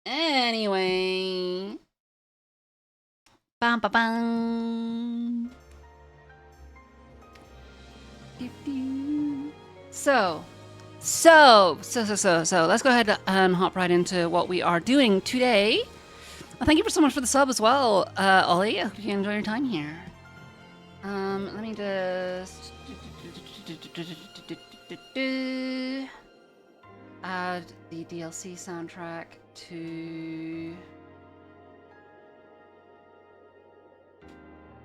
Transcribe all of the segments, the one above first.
Anyway. Bam, ba, bam. So, let's go ahead and hop right into what we are doing today. Thank you so much for the sub as well, Ollie. I hope you enjoy your time here. Let me just add the DLC soundtrack to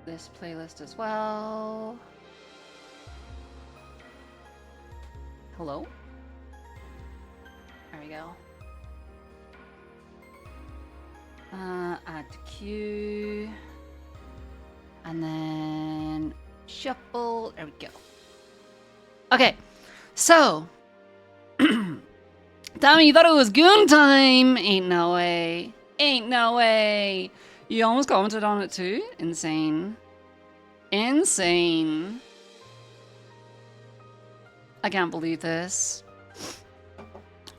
this playlist as well. Hello? There we go. Add to queue. And then shuffle. There we go. Okay, so. Tommy, you thought it was goon time? Ain't no way. Ain't no way. You almost commented on it too? Insane. Insane. I can't believe this.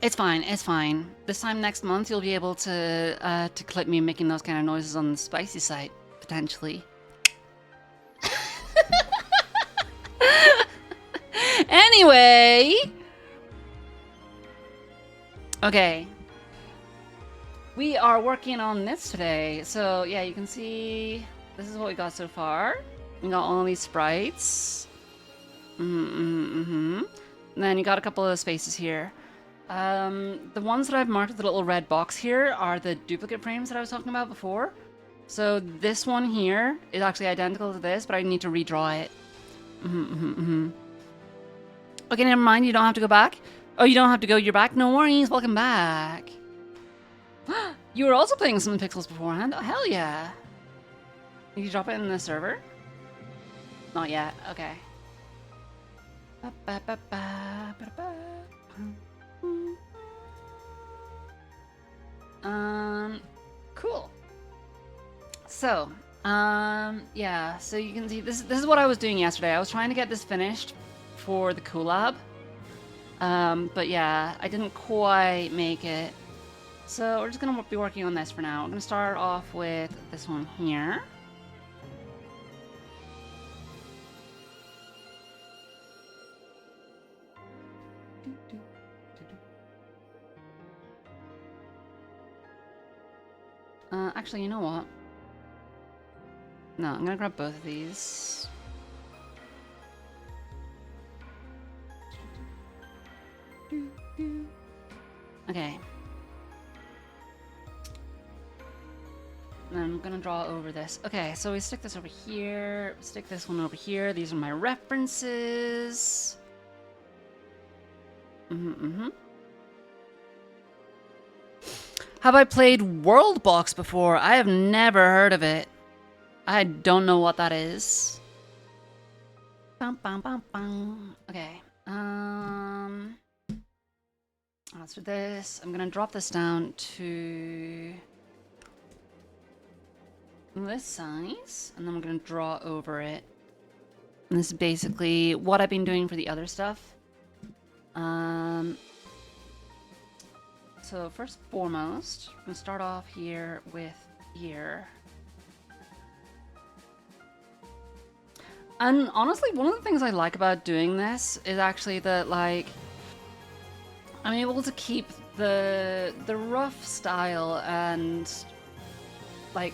It's fine, it's fine. This time next month you'll be able to clip me making those kind of noises on the spicy side, potentially. Anyway. Okay. We are working on this today. So yeah, you can see this is what we got so far. We got all these sprites. And then you got a couple of spaces here. The ones that I've marked with the little red box here are the duplicate frames that I was talking about before. So this one here is actually identical to this, but I need to redraw it. Okay, never mind. You don't have to go back. Oh, you don't have to go. You're back. No worries. Welcome back. You were also playing some Pixels beforehand. Oh, hell yeah. Did you drop it in the server? Not yet. Okay. Cool. So, yeah. So you can see this is what I was doing yesterday. I was trying to get this finished for the collab. But yeah, I didn't quite make it. So we're just gonna be working on this for now. I'm gonna start off with this one here. Actually, you know what? No, I'm gonna grab both of these. Okay. And I'm gonna draw over this. Okay, so we stick this over here, stick this one over here. These are my references. Have I played Worldbox before? I have never heard of it. I don't know what that is. Bum, bum, bum, bum. Okay. As for this, I'm gonna drop this down to this size, and then I'm gonna draw over it. And this is basically what I've been doing for the other stuff. So first and foremost, I'm gonna start off here with here. And honestly, one of the things I like about doing this is actually that, like, I'm able to keep the rough style and, like,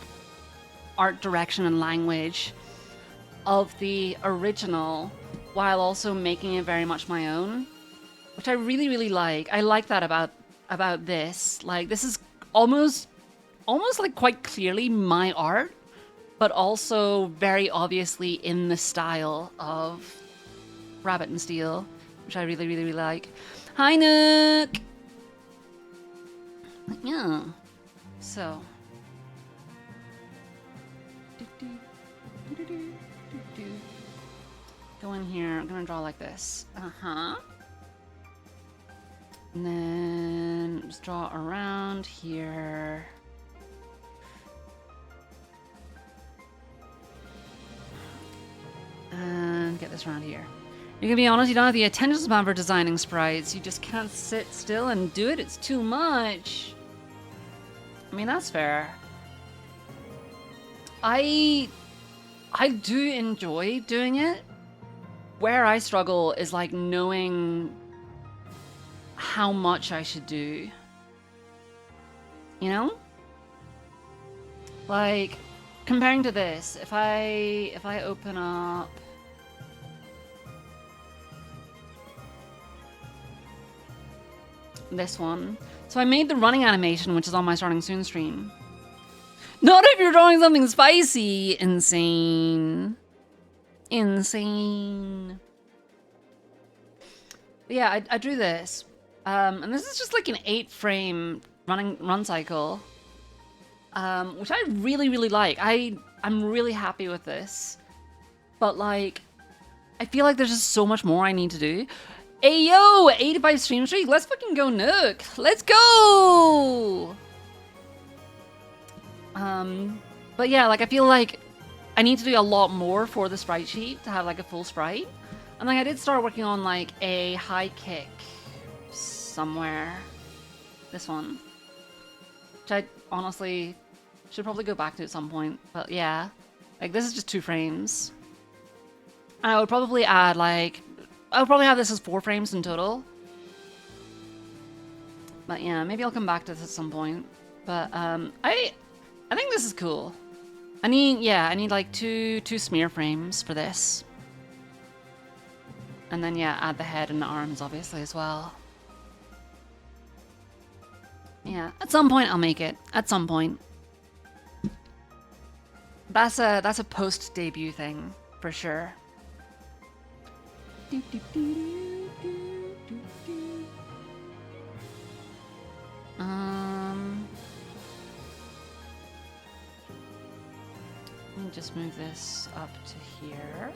art direction and language of the original while also making it very much my own, which I really, really like. I like that about this. Like, this is almost like quite clearly my art, but also very obviously in the style of Rabbit and Steel, which I really, really, really like. Hi, Nook! Yeah. So. Go in here. I'm gonna draw like this. And then just draw around here. And get this around here. You're gonna be honest, you don't have the attention span for designing sprites. You just can't sit still and do it. It's too much. mean, that's fair. I do enjoy doing it. Where I struggle is like knowing how much I should do. You know? Like, comparing to this, if I open up this one. So I made the running animation, which is on my Starting Soon stream. Not if you're drawing something spicy. Insane. Insane. But yeah, I drew this. And this is just like an 8-frame run cycle. Which I really, really like. I'm really happy with this. But like, I feel like there's just so much more I need to do. Ayo, 85 stream streak. Let's fucking go, Nook. Let's go. But yeah, like I feel like I need to do a lot more for the sprite sheet to have like a full sprite. And like I did start working on like a high kick somewhere. This one. Which I honestly should probably go back to at some point. But yeah, like this is just 2 frames. And I would probably add like, I would probably have this as 4 frames in total. But yeah, maybe I'll come back to this at some point. But I think this is cool. I need like two smear frames for this. And then yeah, add the head and the arms obviously as well. Yeah, at some point I'll make it. At some point. That's a post-debut thing, for sure. Let me just move this up to here.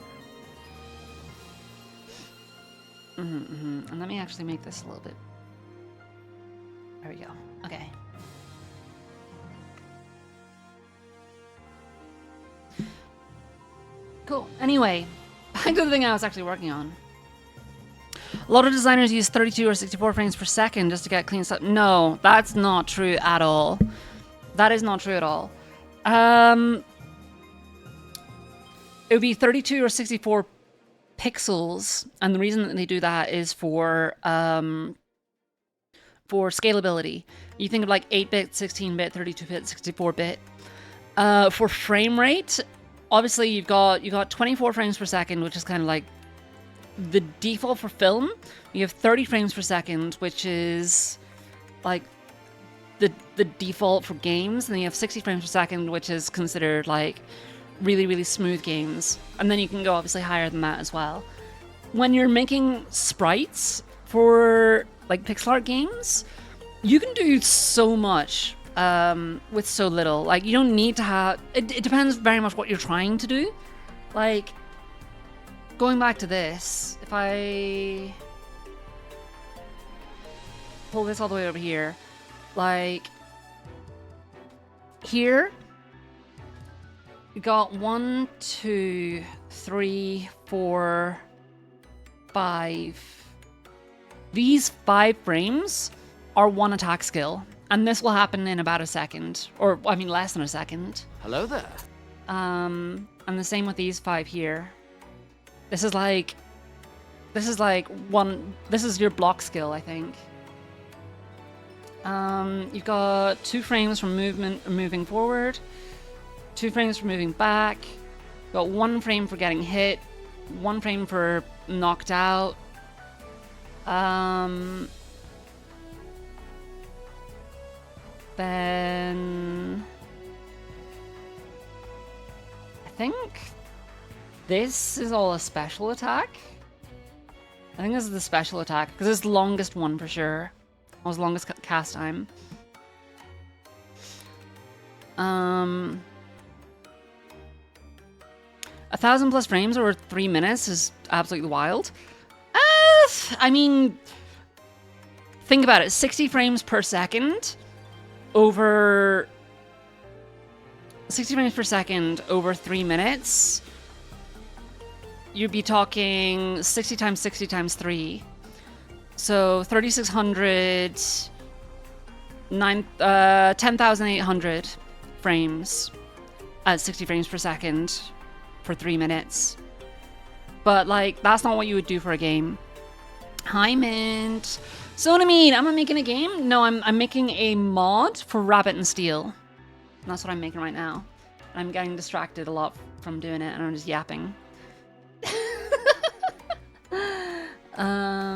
And let me actually make this a little bit. There we go. Okay. Cool. Anyway, back to the thing I was actually working on. A lot of designers use 32 or 64 frames per second just to get clean stuff. No, that's not true at all. That is not true at all. It would be 32 or 64 pixels, and the reason that they do that is for scalability. You think of like 8-bit, 16-bit, 32-bit, 64-bit. For frame rate, obviously you got 24 frames per second, which is kind of like the default for film. You have 30 frames per second, which is like the default for games, and then you have 60 frames per second, which is considered like really, really smooth games. And then you can go obviously higher than that as well. When you're making sprites for like pixel art games, you can do so much with so little. Like you don't need to have, it depends very much what you're trying to do. Like going back to this, if I pull this all the way over here, like here, we got 1, 2, 3, 4, 5. These 5 frames are 1 attack skill, and this will happen in about a second, or I mean less than a second. Hello there. And the same with these 5 here. This is like one. This is your block skill, I think. You've got 2 frames from moving forward, 2 frames for moving back. You've got 1 frame for getting hit, 1 frame for knocked out. Then I think this is all a special attack. I think this is the special attack because it's the longest one for sure. It was the longest cast time. 1,000+ frames over 3 minutes is absolutely wild. I mean, think about it. 60 frames per second over 60 frames per second over 3 minutes. You'd be talking 60 times 60 times 3. So 3,600 10,800 frames at 60 frames per second for 3 minutes. But, like, that's not what you would do for a game. Hi, Mint. So what I mean, am I making a game? No, I'm making a mod for Rabbit and Steel. That's what I'm making right now. I'm getting distracted a lot from doing it, and I'm just yapping.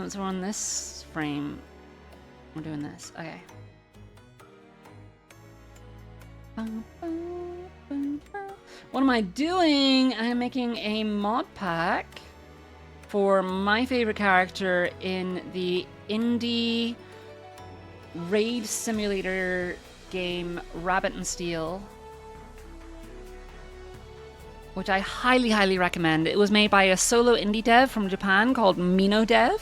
So we're on this frame. We're doing this. Okay. What am I doing? I'm making a mod pack for my favorite character in the indie raid simulator game Rabbit and Steel, which I highly, highly recommend. It was made by a solo indie dev from Japan called Minodev,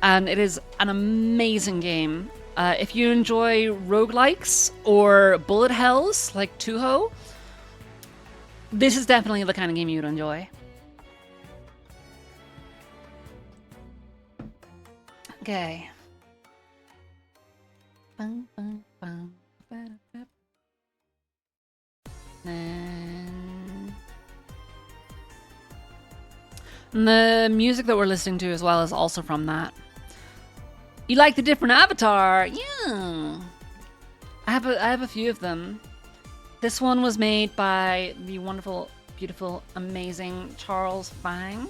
and it is an amazing game. If you enjoy roguelikes or bullet hells like Touhou, this is definitely the kind of game you'd enjoy. Okay. And the music that we're listening to as well is also from that. You like the different avatar? Yeah. I have a few of them. This one was made by the wonderful, beautiful, amazing Charles Fang.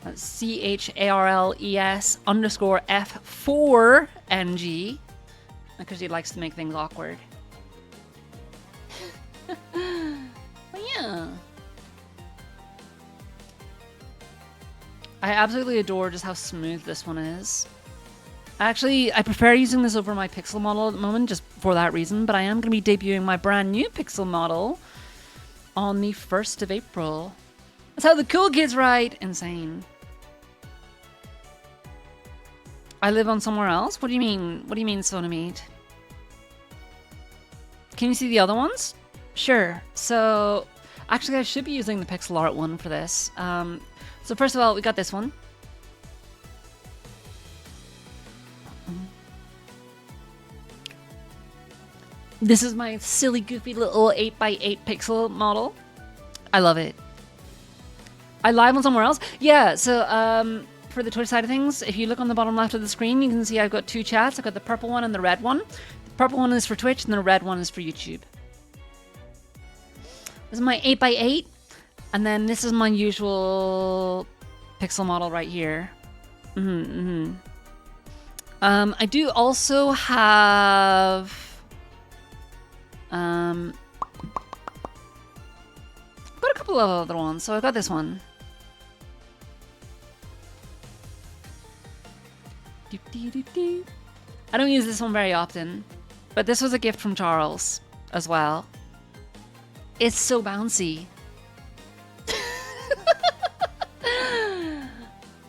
That's CHARLES_F4NG. Because he likes to make things awkward. But yeah. I absolutely adore just how smooth this one is. Actually, I prefer using this over my Pixel model at the moment, just for that reason, but I am going to be debuting my brand new Pixel model on the 1st of April. That's how the cool kids write. Insane. I live on somewhere else? What do you mean? What do you mean, Sonamid? Can you see the other ones? Sure. So, actually, I should be using the pixel art one for this. So first of all, we got this one. This is my silly, goofy little 8x8 pixel model. I love it. I live on somewhere else? Yeah, so for the Twitch side of things, if you look on the bottom left of the screen, you can see I've got two chats. I've got the purple one and the red one. The purple one is for Twitch and the red one is for YouTube. This is my 8x8. And then this is my usual pixel model right here. I do also have... I've got a couple of other ones. So I've got this one. I don't use this one very often, but this was a gift from Charles as well. It's so bouncy.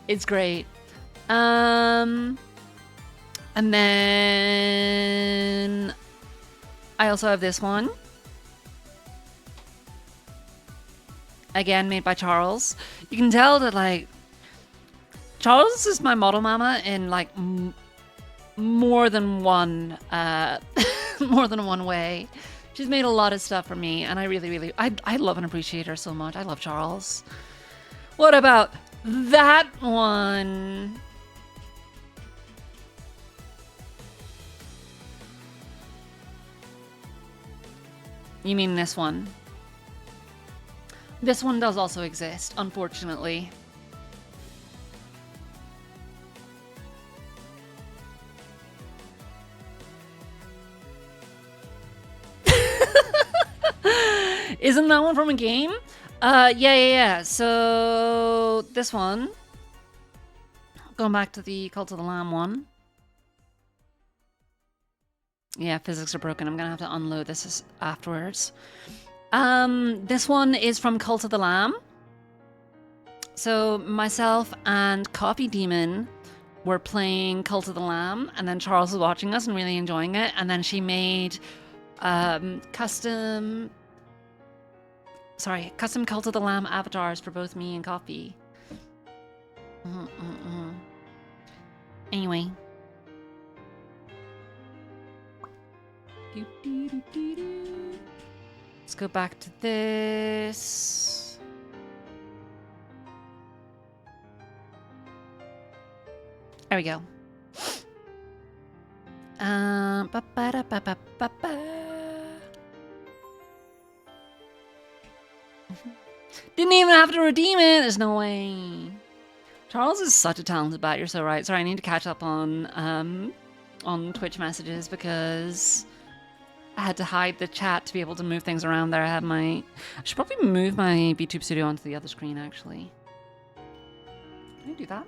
It's great. And then I also have this one. Again, made by Charles. You can tell that, like, Charles is my model mama in, like, more than one, more than one way. She's made a lot of stuff for me, and I really, I love and appreciate her so much. I love Charles. What about that one? You mean this one? This one does also exist, unfortunately. Isn't that one from a game? Yeah. So this one, going back to the Cult of the Lamb one. Yeah, physics are broken. I'm gonna have to unload this afterwards. This one is from Cult of the Lamb. So myself and Coffee Demon were playing Cult of the Lamb, and then Charles was watching us and really enjoying it. And then she made custom Cult of the Lamb avatars for both me and Coffee. Anyway. Let's go back to this. There we go. Didn't even have to redeem it. There's no way. Charles is such a talented bat. You're so right. Sorry, I need to catch up on Twitch messages because I had to hide the chat to be able to move things around there. I should probably move my BTube Studio onto the other screen, actually. Can I do that?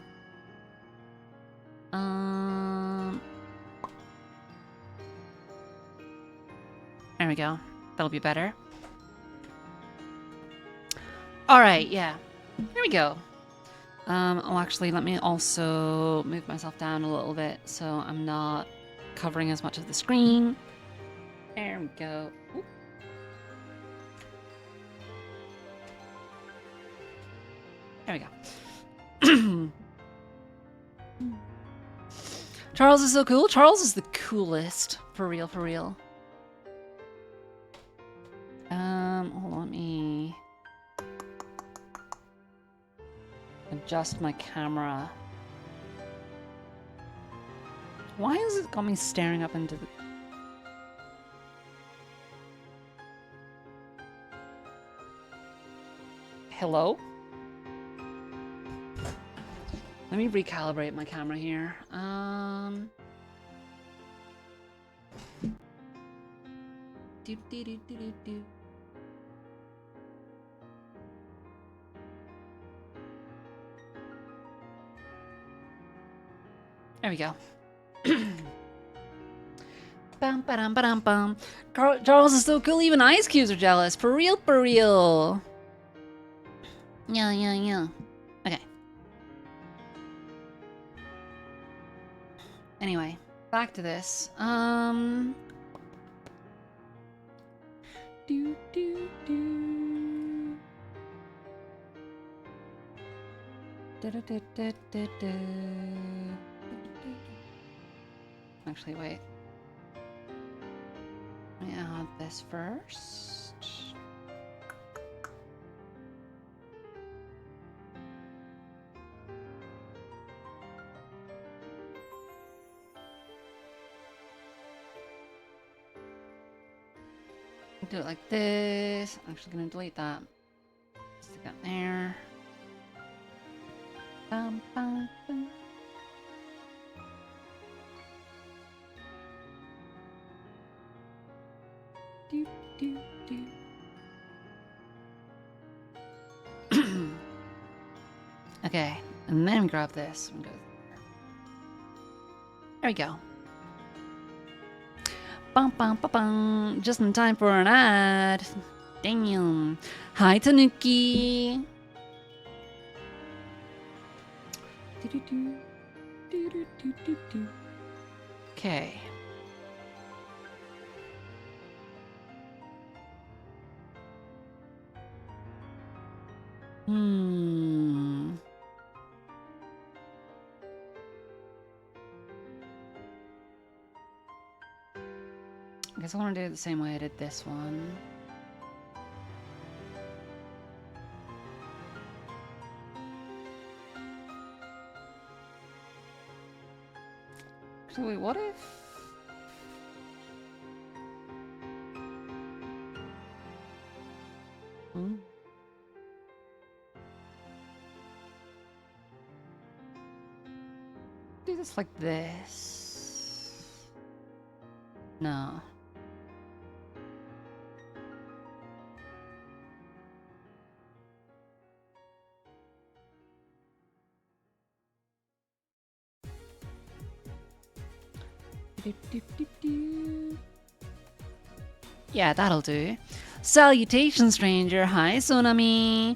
There we go. That'll be better. All right, yeah. There we go. Oh, actually, let me also move myself down a little bit so I'm not covering as much of the screen. There we go. Ooh. There we go. Charles is so cool. Charles is the coolest. For real, for real. Hold on, let me adjust my camera. Why has it got me staring up into the... Hello? Let me recalibrate my camera here. There we go. Bum, ba-dum, ba-dum, bum. Charles is so cool, even Ice Cubes are jealous. For real, for real. Yeah, yeah, yeah. Okay. Anyway, back to this. Do, do, do. Da, da, da, da, da, da. Actually, wait. Let me add this first. Do it like this. I'm actually going to delete that. Stick that there. Bum, bum, bum. Do, do, do. Okay, and then we grab this and go there we go. Bum, bum, bum, bum. Just in time for an ad. Damn. Hi, Tanuki. Okay. I guess I want to do it the same way I did this one. So wait, what if... Do this like this. No. Yeah, that'll do. Salutations, stranger. Hi, Sonami.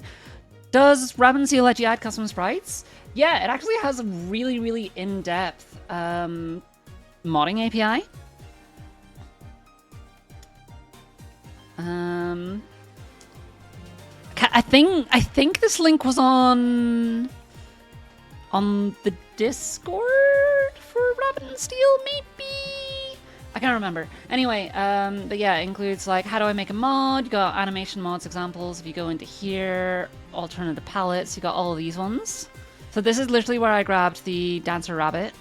Does Rabinseal let you add custom sprites? Yeah, it actually has a really, really in-depth modding API. I think this link was on the Discord for Rabinseal, maybe. I can't remember. Anyway, but yeah, it includes like how do I make a mod? You got animation mods examples. If you go into here, alternative palettes, you got all of these ones. So this is literally where I grabbed the Dancer Rabbit.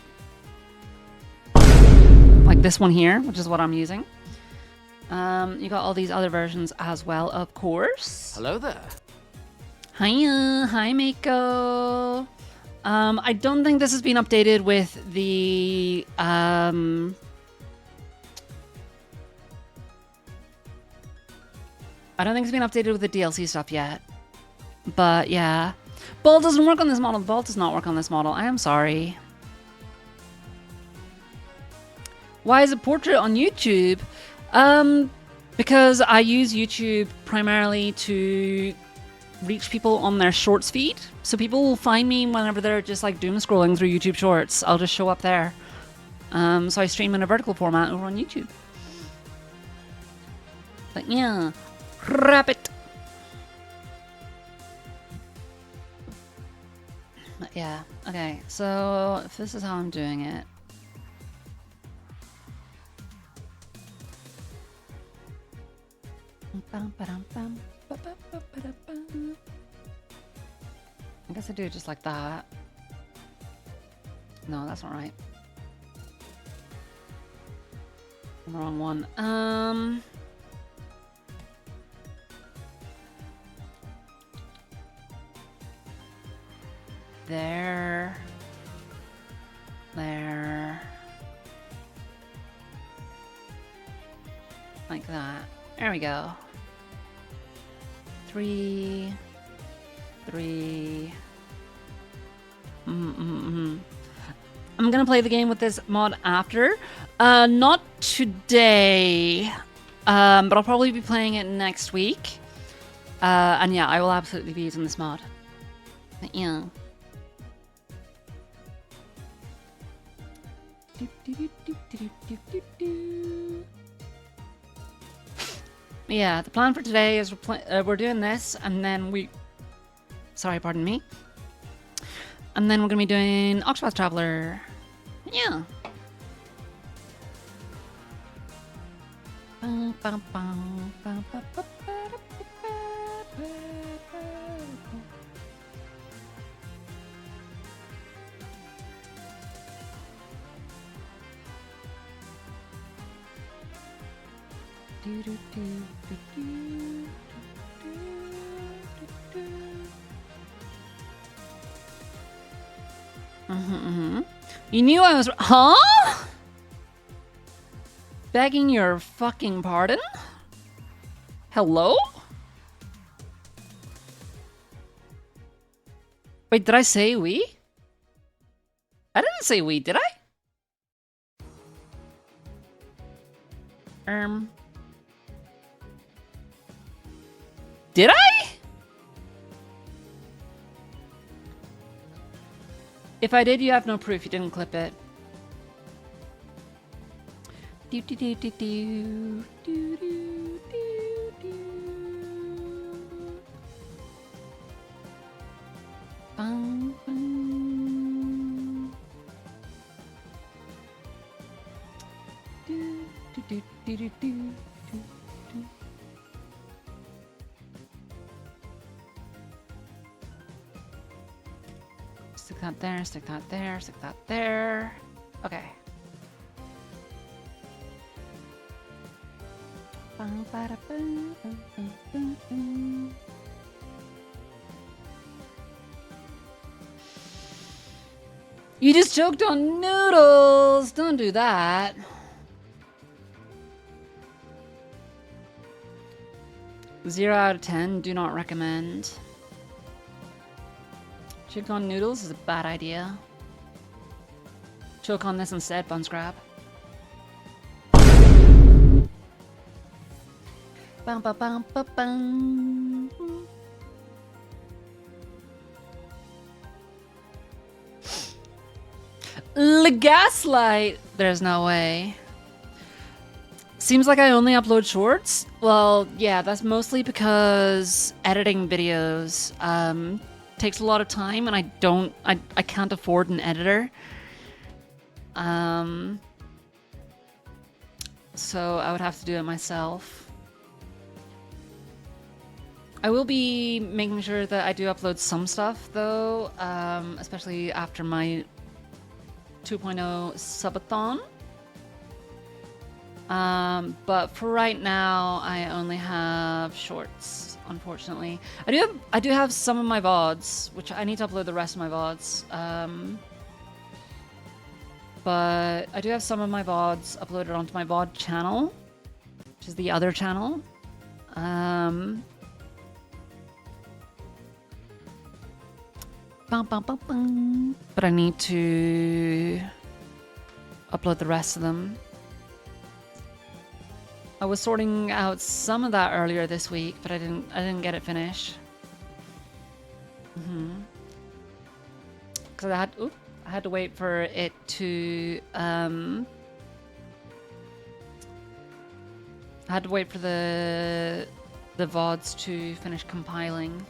Like this one here, which is what I'm using. You got all these other versions as well, of course. Hello there. Hiya, hi Mako. I don't think this has been updated with the I don't think it's been updated with the DLC stuff yet. But yeah. Ball doesn't work on this model. Ball does not work on this model. I am sorry. Why is it portrait on YouTube? Because I use YouTube primarily to reach people on their shorts feed. So people will find me whenever they're just like doom scrolling through YouTube shorts. I'll just show up there. So I stream in a vertical format over on YouTube. But yeah, rabbit. But yeah, okay. So if this is how I'm doing it. I guess I do it just like that. No, that's not right. I'm the wrong one. There. Like that. There we go. 3. I'm gonna play the game with this mod after. Not today, but I'll probably be playing it next week. And yeah, I will absolutely be using this mod. But yeah. Yeah, the plan for today is we're doing this, and then sorry, pardon me. And then we're gonna be doing Octopath Traveler. Yeah. You knew I was... Huh? Begging your fucking pardon? Hello? Wait, did I say we? I didn't say we, did I? Did I? If I did, you have no proof. You didn't clip it. Do do do do do do do do. Bum, bum. Do do do do do do. Stick that there, stick that there, stick that there. Okay. You just choked on noodles! Don't do that. Zero out of 10, do not recommend. Choke on noodles is a bad idea. Choke on this instead, Bunsgrab. Bum, bum, bum, bum, bum. Le Gaslight! There's no way. Seems like I only upload shorts? Well, yeah, that's mostly because editing videos takes a lot of time, and I can't afford an editor. so I would have to do it myself. I will be making sure that I do upload some stuff, though, especially after my 2.0 subathon. But for right now, I only have shorts, unfortunately. I do have some of my VODs, which I need to upload the rest of my VODs. But I do have some of my VODs uploaded onto my VOD channel, which is the other channel. But I need to upload the rest of them. I was sorting out some of that earlier this week, but I didn't get it finished. Because I had to wait for it to I had to wait for the VODs to finish compiling.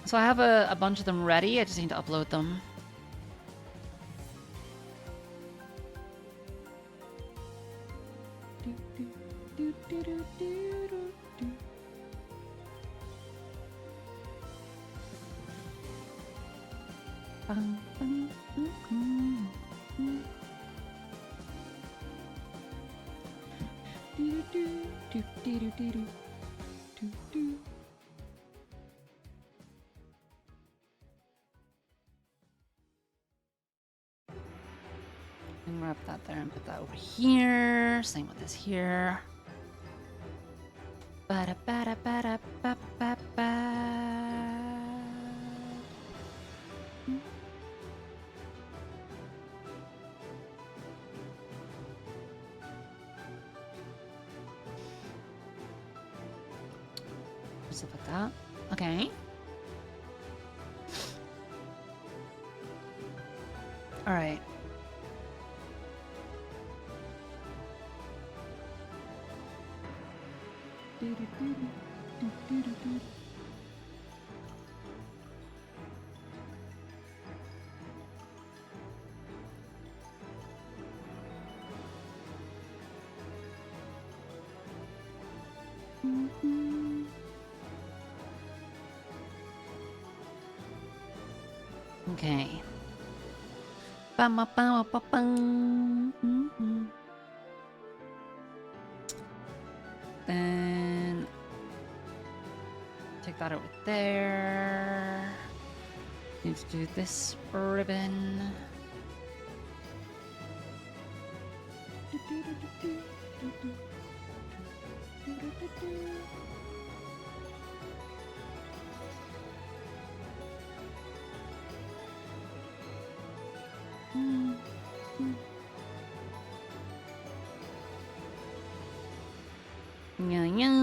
So I have a bunch of them ready, I just need to upload them. And wrap that there and put that over here. Same with this here. Stuff like that. Okay. All right. Okay. Then take that over there. Need to do this ribbon. Yeah, yeah.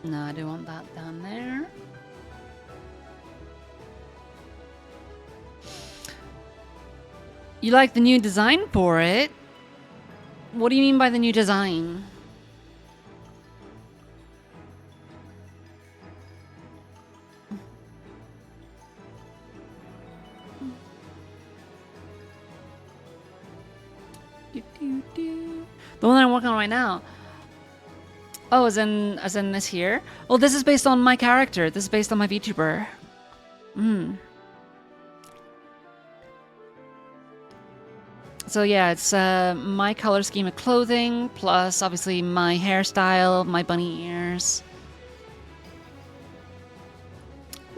No, I do want that down there. You like the new design for it? What do you mean by the new design? The one that I'm working on right now. Oh, as in this here? Well, this is based on my character. This is based on my VTuber. So yeah, it's my color scheme of clothing, plus obviously my hairstyle, my bunny ears.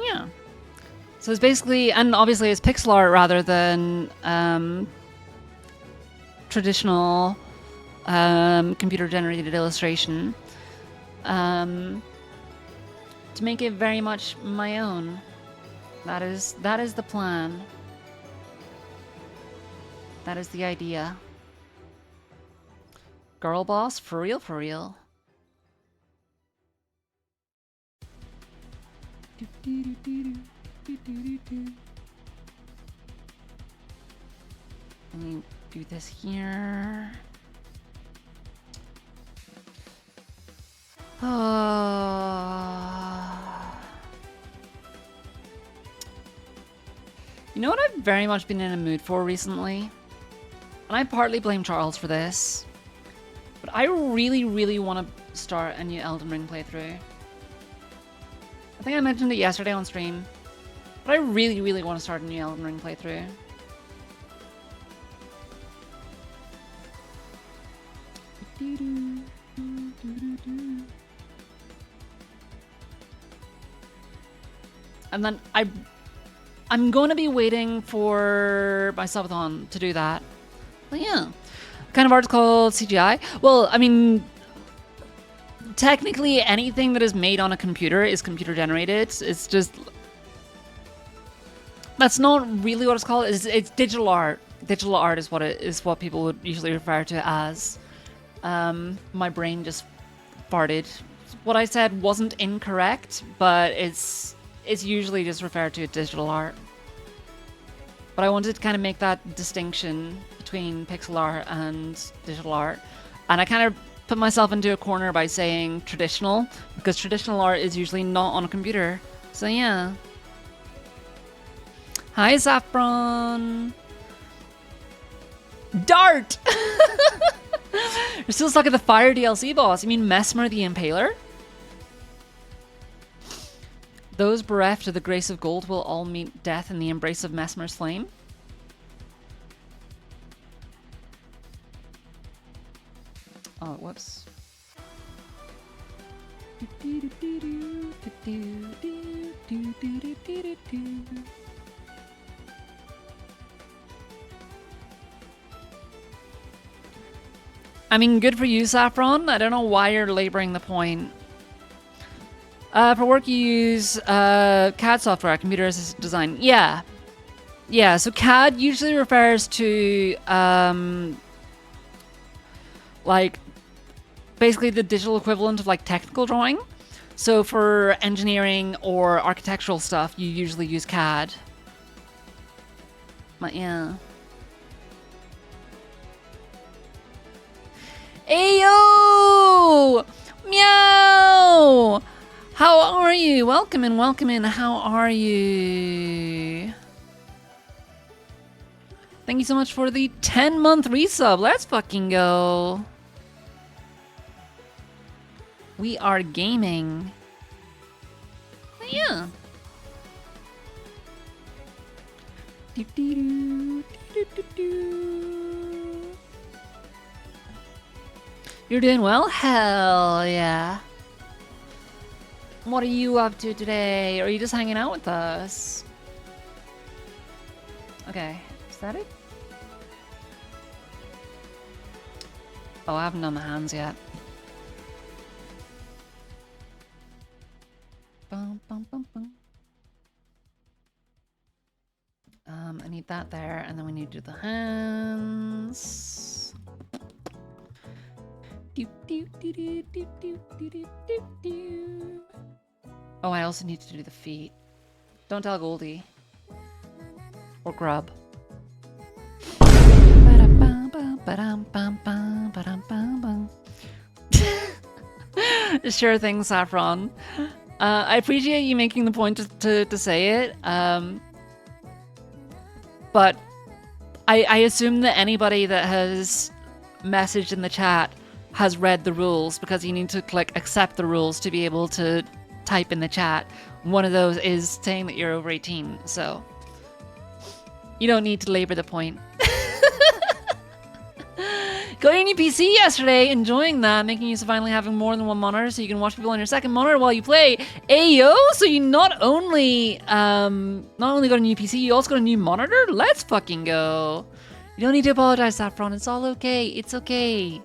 Yeah. So it's basically, and obviously it's pixel art rather than traditional computer-generated illustration. To make it very much my own. That is the plan. That is the idea. Girl boss, for real, for real. Let me do this here. You know what I've very much been in a mood for recently? And I partly blame Charles for this. But I really, really want to start a new Elden Ring playthrough. I think I mentioned it yesterday on stream. But I really, really want to start a new Elden Ring playthrough. And then I'm going to be waiting for my subathon to do that. But yeah. Kind of art's called CGI. Well, I mean, technically anything that is made on a computer is computer generated. It's just... That's not really what it's called. It's digital art. Digital art is what people would usually refer to it as. My brain just farted. What I said wasn't incorrect, but it's usually just referred to as digital art. But I wanted to kind of make that distinction between pixel art and digital art. And I kind of put myself into a corner by saying traditional, because traditional art is usually not on a computer. So yeah. Hi, Saffron! Dart! You're still stuck at the Fire DLC boss. You mean Mesmer the Impaler? Those bereft of the grace of gold will all meet death in the embrace of Mesmer's flame. Oh, whoops. I mean, good for you, Saffron. I don't know why you're laboring the point. For work, you use CAD software, computer assisted design. Yeah. Yeah, so CAD usually refers to, like, basically the digital equivalent of, like, technical drawing. So for engineering or architectural stuff, you usually use CAD. But yeah. Ayo! Meow! How are you? Welcome in, welcome in. How are you? Thank you so much for the 10-month resub. Let's fucking go. We are gaming. Yeah. You're doing well? Hell yeah. What are you up to today? Or are you just hanging out with us? Okay, is that it? Oh, I haven't done the hands yet. Bum, bum, bum, bum. I need that there, and then we need to do the hands. Oh, I also need to do the feet. Don't tell Goldie. Or Grub. Sure thing, Saffron. I appreciate you making the point to say it. But I assume that anybody that has messaged in the chat has read the rules, because you need to click accept the rules to be able to type in the chat. One of those is saying that you're over 18, so you don't need to labor the point. Got your new PC yesterday, enjoying that, making use of finally having more than one monitor so you can watch people on your second monitor while you play. Ayo, so you not only got a new PC, you also got a new monitor? Let's fucking go. You don't need to apologize, Saffron, it's all okay, it's okay.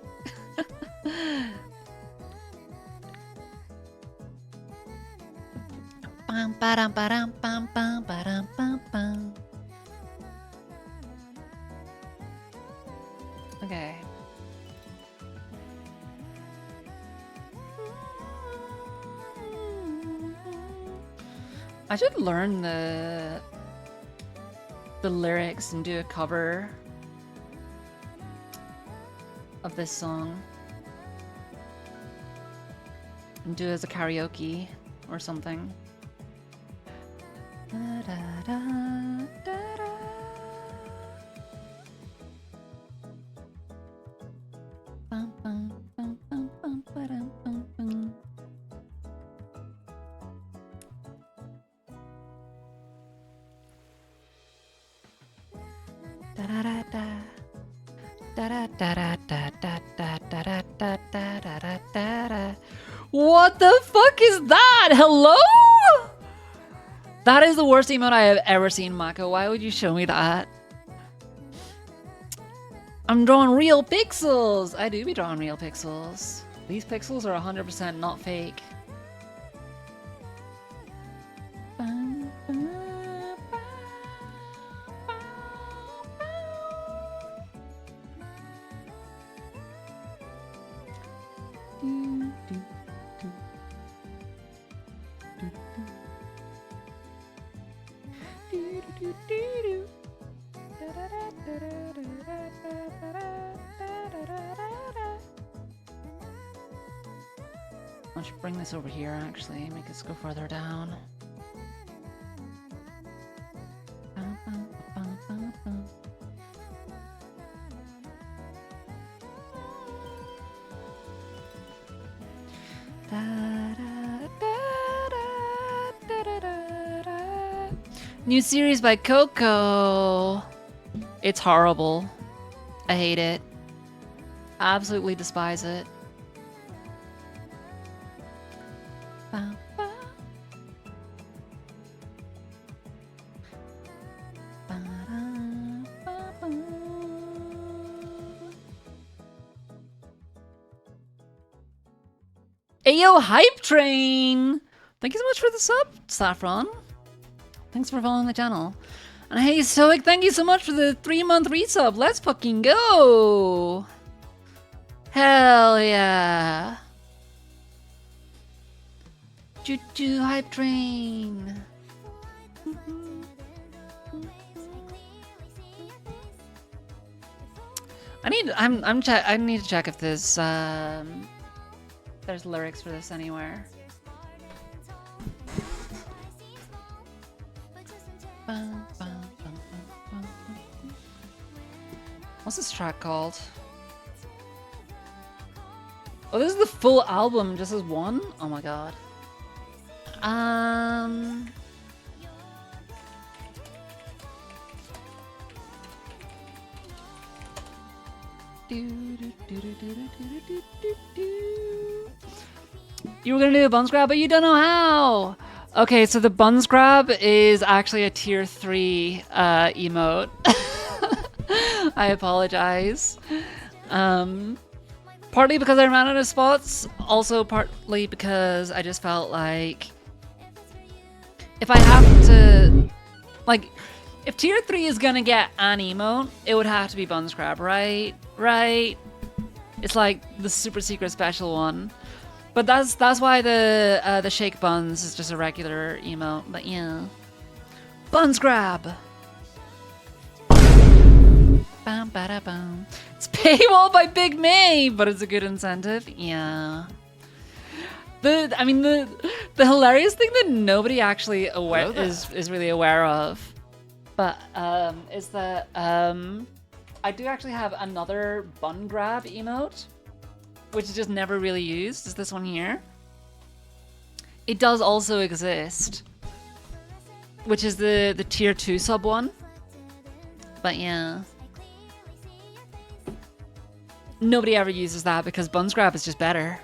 Bum, ba-dum, ba-dum, bum, bum, ba-dum, bum, bum. Okay. I should learn the lyrics and do a cover of this song. And do it as a karaoke or something. Da, da, da, da, da. Bum, bum, bum, bum, bum, ba-dum, bum, bum. Da da da da. Da da da da da da da da da da da da da da. What the fuck is that? Hello? That is the worst emote I have ever seen, Mako. Why would you show me that? I'm drawing real pixels. I do be drawing real pixels. These pixels are 100% not fake. I should bring this over here, actually, make this go further down. New series by Coco. It's horrible. I hate it. Absolutely despise it. Ayo, Hype Train! Thank you so much for the sub, Saffron. Thanks for following the channel. And hey, Stoic, thank you so much for the 3-month resub. Let's fucking go! Hell yeah! Choo-choo, Hype Train! I need to check if there's lyrics for this anywhere. What's this track called? Oh, this is the full album just as one? Oh my god. You were gonna do a buns grab, but you don't know how! Okay, so the buns grab is actually a tier 3 emote. I apologize. Partly because I ran out of spots, also partly because I just felt like if I have to, like, if tier 3 is gonna get an emote, it would have to be buns grab, right? Right? It's like the super secret special one. But that's why the shake buns is just a regular emote. But yeah, buns grab. Bam, bada, bam. It's paywall by Big May, but it's a good incentive. Yeah. The hilarious thing that nobody actually is really aware of, but is that I do actually have another bun grab emote, which is just never really used, is this one here. It does also exist, which is the tier 2 sub one. But yeah. Nobody ever uses that because buns grab is just better.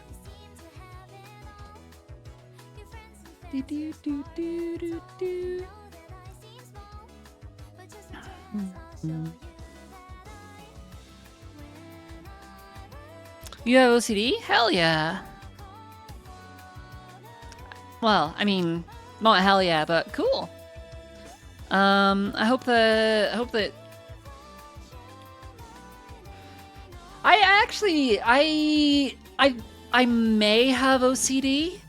You have OCD? Hell yeah. Well, I mean, not hell yeah, but cool. I hope that I may have OCD.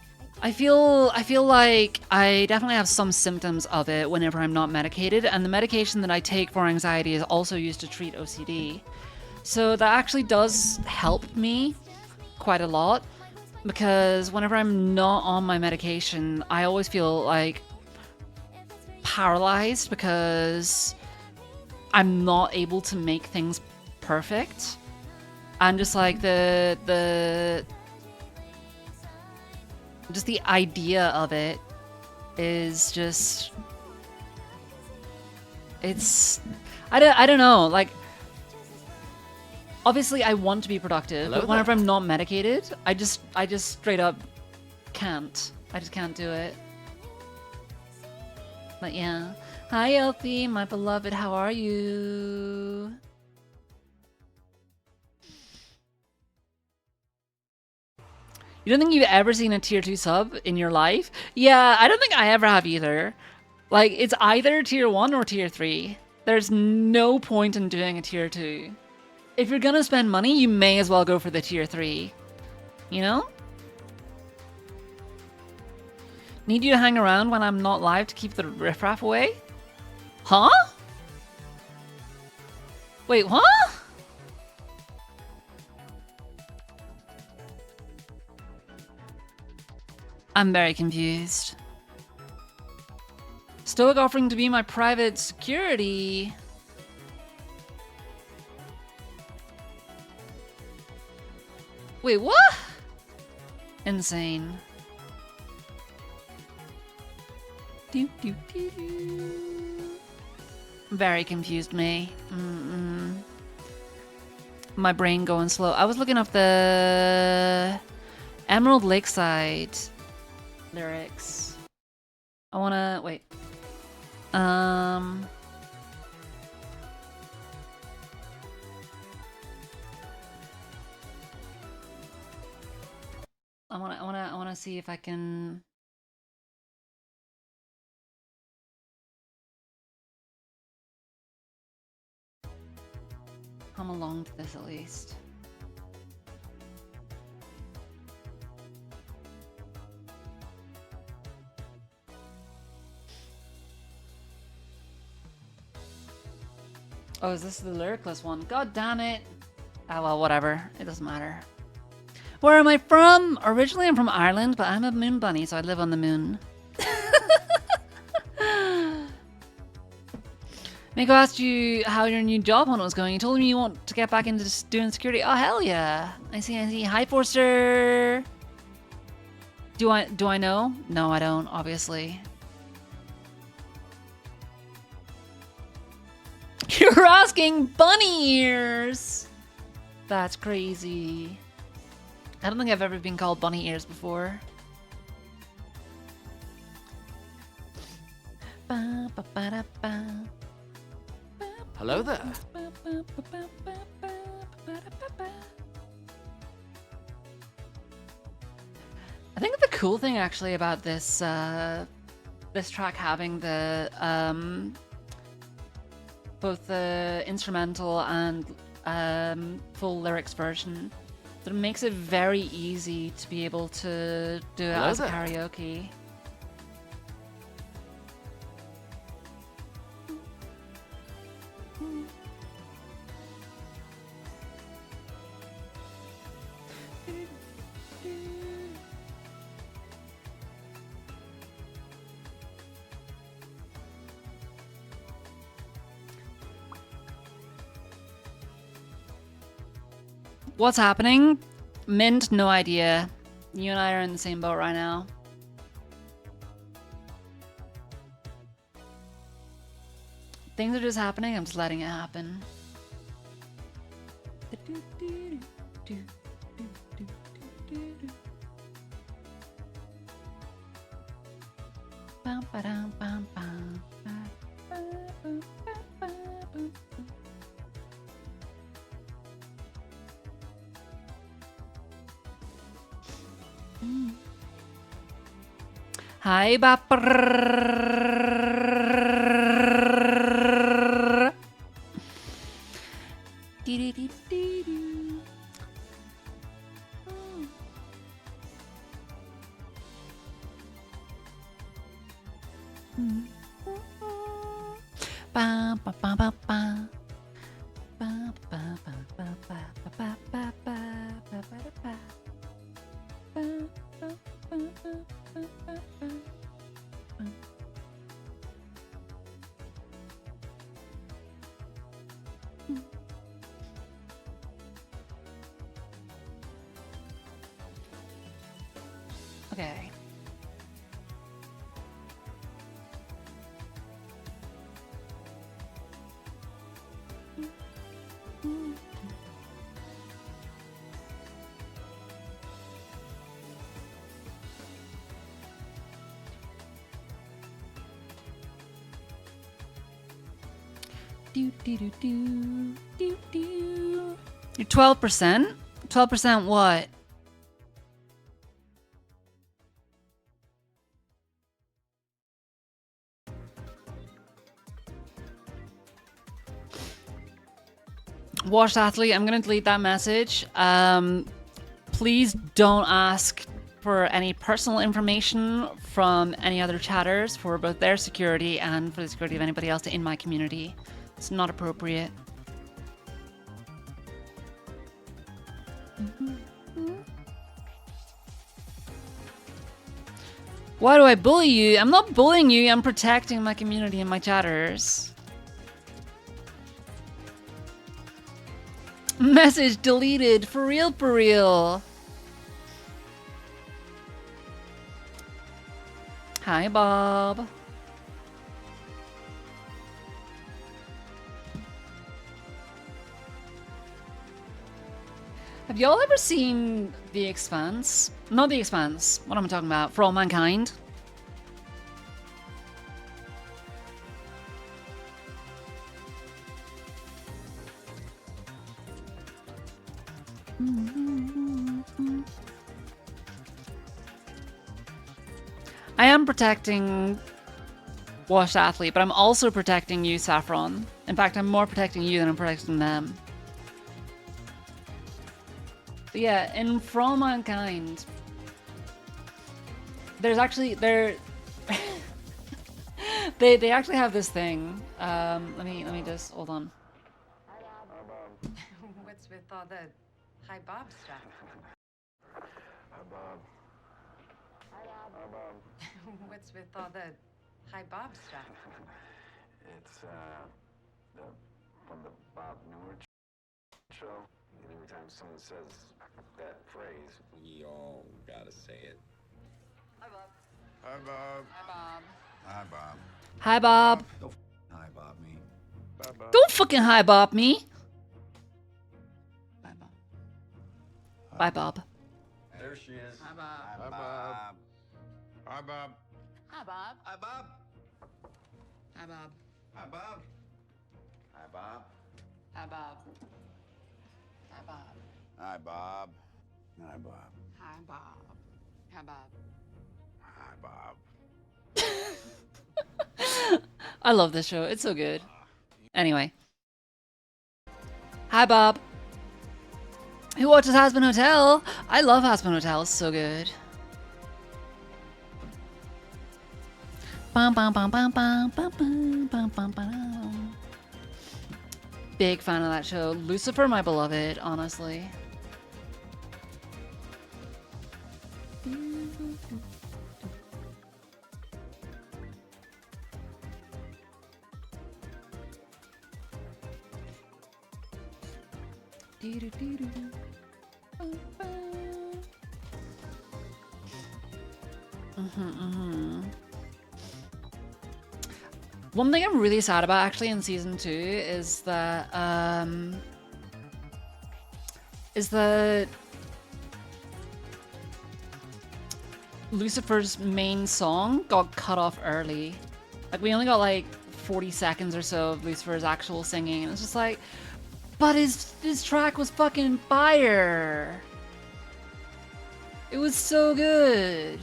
I feel like I definitely have some symptoms of it whenever I'm not medicated, and the medication that I take for anxiety is also used to treat OCD. So that actually does help me quite a lot, because whenever I'm not on my medication, I always feel like paralyzed because I'm not able to make things perfect. And just like just the idea of it is just, it's, I don't know, like, obviously I want to be productive, but whenever I'm not medicated, I just straight up can't. I just can't do it. But yeah. Hi Elfie, my beloved, how are you? You don't think you've ever seen a tier 2 sub in your life? Yeah, I don't think I ever have either. Like, it's either tier 1 or tier 3. There's no point in doing a tier 2. If you're gonna spend money, you may as well go for the tier 3. You know? Need you to hang around when I'm not live to keep the riffraff away? Huh? Wait, what? I'm very confused. Stoic offering to be my private security. Wait, what? Insane. Very confused me. My brain going slow. I was looking up the Emerald Lakeside lyrics. I wanna wait. I wanna see if I can. Come along to this at least. Oh, is this the lyricless one? God damn it. Ah, well, whatever. It doesn't matter. Where am I from? Originally, I'm from Ireland, but I'm a moon bunny, so I live on the moon. Mako asked you how your new job hunt was going. You told me you want to get back into doing security. Oh, hell yeah. I see, I see. Hi, Forster. Do I know? No, I don't, obviously. You're asking bunny ears! That's crazy. I don't think I've ever been called bunny ears before. Hello there. I think the cool thing actually about this this track having the both the instrumental and full lyrics version, that it makes it very easy to be able to do it as a karaoke. What's happening? Mint, no idea. You and I are in the same boat right now. Things are just happening, I'm just letting it happen. Hi, Bapper. Ba, ba, ba, ba, ba. Ba, ba, ba, ba, ba, ba, ba, ba, ba, ba, ba, ba. Ba, ba, ba, ba, ba, ba, ba. Okay. Do, do, do, do, do, do. You're 12%? 12% what? Washed athlete, I'm gonna delete that message. Please don't ask for any personal information from any other chatters for both their security and for the security of anybody else in my community. It's not appropriate. Why do I bully you? I'm not bullying you, I'm protecting my community and my chatters. Message deleted. For real, for real. Hi, Bob. Have y'all ever seen The Expanse? Not The Expanse. What am I talking about? For All Mankind? I am protecting Washed Athlete, but I'm also protecting you, Saffron. In fact, I'm more protecting you than I'm protecting them. But yeah, in For All Mankind, there's actually they actually have this thing. Let me just hold on. What's with all the Hi Bob stuff? Hi, Bob. Hi, Bob. What's with all the Hi Bob stuff? It's, from the Bob Newhart show. And every time someone says that phrase, we all gotta say it. Hi Bob. Hi, Bob. Hi Bob. Hi, Bob. Hi, Bob. Don't hi, Bob me. Bye, Bob. Don't fucking hi, Bob me. Bye Bob. Bye, Bob. There she is. Hi Bob. Hi, Bob. Hi, Bob. Hi Bob. Hi, Bob. Hi Bob. Hi, Bob. Hi, Bob. Hi Bob. Hi Bob. Hi, Bob. Hi, Bob. Hi Bob. Hi Bob. Hi, Bob. I love this show. It's so good. Anyway. Hi, Bob. Who watches Hazbin Hotel? I love Hazbin Hotel. It's so good. Bum, bum, bum, bum, bum, bum, bum, bum, bum, bum. Big fan of that show. Lucifer, my beloved, honestly. One thing I'm really sad about actually in season 2 is that Lucifer's main song got cut off early. Like we only got like 40 seconds or so of Lucifer's actual singing, and it's just like, but his track was fucking fire. It was so good.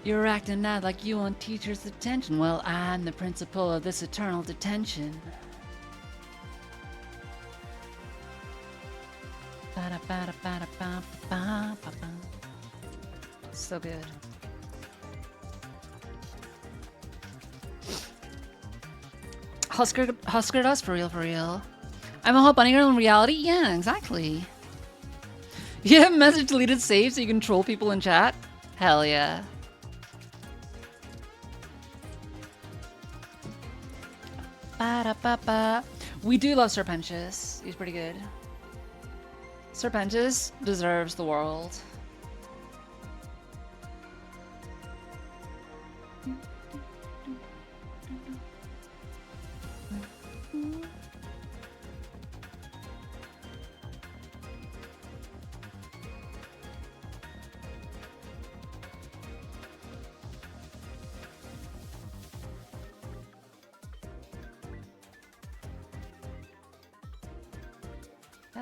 You're acting now like you want teachers' attention. Well, I'm the principal of this eternal detention. So good. Husker does for real, for real. I'm a hot bunny girl in reality? Yeah, exactly. You have message deleted save so you can troll people in chat? Hell yeah. Ba-da-ba-ba. We do love Serpentious. He's pretty good. Serpentious deserves the world.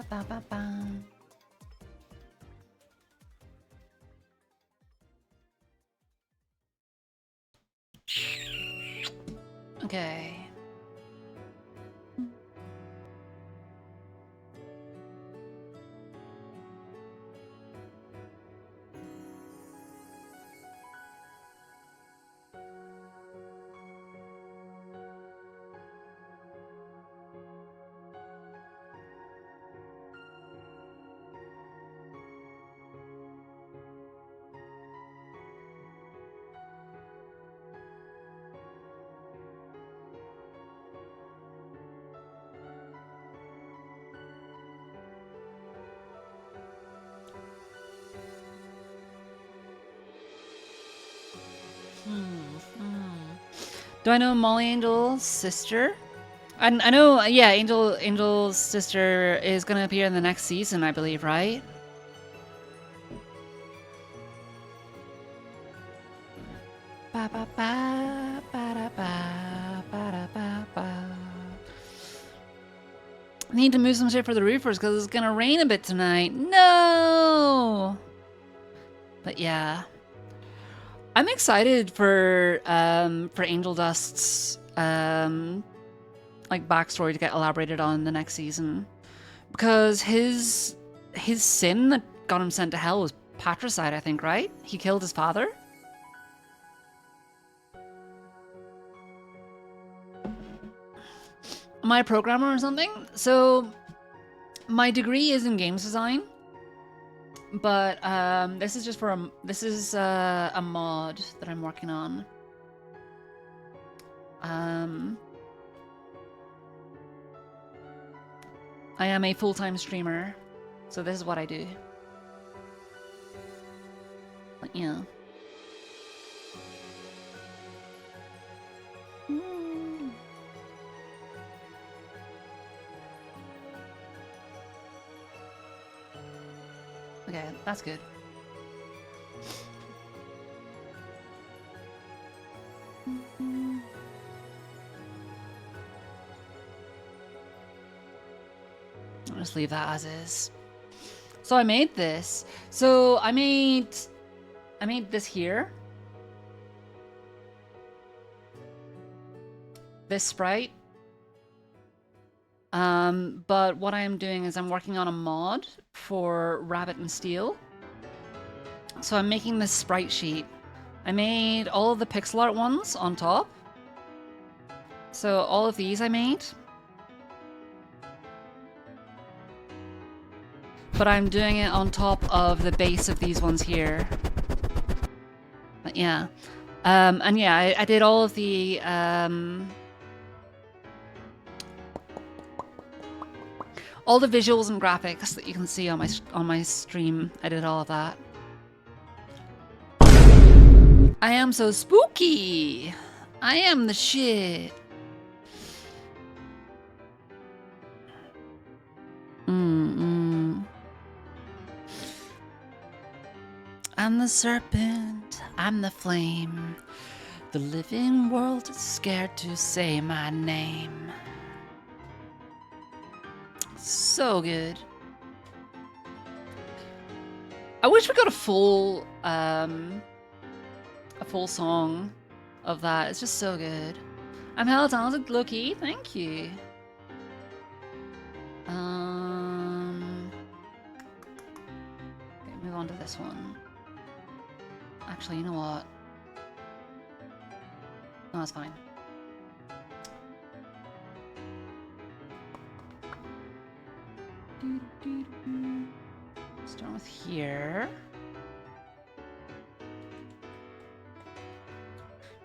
Ba-ba-ba-ba. Okay. Do I know Molly Angel's sister? I know, yeah, Angel's sister is gonna appear in the next season, I believe, right? Ba ba ba ba da ba ba da ba ba. Need to move some shit for the roofers because it's gonna rain a bit tonight. No. But yeah. I'm excited for Angel Dust's like backstory to get elaborated on in the next season, because his sin that got him sent to hell was patricide, I think, right? He killed his father. Am I a programmer or something? So my degree is in games design. But this is just for a mod that I'm working on. I am a full-time streamer, so this is what I do. But yeah. Okay, that's good. I'll just leave that as is. So I made this. So I made this here. This sprite. But what I am doing is I'm working on a mod for Rabbit and Steel. So I'm making this sprite sheet. I made all of the pixel art ones on top. So all of these I made. But I'm doing it on top of the base of these ones here. But yeah. And yeah, I did all of the all the visuals and graphics that you can see on my stream. I did all of that. I am so spooky. I am the shit. I'm the serpent, I'm the flame. The living world is scared to say my name. So good. I wish we got a full song of that. It's just so good. I'm hella talented, Loki. Thank you. Move on to this one. Actually, you know what? No, that's fine. Start with here.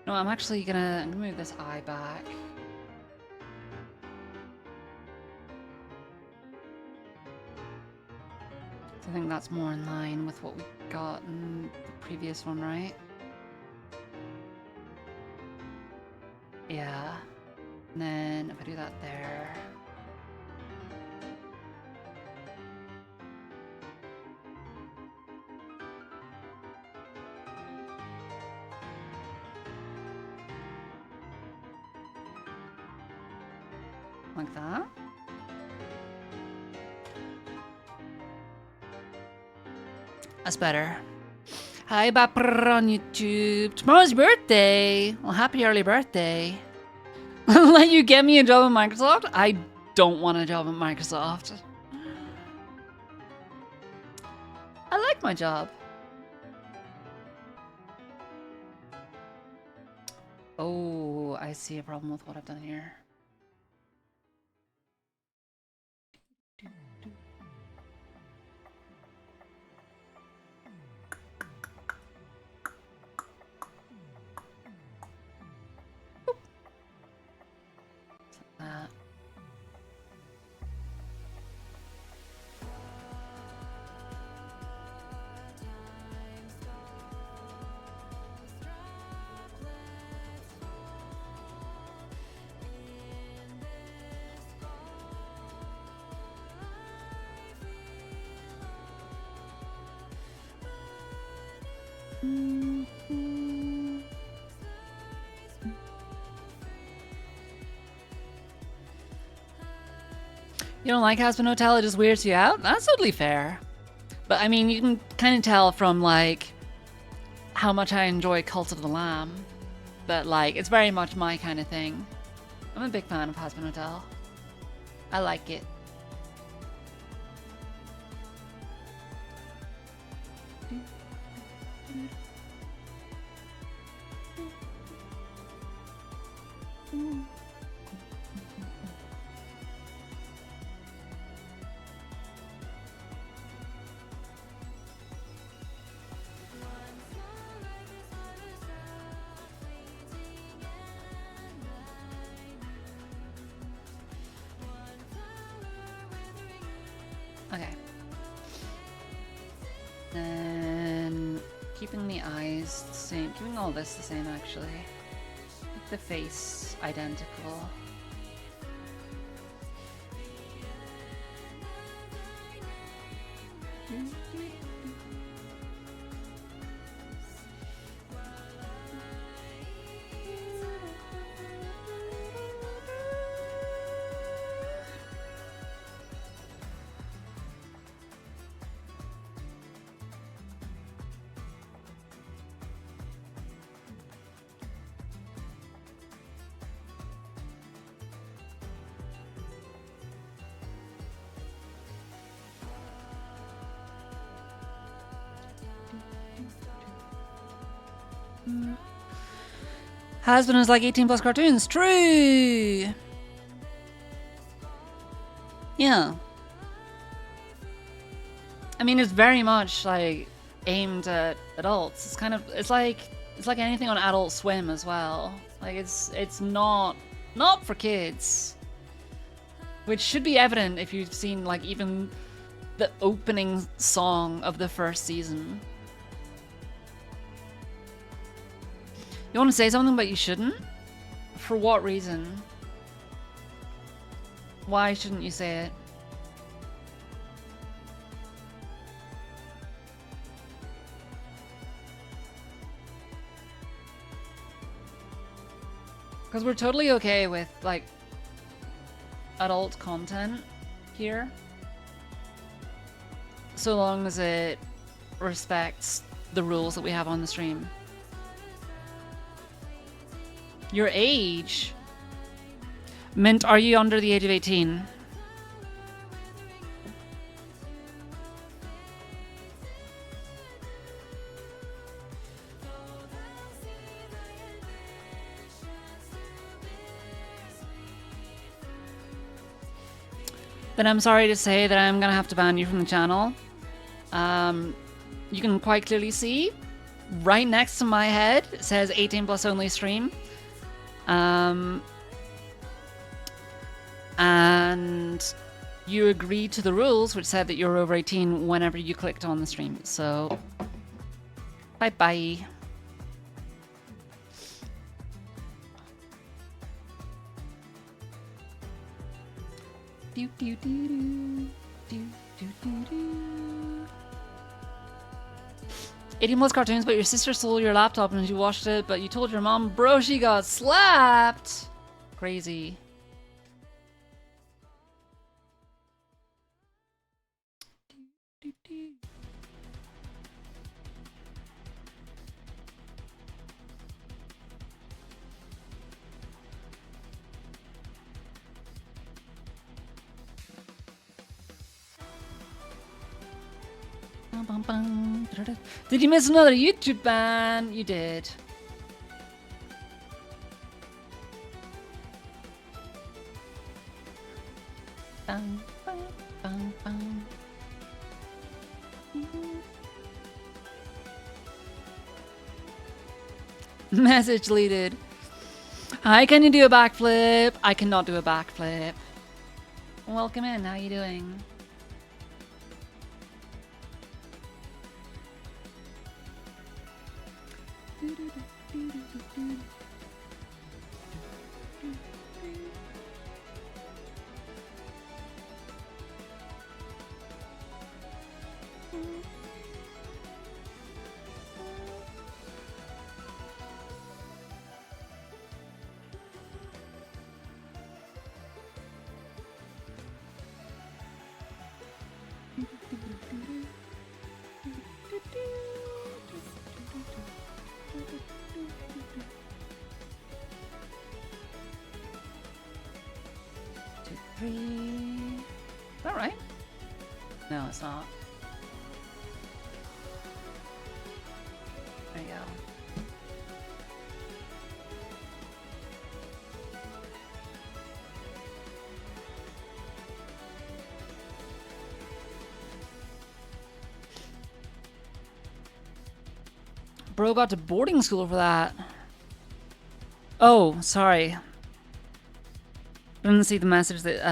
No, I'm actually gonna move this eye back. I think that's more in line with what we got in the previous one, right? Yeah. And then if I do that there. Like that. That's better. Hi, Bapper on YouTube. Tomorrow's your birthday. Well, happy early birthday. Let you get me a job at Microsoft? I don't want a job at Microsoft. I like my job. Oh, I see a problem with what I've done here. That. You don't like Hazbin Hotel, it just weirds you out? That's totally fair. But I mean, you can kind of tell from like how much I enjoy Cult of the Lamb. But like, it's very much my kind of thing. I'm a big fan of Hazbin Hotel. I like it. Okay. Then keeping the eyes the same, keeping all this the same actually. Keep the face identical. Hazbin is like 18 plus cartoons. True. Yeah. I mean, it's very much like aimed at adults. It's kind of it's like anything on Adult Swim as well. Like it's not for kids, which should be evident if you've seen like even the opening song of the first season. You want to say something, but you shouldn't? For what reason? Why shouldn't you say it? Because we're totally okay with, like, adult content here. So long as it respects the rules that we have on the stream. Your age? Mint, are you under the age of 18? then I'm sorry to say that I'm gonna have to ban you from the channel. You can quite clearly see right next to my head it says 18 plus only stream. And you agreed to the rules which said that you're over 18 whenever you clicked on the stream. So bye bye. Do, do, do, do. Do, do, do, do. 18 plus cartoons, but your sister stole your laptop and you watched it, but you told your mom, bro, she got slapped. Crazy. Do, do, do. Bum, bum, bum. Did you miss another YouTube ban? You did. Bum, bum, bum, bum. Message deleted. Hi, can you do a backflip? I cannot do a backflip. Welcome in, how you doing? All right. No, it's not. There you go. Bro got to boarding school for that. Oh, sorry. Didn't see the message that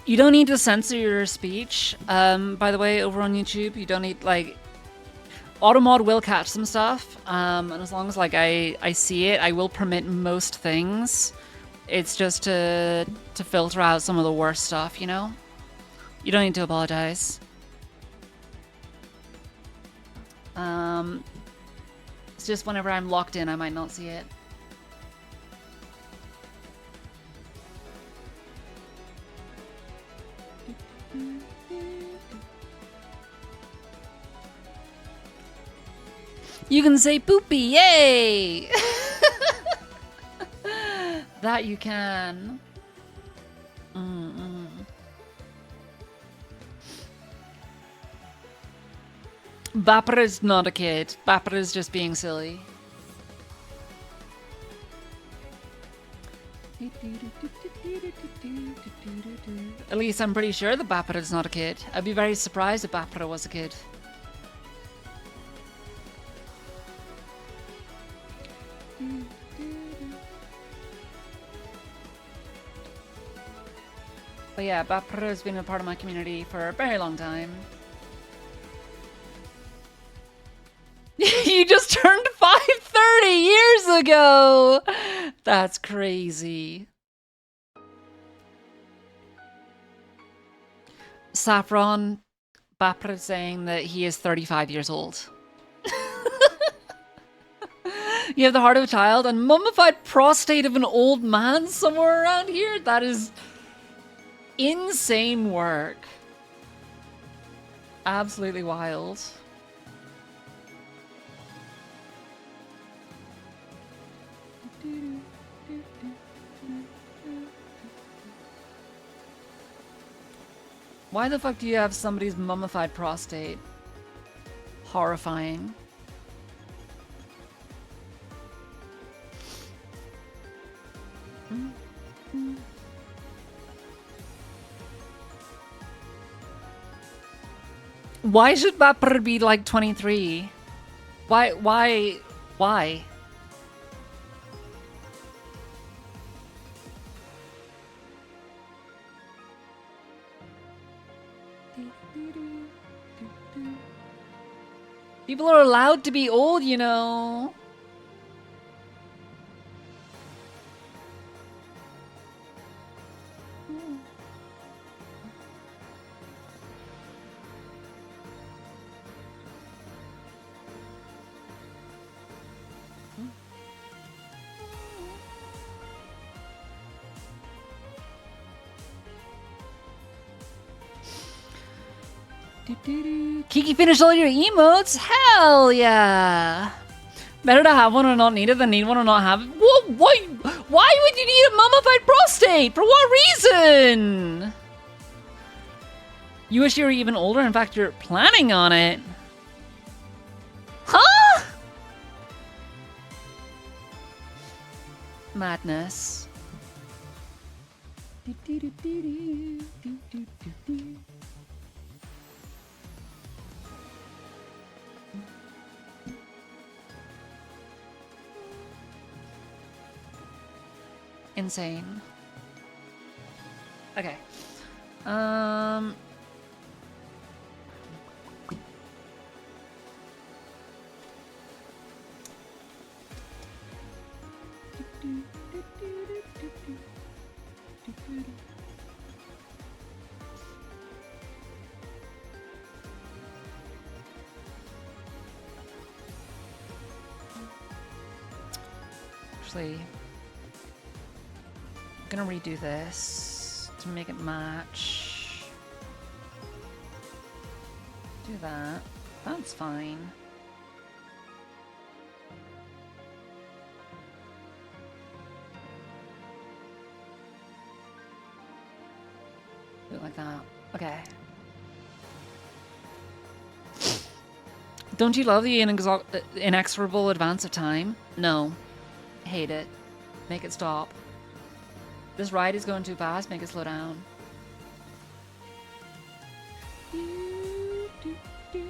You don't need to censor your speech. By the way, over on YouTube, you don't need like Automod will catch some stuff. And as long as like I see it, I will permit most things. It's just to filter out some of the worst stuff, you know? You don't need to apologize. It's just whenever I'm locked in, I might not see it. You can say poopy, yay! That you can. Bapara's not a kid. Bapara's just being silly. At least I'm pretty sure that Bapara's not a kid. I'd be very surprised if Bapara was a kid. But yeah, Bapara has been a part of my community for a very long time. You just turned 530 years ago! That's crazy. Saffron, Bapara saying that he is 35 years old. You have the heart of a child and mummified prostate of an old man somewhere around here? That is insane work. Absolutely wild. Why the fuck do you have somebody's mummified prostate? Horrifying. Why should Bapper be like 23? Why? People are allowed to be old, you know. Kiki finished all your emotes? Hell yeah! Better to have one or not need it than need one or not have it. Why would you need a mummified prostate? For what reason? You wish you were even older? In fact, you're planning on it. Huh? Madness. Insane. Okay. Actually, I'm gonna redo this to make it match. Do that. That's fine. Do it like that. Okay. Don't you love the inexorable advance of time? No. Hate it. Make it stop. This ride is going too fast. Make it slow down. Do, do, do.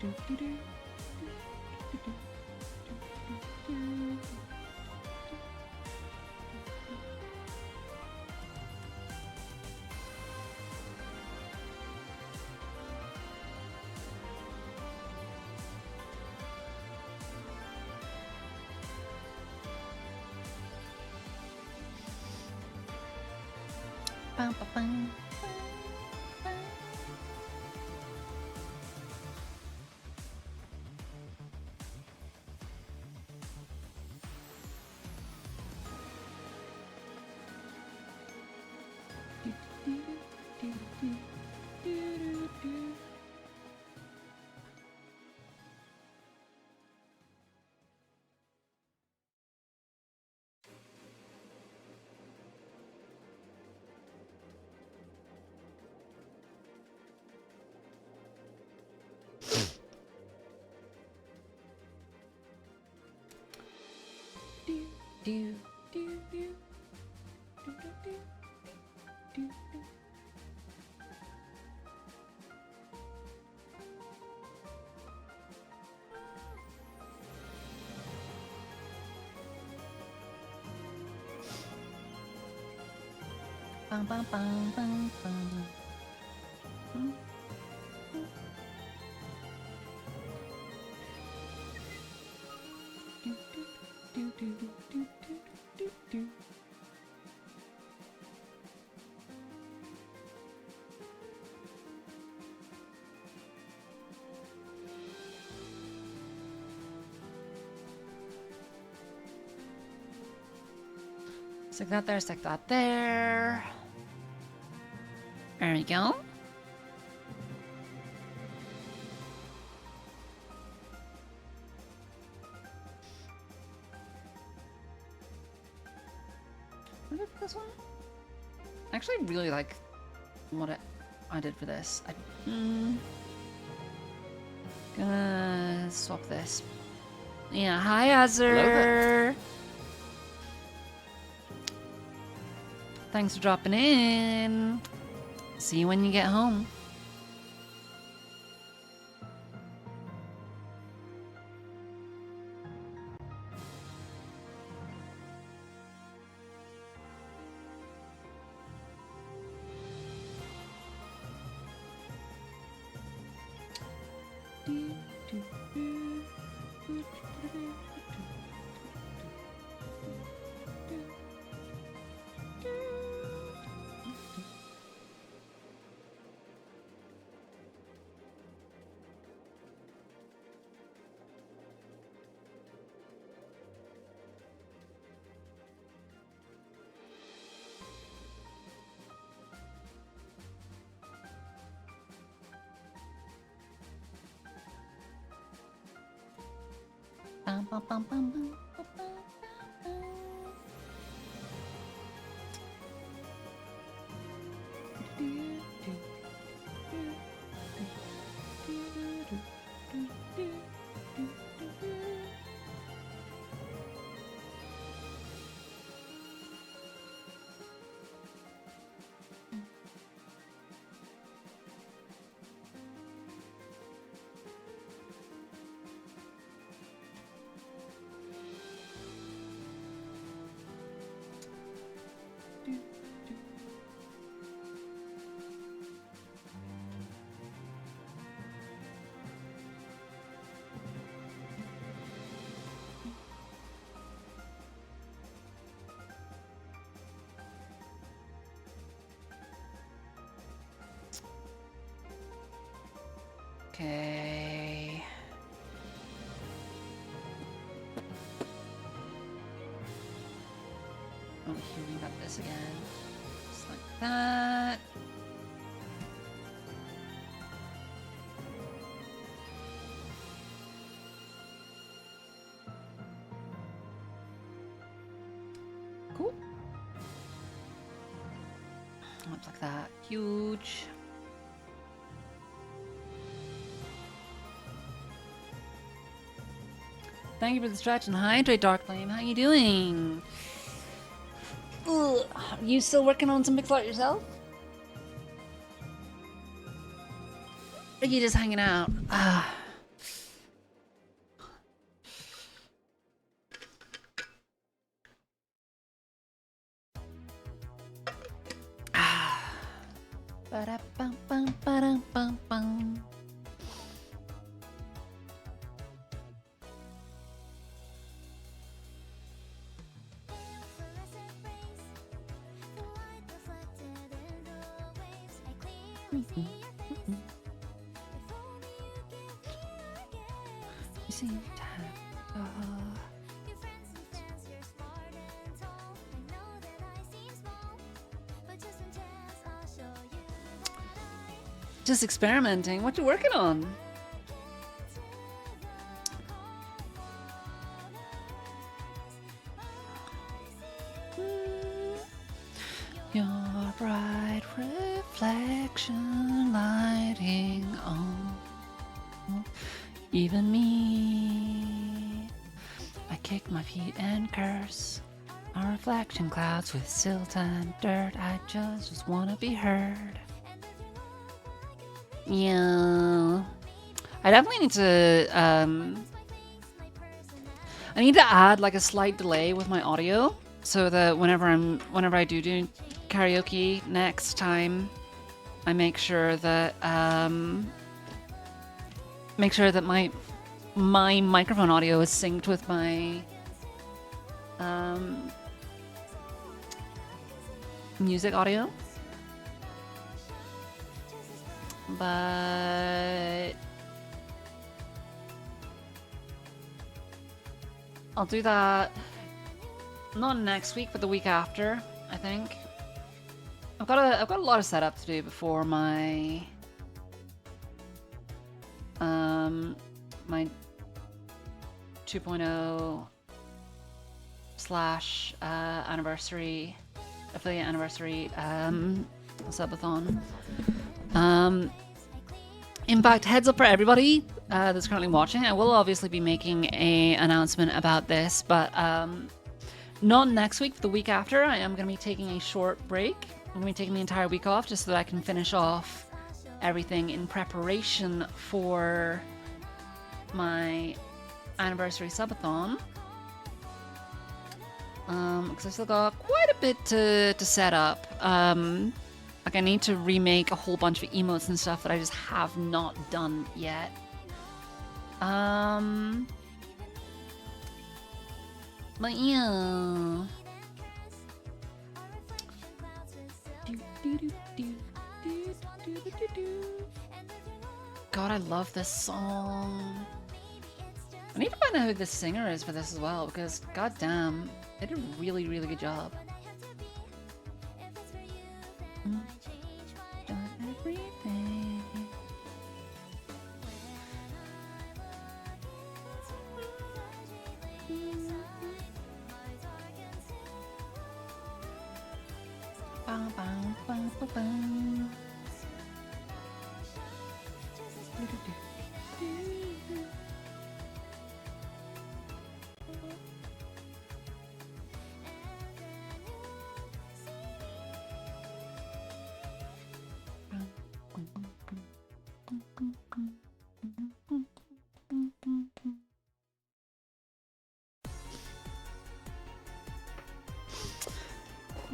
Do, do, do. Do, do. Bum, bum, bum, bum, bum. Hmm. Do, do, do, do, do, do, do. Stick that there, stick that there. There we go. What is this one? I actually really like what I did for this. Gonna swap this. Yeah, hi Azur. Thanks for dropping in. See you when you get home. Bum, bum, bum, bum, bum, bum, bum, bum. Okay. Oh, here we got this again. Just like that. Cool. Looks like that. Huge. Thank you for the stretch and hydrate, Dark Flame. How you doing? Ugh. You still working on some pixel art yourself? Or are you just hanging out? Ah. Ba-da-bum-bum, ba-dum-bum-bum. Just experimenting. What you working on? Your bright reflection lighting on even me. I kick my feet and curse. Our reflection clouds with silt and dirt. I just wanna be heard. Yeah. I definitely need to I need to add like a slight delay with my audio so that whenever I do karaoke next time, I make sure that my microphone audio is synced with my music audio. But I'll do that not next week, but the week after, I think. I've got a lot of setup to do before my my 2.0 / anniversary affiliate anniversary subathon. In fact, heads up for everybody that's currently watching, I will obviously be making a announcement about this, but not next week, the week after. I am going to be taking a short break. I'm going to be taking the entire week off just so that I can finish off everything in preparation for my anniversary subathon. Because I still got quite a bit to set up. Like I need to remake a whole bunch of emotes and stuff that I just have not done yet. But yeah. God, I love this song. I need to find out who the singer is for this as well, because goddamn, they did a really, really good job. Everything. Bang, bang, bang, bang, bang.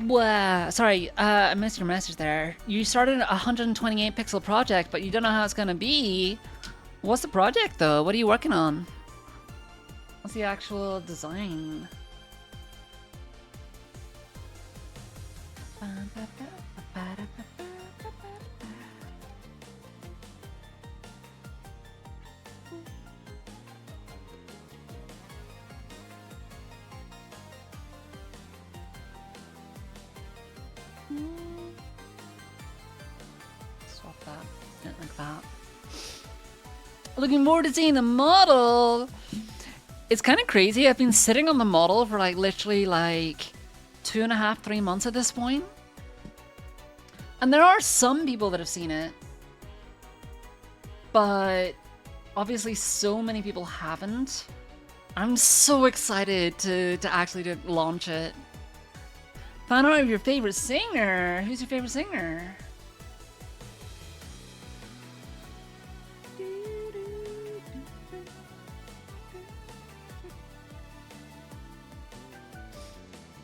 Well, sorry, I missed your message there. You started a 128 pixel project, but you don't know how it's gonna be. What's the project though? What are you working on? What's the actual design? Swap that. Didn't like that. Looking forward to seeing the model. It's kind of crazy. I've been sitting on the model for like literally like 2.5, 3 months at this point. And there are some people that have seen it, but obviously so many people haven't. I'm so excited to actually launch it. Find out your favorite singer. Who's your favorite singer?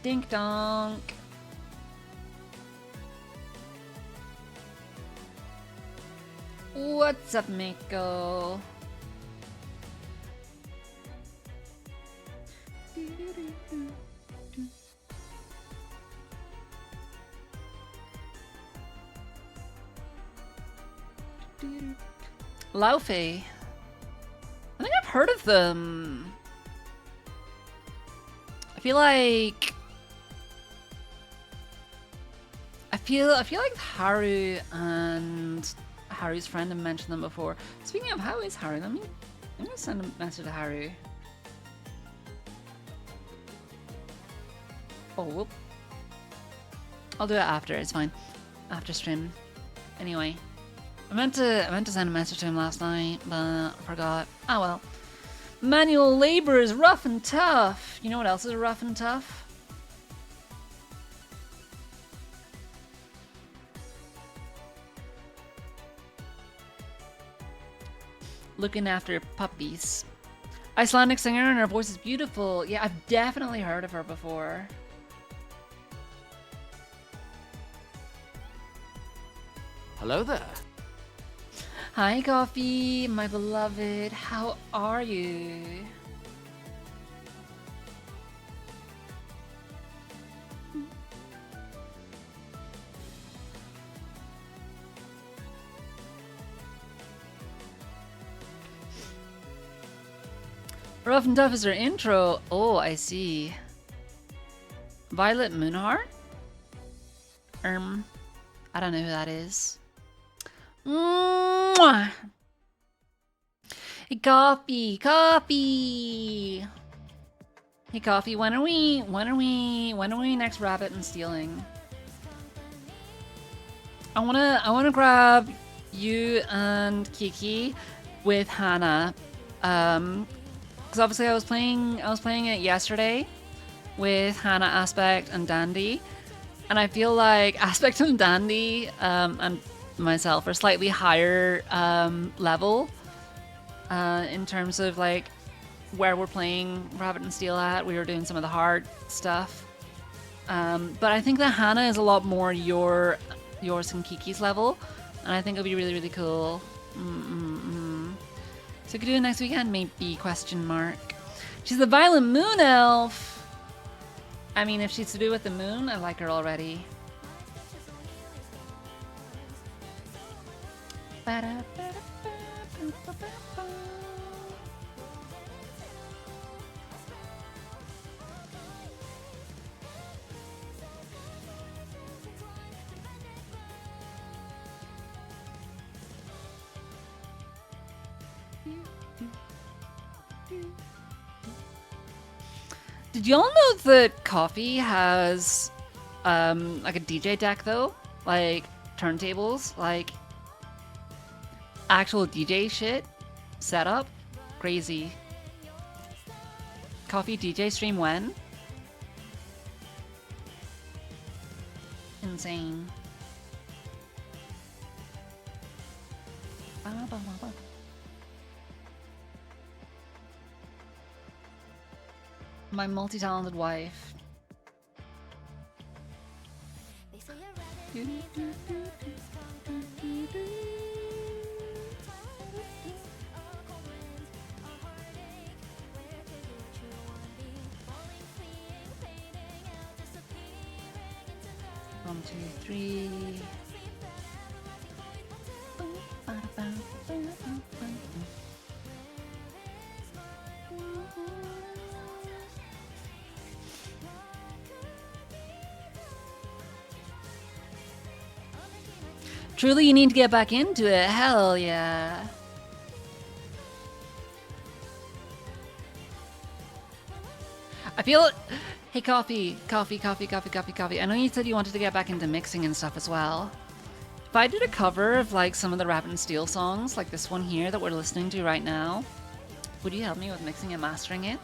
Dink donk. What's up, Mako? Laufey. I think I've heard of them. I feel like Haru and Haru's friend have mentioned them before. Speaking of, how is Haru? I'm gonna send a message to Haru. Oh, whoop. I'll do it after. It's fine. After stream. Anyway, I meant to send a message to him last night, but I forgot. Oh well. Manual labor is rough and tough. You know what else is rough and tough? Looking after puppies. Icelandic singer and her voice is beautiful. Yeah, I've definitely heard of her before. Hello there. Hi, Coffee, my beloved. How are you? Rough and Tough is her intro. Oh, I see. Violet Moonheart? I don't know who that is. Mwah! Hey, Coffee! Hey, Coffee, when are we next rabbit and stealing? I wanna grab you and Kiki with Hannah. Because obviously I was playing it yesterday with Hannah, Aspect, and Dandy, and I feel like Aspect and Dandy and myself are slightly higher level in terms of like where we're playing Rabbit and Steel at. We were doing some of the hard stuff, but I think that Hannah is a lot more yours and Kiki's level, and I think it'll be really, really cool. So we could do it next weekend, maybe, question mark. She's the Violent Moon Elf! I mean, if she's to do with the moon, I like her already. Did y'all know that Coffee has like a DJ deck though? Like turntables, like actual DJ shit set up? Crazy. Coffee DJ stream when? Insane. My multi-talented wife. One, two, three. Truly, you need to get back into it. Hell yeah. I feel... Hey, Coffee. I know you said you wanted to get back into mixing and stuff as well. If I did a cover of like some of the Rabbit and Steel songs, like this one here that we're listening to right now, would you help me with mixing and mastering it?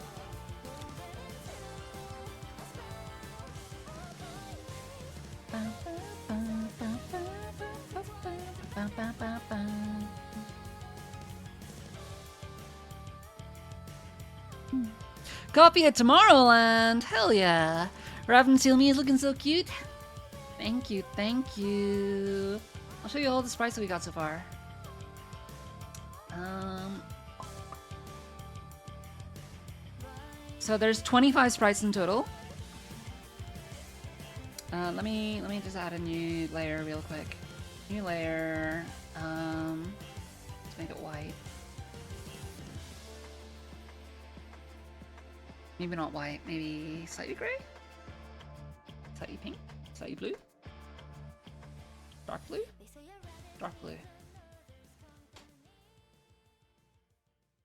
Coffee at Tomorrowland! Hell yeah! Rabbit and Steel Me is looking so cute. Thank you, thank you. I'll show you all the sprites that we got so far. So there's 25 sprites in total. Let me just add a new layer real quick. New layer. Let's make it white. Maybe not white, maybe slightly grey? Slightly pink? Slightly blue? Dark blue? Dark blue.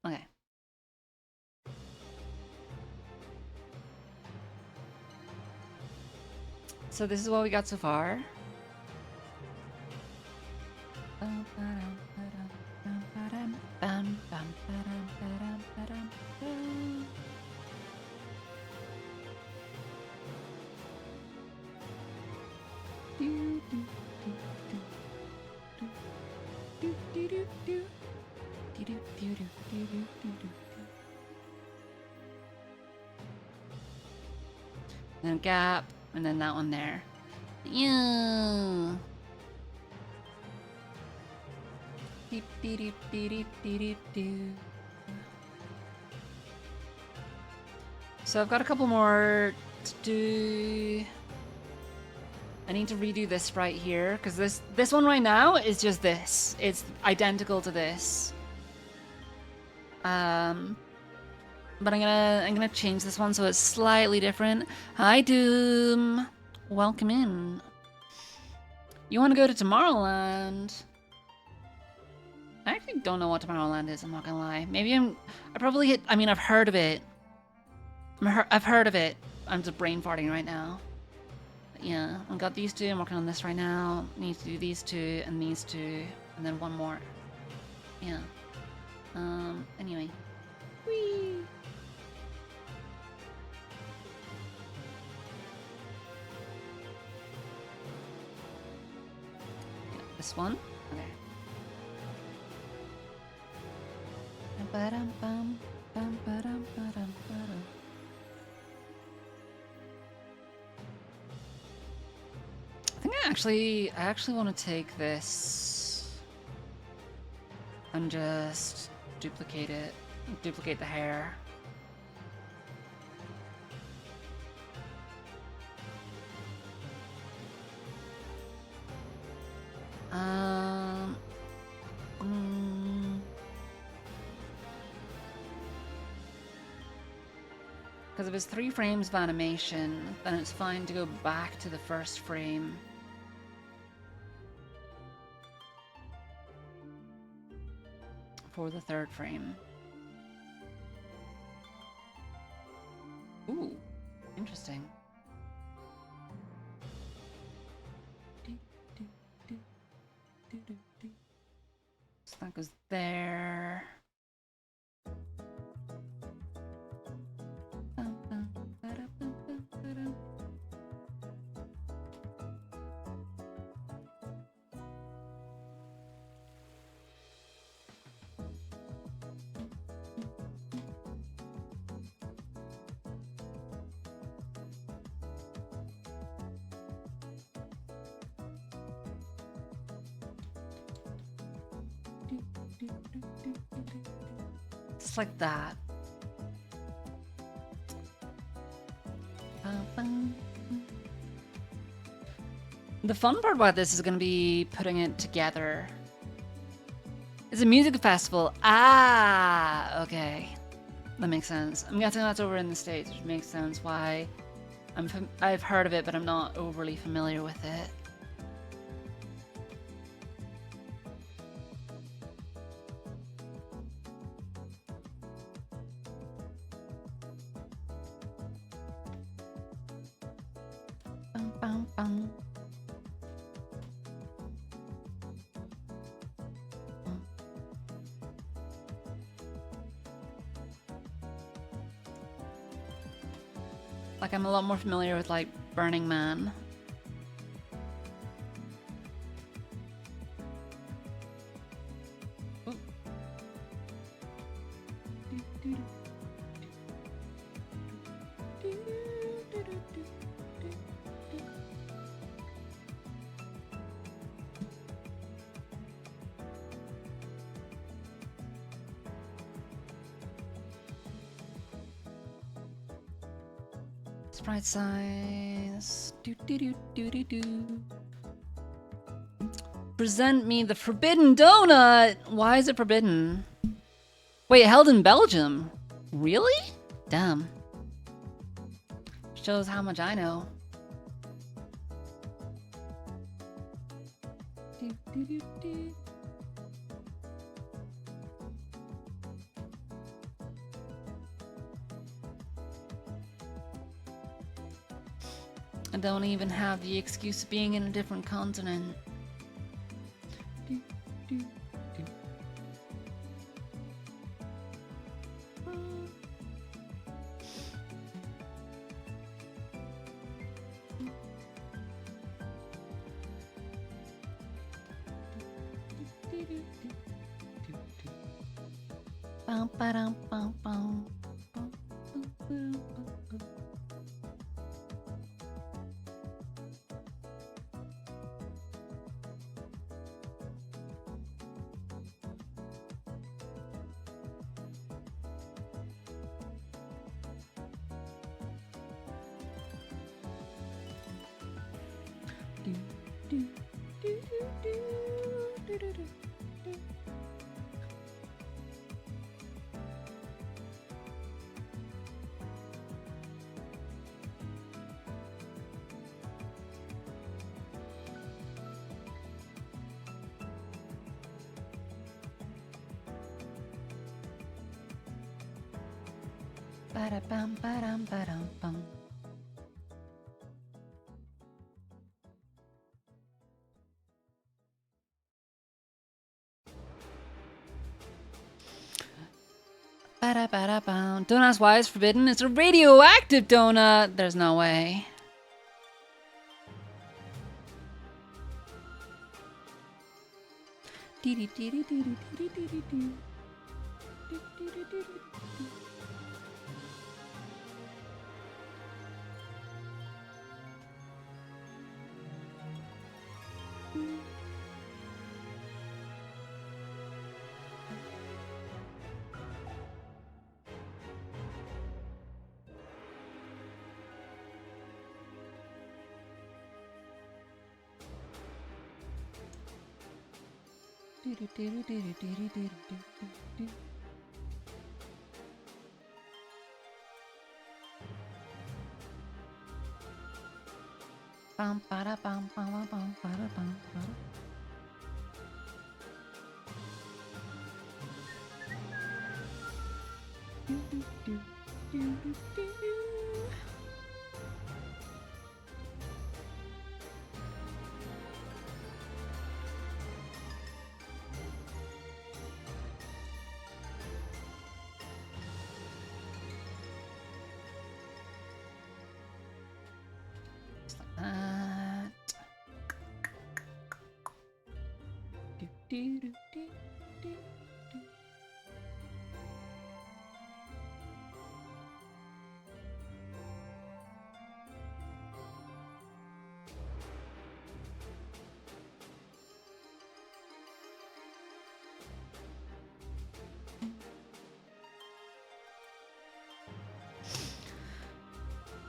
Okay. So this is what we got so far. Then a gap, and then that one there. Yeah. So I've got a couple more to do. I need to redo this right here because this one right now is just this. It's identical to this. But I'm gonna change this one so it's slightly different. Hi Doom, welcome in. You want to go to Tomorrowland? I actually don't know what Tomorrowland is. I'm not gonna lie. Maybe I mean, I've heard of it. I've heard of it. I'm just brain farting right now. But yeah, I've got these two. I'm working on this right now. Need to do these two and these two. And then one more. Yeah. Anyway. Whee! Yeah, this one? Okay. Ba-dum-bum, bum-ba-dum, ba-dum, ba-dum. I think I actually want to take this and just duplicate it. Duplicate the hair. Because if it's 3 frames of animation, then it's fine to go back to the first frame. For the 3rd frame. Ooh, interesting. So that goes there. Just like that. The fun part about this is going to be putting it together. It's a music festival. Ah, okay. That makes sense. I'm guessing that's over in the States, which makes sense why I've heard of it, but I'm not overly familiar with it. Bum, bum, bum. Like, I'm a lot more familiar with, like, Burning Man. Ooh. Sprite size. Do do do do do do. Present me the forbidden donut. Why is it forbidden? Wait, held in Belgium. Really? Damn. Shows how much I know. Do, do, do, do. I don't even have the excuse of being in a different continent. Do, do, do. Bum, ba-dum, bum, bum. Bum, bum, bum, bum, bum. Do, do, do, do, do, do, do, do. Ba-da-bum, ba-dum, ba-dum, bum. Ba-da-ba-da-bow. Don't ask why it's forbidden. It's a radioactive donut. There's no way. Bum, bada, bum, bum, bum, bum, bada, bum, bada. Do, do, do, do, do.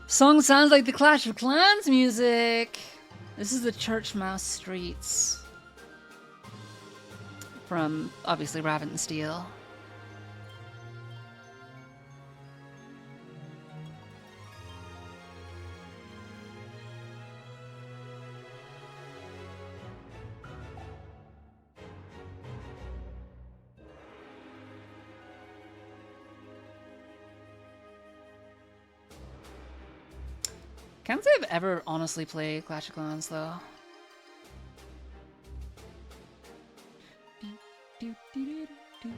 Song sounds like the Clash of Clans music. This is the Church Mouse Streets. From, obviously, Rabbit and Steel. Can't say I've ever honestly played Clash of Clans, though. Do do do do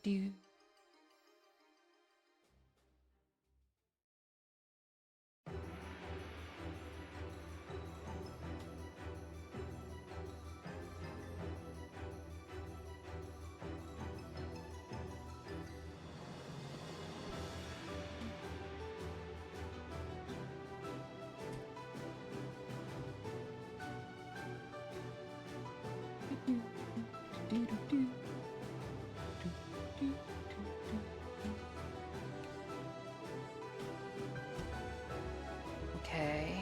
do. Okay.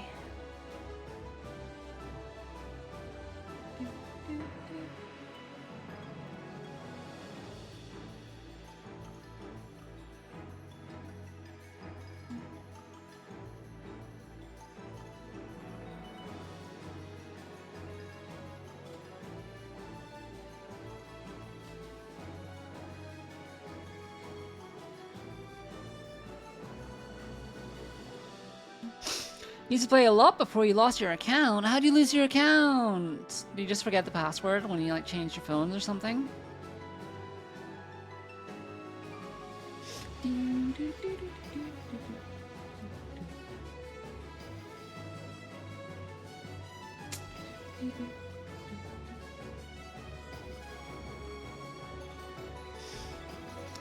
You used to play a lot before you lost your account. How'd you lose your account? Did you just forget the password when you like changed your phones or something?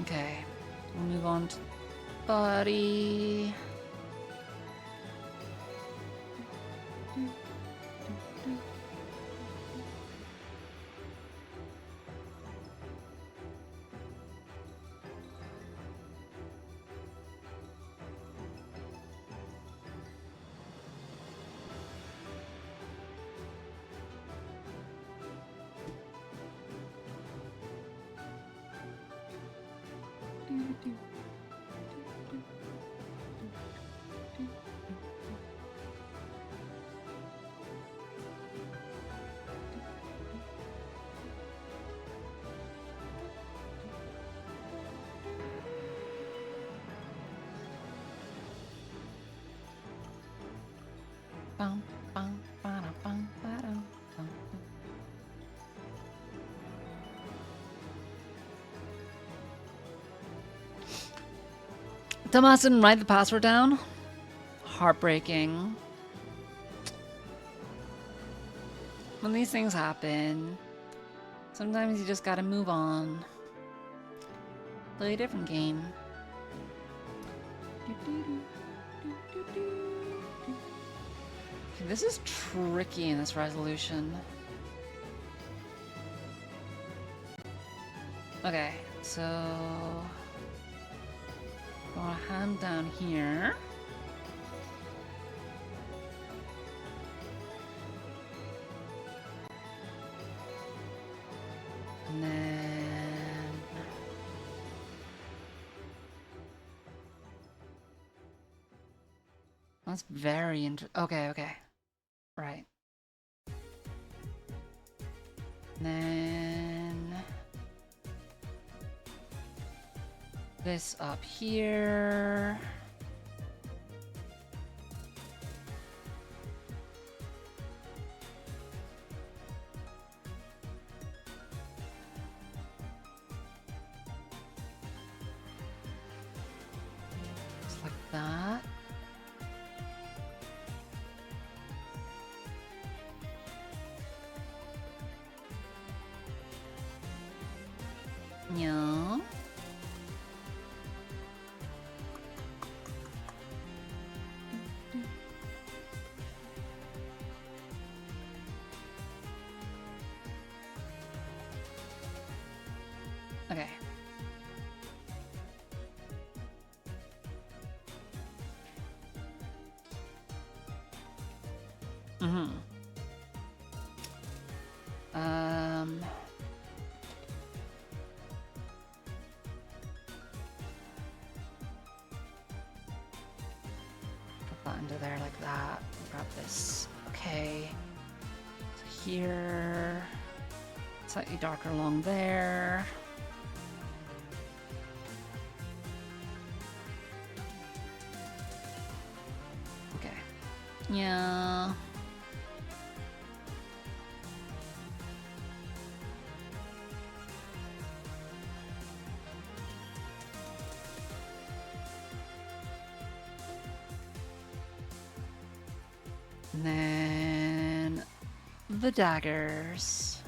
Okay, we'll move on to Buddy. Bum, bum, ba-dum, bum, ba-dum, bum, bum. Dumbass didn't write the password down. Heartbreaking. When these things happen, sometimes you just gotta move on. Play a different game. Okay, this is tricky in this resolution. Okay, so got a hand down here. And then that's very okay. Right. And then this up here. Just like that. Yeah. Okay. Mm-hmm. Put that under there like that. Grab this. Okay. So here. Slightly darker along there. Okay. Yeah. And then the daggers.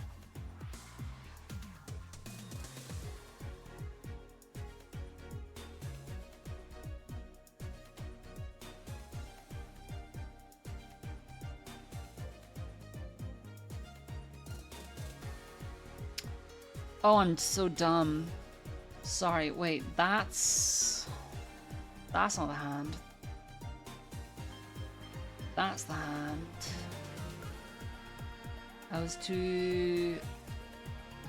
Oh, I'm so dumb. Sorry, wait, that's not the hand. That's the hand. I was too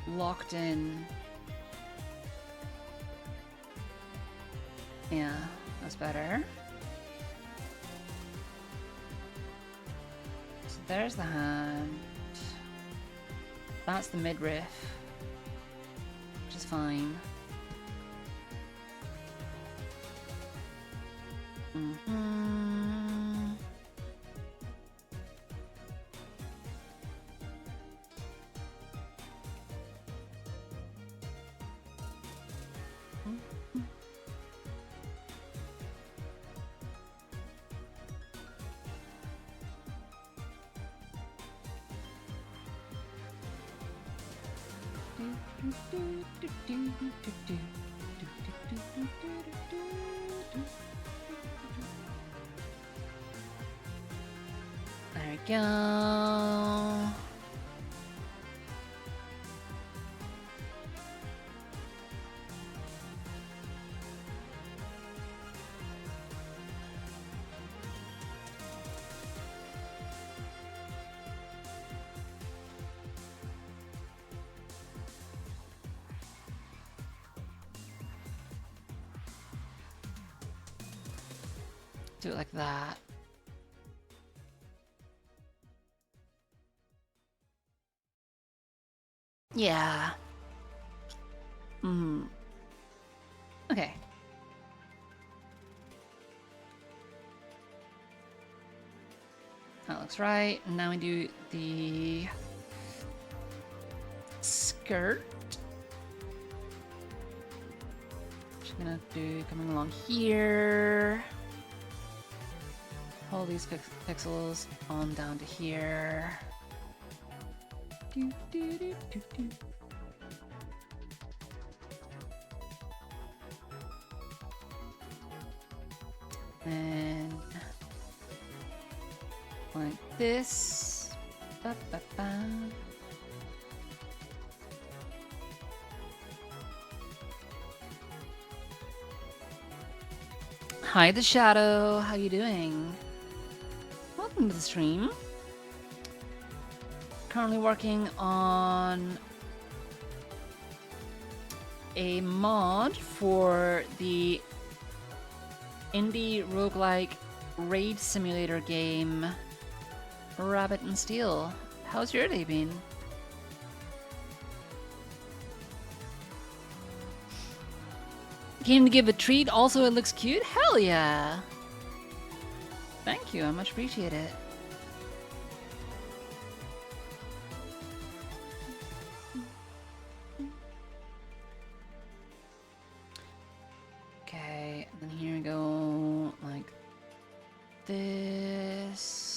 locked in. Yeah, that's better. So there's the hand. That's the midriff, which is fine. There we go. Do it like that. Yeah. Okay. That looks right. And now we do the skirt. Just gonna do coming along here. Hold these pixels on down to here. Do, do, do, do, do. And like this. Ba, ba, ba. Hi, the Shadow. How you doing? Welcome to the stream. Currently working on a mod for the indie roguelike raid simulator game Rabbit and Steel. How's your day been? Came to give a treat. Also, it looks cute. Hell yeah! Thank you. I much appreciate it. Okay, and then here we go like this.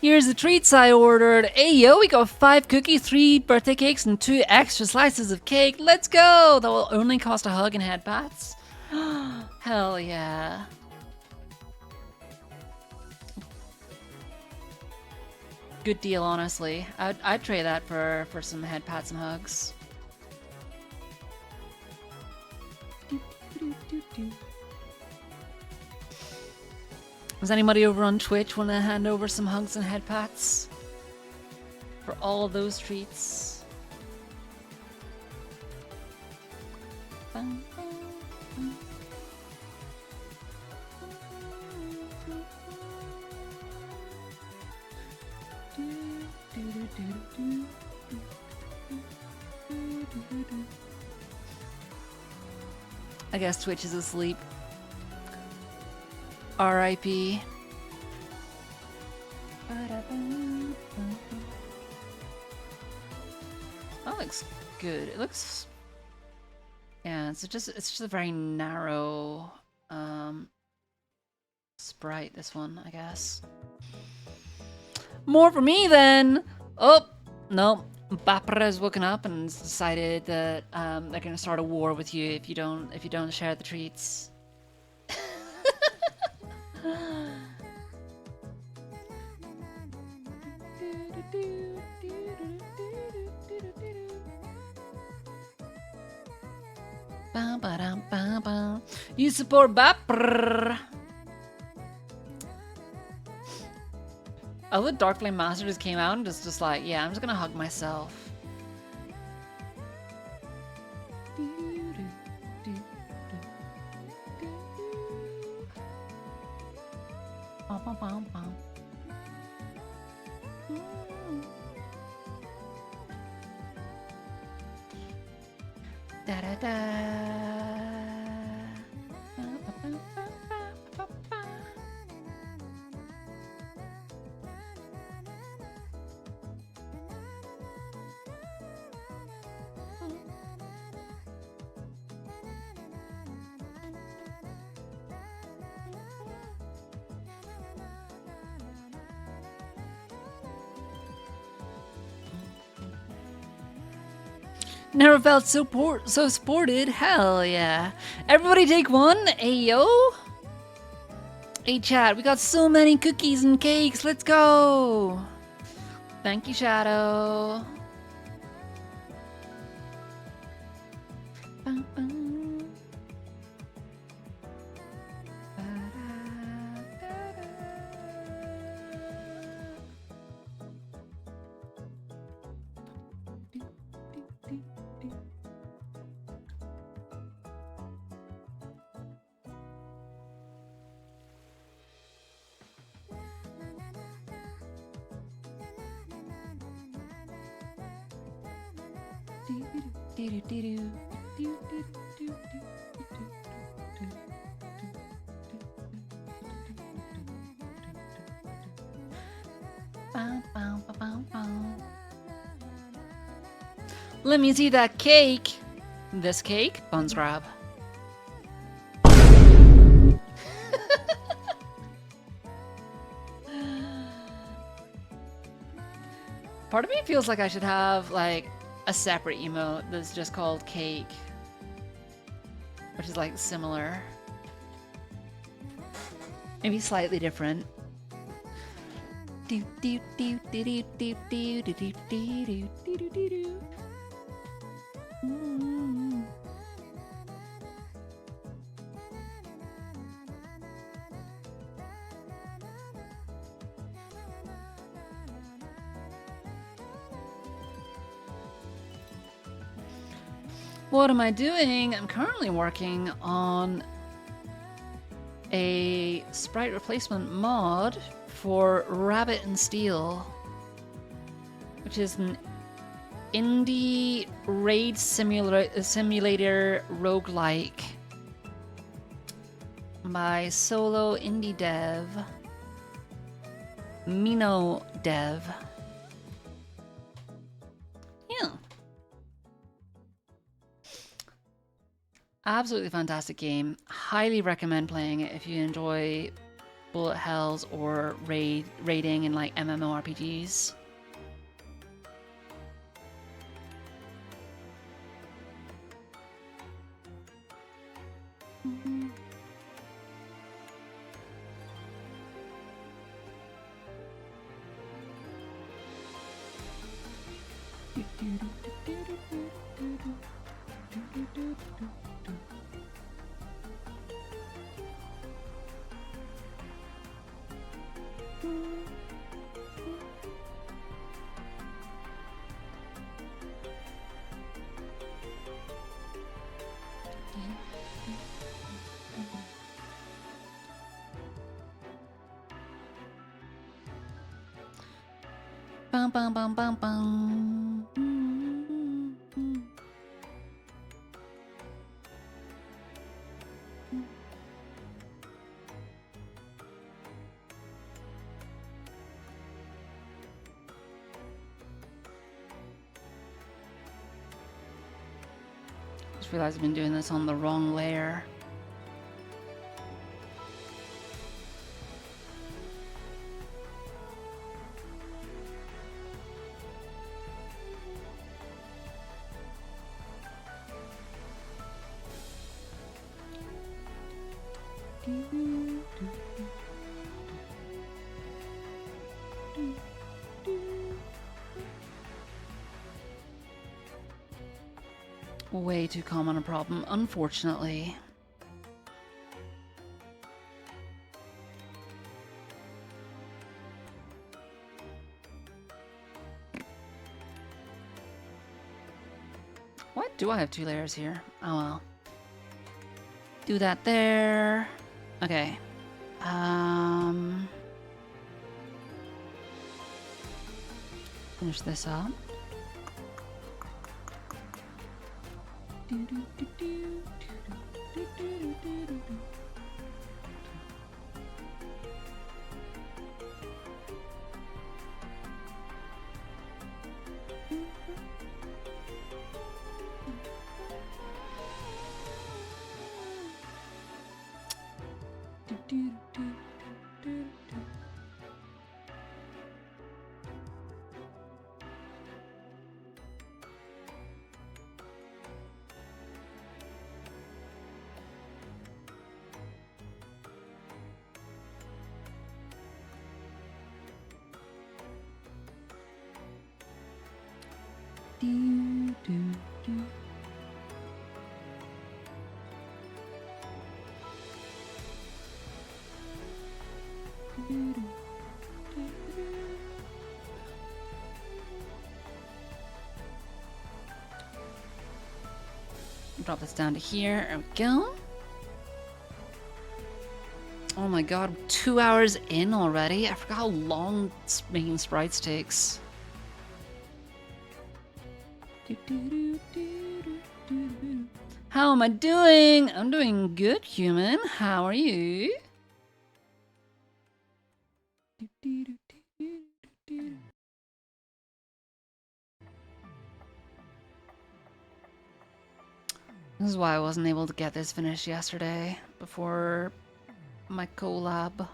Here's the treats I ordered. Hey yo, we got 5 cookies, 3 birthday cakes, and 2 extra slices of cake. Let's go! That will only cost a hug and head pats. Hell yeah. Good deal, honestly. I'd trade that for some head pats and hugs. Does anybody over on Twitch want to hand over some hugs and head pats? For all of those treats. I guess Twitch is asleep. R.I.P. That looks good. It looks, yeah. It's just a very narrow sprite. This one, I guess. More for me then. Oh no, Bapra has woken up and decided that they're gonna start a war with you if you don't share the treats. You support Bapr. Oh, the Dark Flame Master just came out and just like, yeah, I'm just gonna hug myself. Da da da. Never felt so sported. Hell yeah. Everybody take one. Ayo. Hey chat, we got so many cookies and cakes. Let's go. Thank you, Shadow. Let me see that cake. This cake, Buns grab. Part of me feels like I should have like a separate emote that's just called cake, which is like similar, maybe slightly different. What am I doing? I'm currently working on a sprite replacement mod for Rabbit and Steel, which is an indie raid simulator roguelike by solo indie dev Mino Dev. Yeah. Absolutely fantastic game. Highly recommend playing it if you enjoy bullet hells or raiding in like MMORPGs. Bum bum bum bum bum. Just realized I've been doing this on the wrong layer. Way too common a problem, unfortunately. What? Do I have two layers here? Oh well. Do that there. Okay. Finish this up. Drop this down to here. There we go. Oh my god, 2 hours in already? I forgot how long making sprites takes. How am I doing? I'm doing good, human. How are you? This is why I wasn't able to get this finished yesterday before my collab.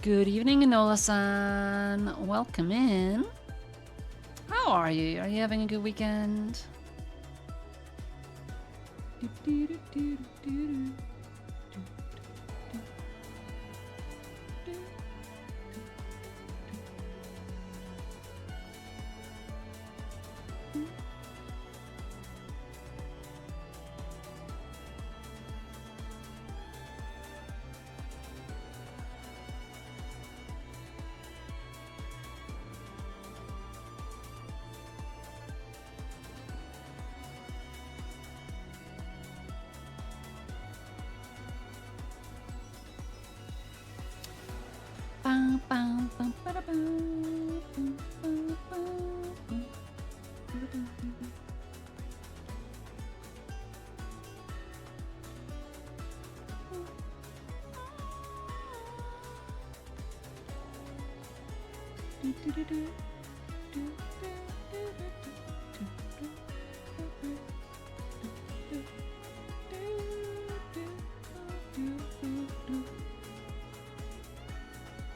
Good evening, Enola-san. Welcome in. How are you? Are you having a good weekend?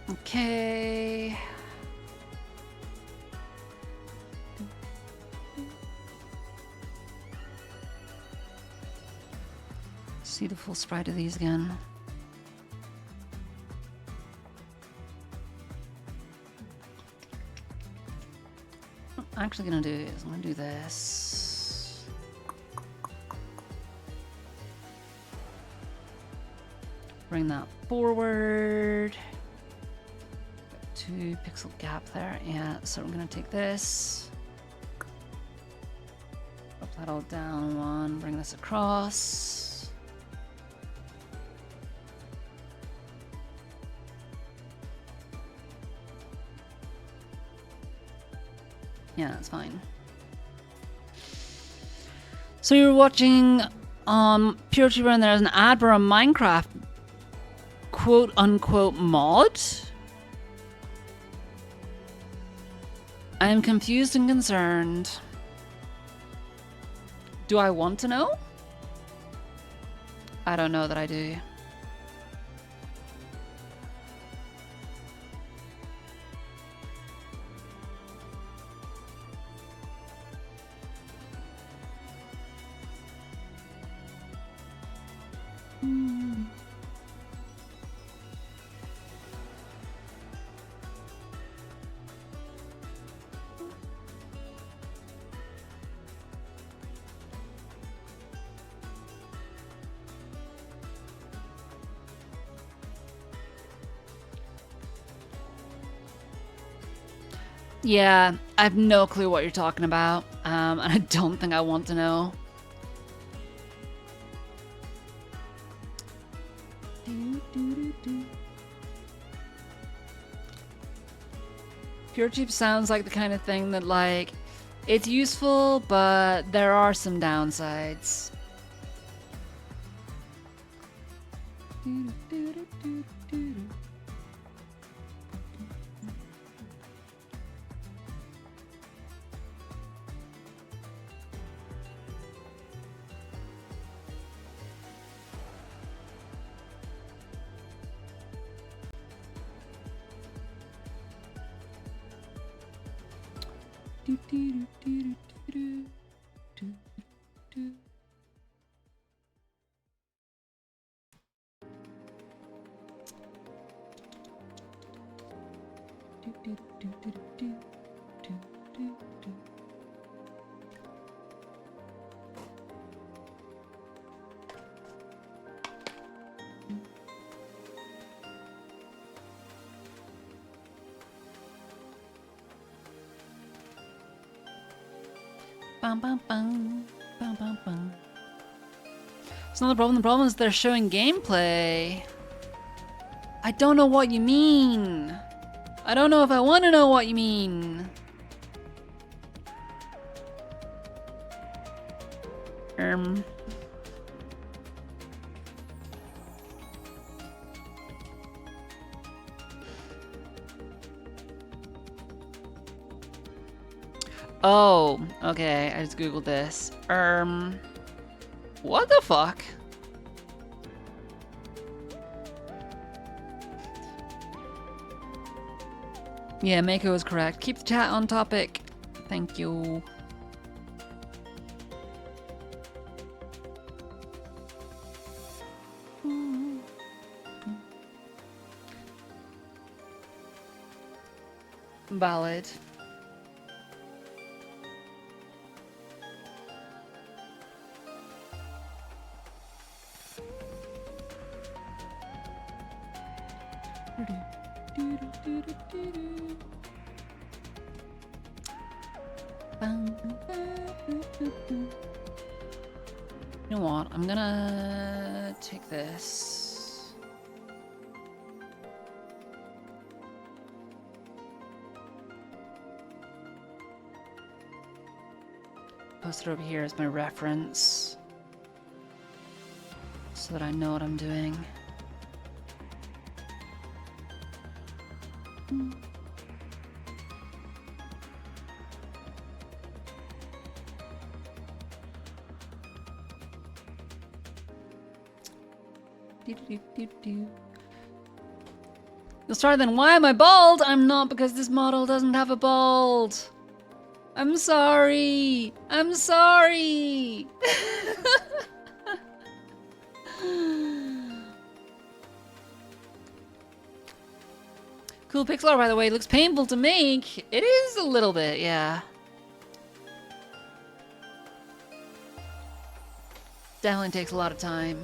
Okay. See the full sprite of these again. What I'm actually gonna do is I'm gonna do this. Bring that forward. 2 pixel gap there. Yeah, so I'm gonna take this. Drop that all down 1, bring this across. Yeah, that's fine. So you're watching PureTuber and there's an ad for a Minecraft quote unquote mod. I am confused and concerned. Do I want to know? I don't know that I do. Yeah, I have no clue what you're talking about, and I don't think I want to know. PureTube sounds like the kind of thing that, like, it's useful, but there are some downsides. Bum, bum, bum. Bum, bum, bum. It's not the problem. The problem is they're showing gameplay. I don't know what you mean. I don't know if I want to know what you mean. Oh, okay. I just googled this. What the fuck? Yeah, Mako is correct. Keep the chat on topic. Thank you. Valid. You know what? I'm gonna take this. Post it over here as my reference so that I know what I'm doing. You'll start then, why am I bald? I'm not, because this model doesn't have a bald. I'm sorry. I'm sorry. Cool pixel art, by the way. It looks painful to make. It is a little bit, yeah. Definitely takes a lot of time.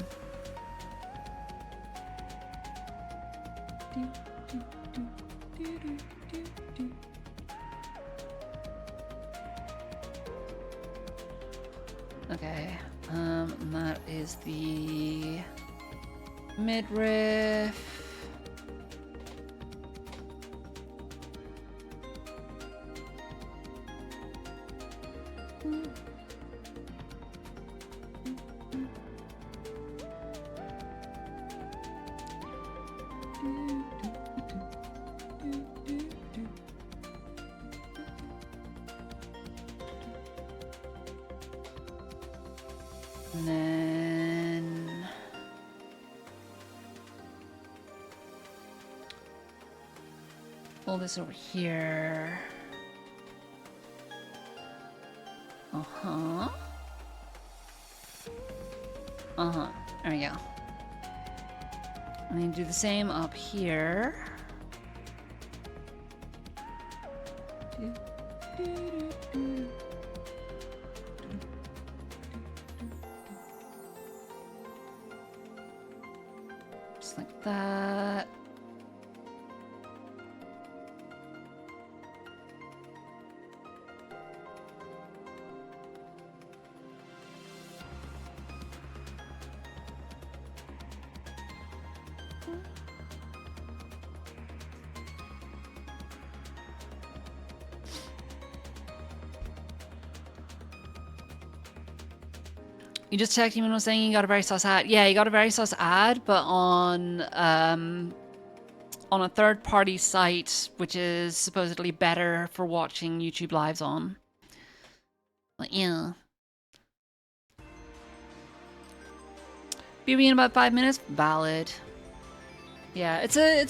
Okay, and that is the midriff. And then pull this over here. Uh-huh. Uh-huh. There we go. And then do the same up here. Just like that. You just checked him and was saying you got a very sus ad. Yeah, you got a very sus ad, but on a third-party site, which is supposedly better for watching YouTube lives on. But yeah. Be in about 5 minutes. Valid. Yeah, it's a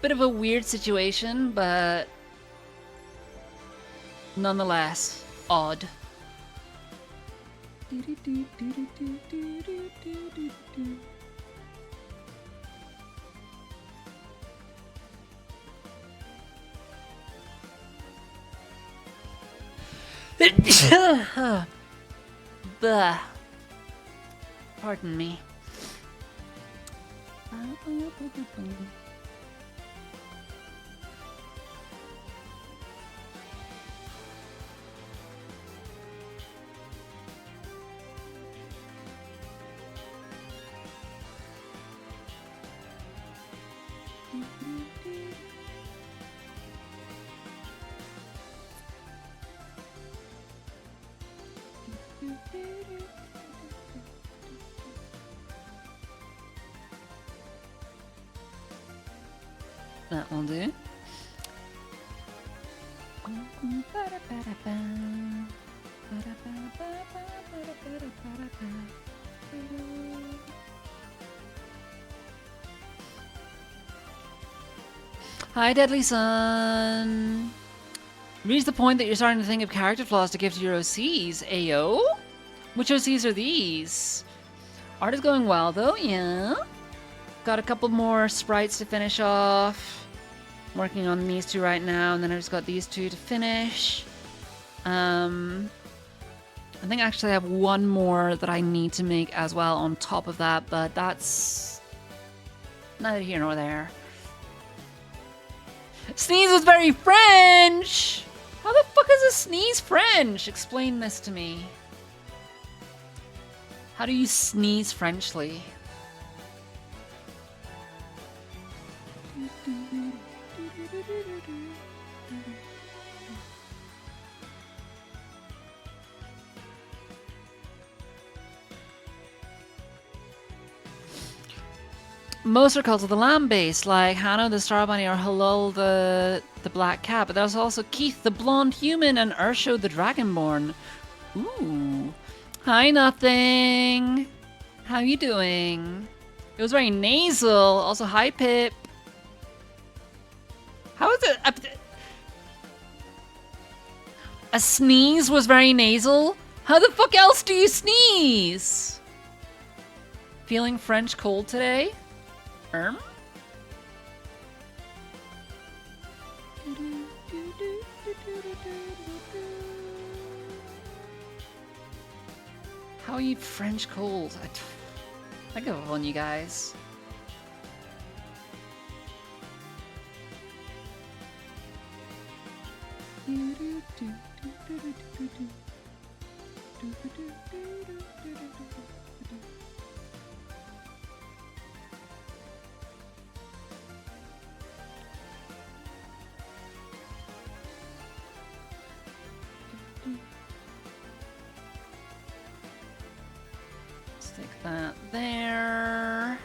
bit of a weird situation, but nonetheless odd. Bah. Pardon me. That will do. Hi, Deadly Sun. Reach the point that you're starting to think of character flaws to give to your OCs. Ayo? Which OCs are these? Art is going well, though, yeah. Got a couple more sprites to finish off. Working on these two right now, and then I've just got these two to finish. I think actually I have one more that I need to make as well on top of that, but that's neither here nor there. Sneeze was very French! How the fuck is a sneeze French? Explain this to me. How do you sneeze Frenchly? Most are Cult of the Lamb based, like Hanno the Star Bunny or Halul the Black Cat, but there's also Keith the Blonde Human and Ursho the Dragonborn. Ooh. Hi, Nothing. How you doing? It was very nasal. Also, hi, Pip. How is it? A sneeze was very nasal? How the fuck else do you sneeze? Feeling French cold today? How are you French cold? I give up on you guys. Stick that there.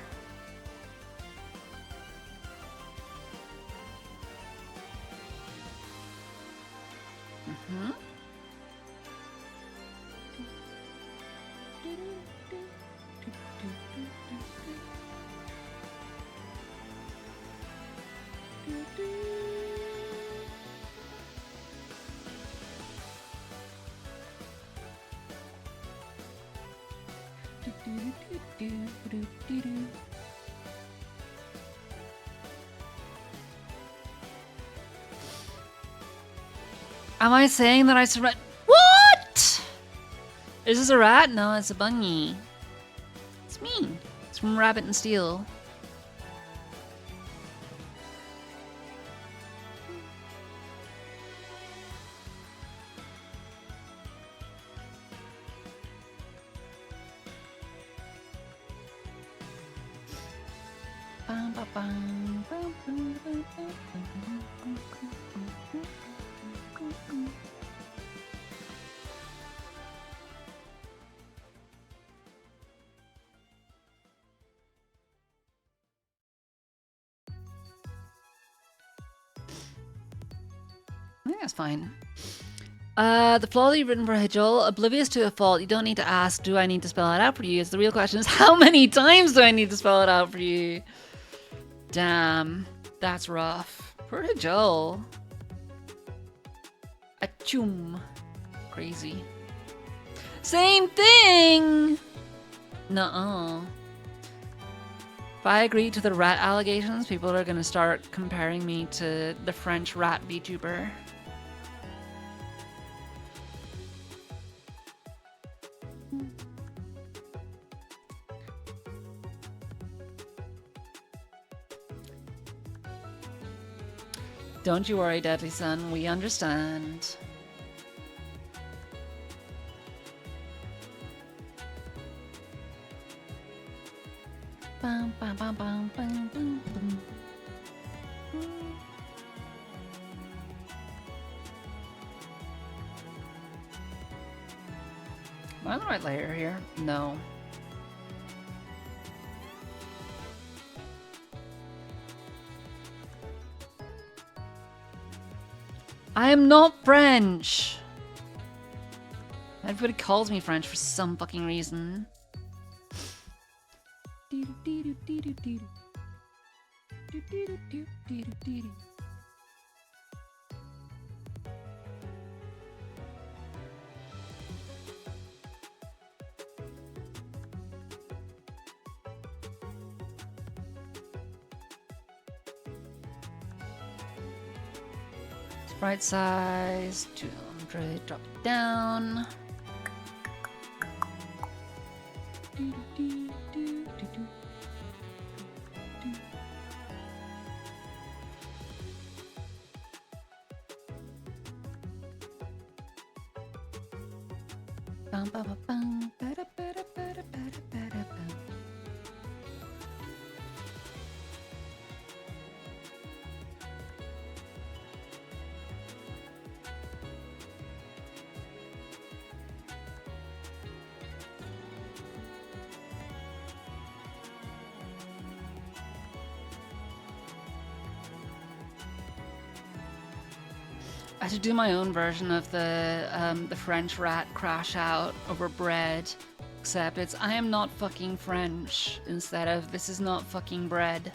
Am I saying that I surrender? What? Is this a rat? No, it's a bunny. It's me. It's from Rabbit and Steel. I think that's fine. The flaw that you've written for Hijol, oblivious to a fault, you don't need to ask, do I need to spell it out for you? It's the real question is, how many times do I need to spell it out for you? Damn, that's rough. For Hijol. Achum. Crazy. Same thing! Nuh-uh. If I agree to the rat allegations, people are gonna start comparing me to the French rat VTuber. Don't you worry, Deadly Sun, we understand. Bum, bum, bum, bum, bum, bum, bum. Am I on the right layer here? No. I am not French! Everybody calls me French for some fucking reason. Sprite size 200, drop it down. I should do my own version of the French rat crash out over bread, except it's I am not fucking French instead of this is not fucking bread.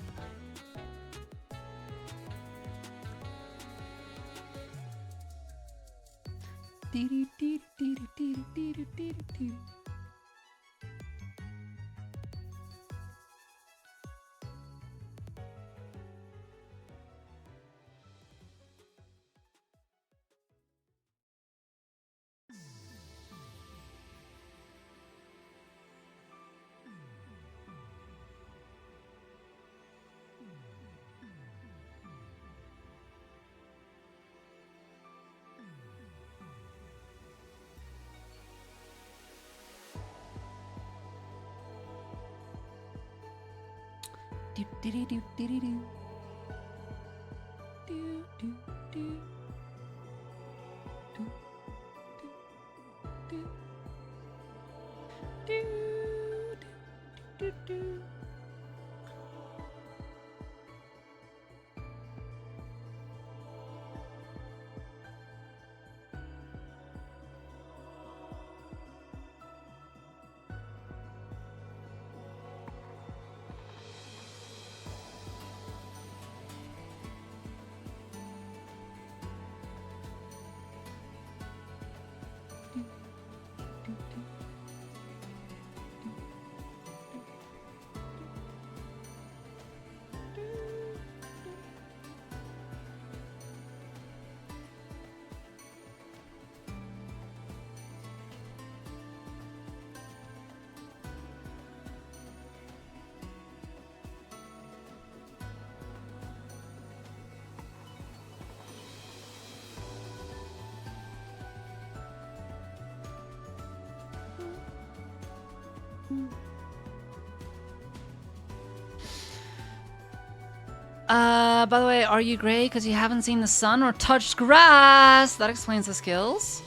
By the way, are you grey because you haven't seen the sun or touched grass? That explains the skills.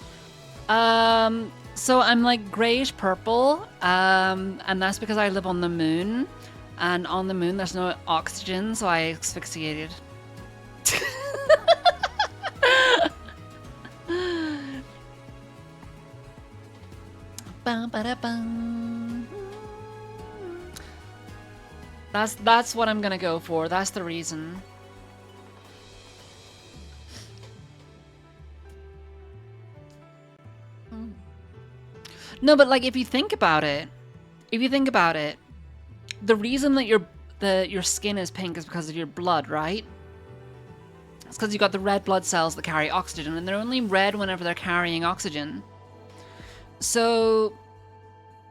So I'm like grayish purple, and that's because I live on the moon, and on the moon there's no oxygen, so I asphyxiated. That's what I'm gonna go for. That's the reason. No, but like if you think about it, the reason that your skin is pink is because of your blood, right? It's because you got the red blood cells that carry oxygen, and they're only red whenever they're carrying oxygen. So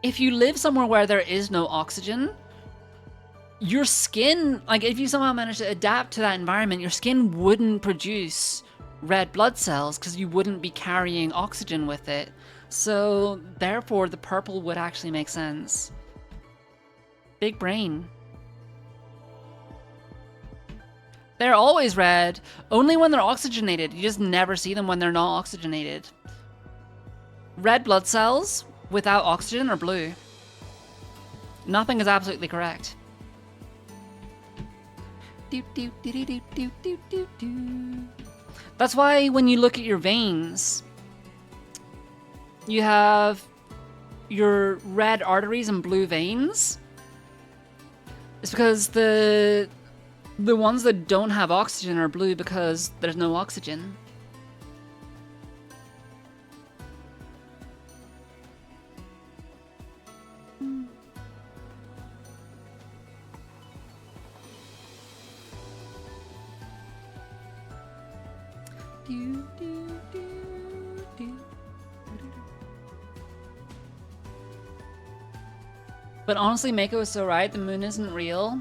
if you live somewhere where there is no oxygen, your skin, like if you somehow manage to adapt to that environment, your skin wouldn't produce red blood cells because you wouldn't be carrying oxygen with it. So therefore the purple would actually make sense. Big brain. They're always red, only when they're oxygenated. You just never see them when they're not oxygenated. Red blood cells without oxygen or blue. Nothing is absolutely correct. That's why when you look at your veins, you have your red arteries and blue veins. It's because the ones that don't have oxygen are blue because there's no oxygen. But honestly, Mako is so right. The moon isn't real,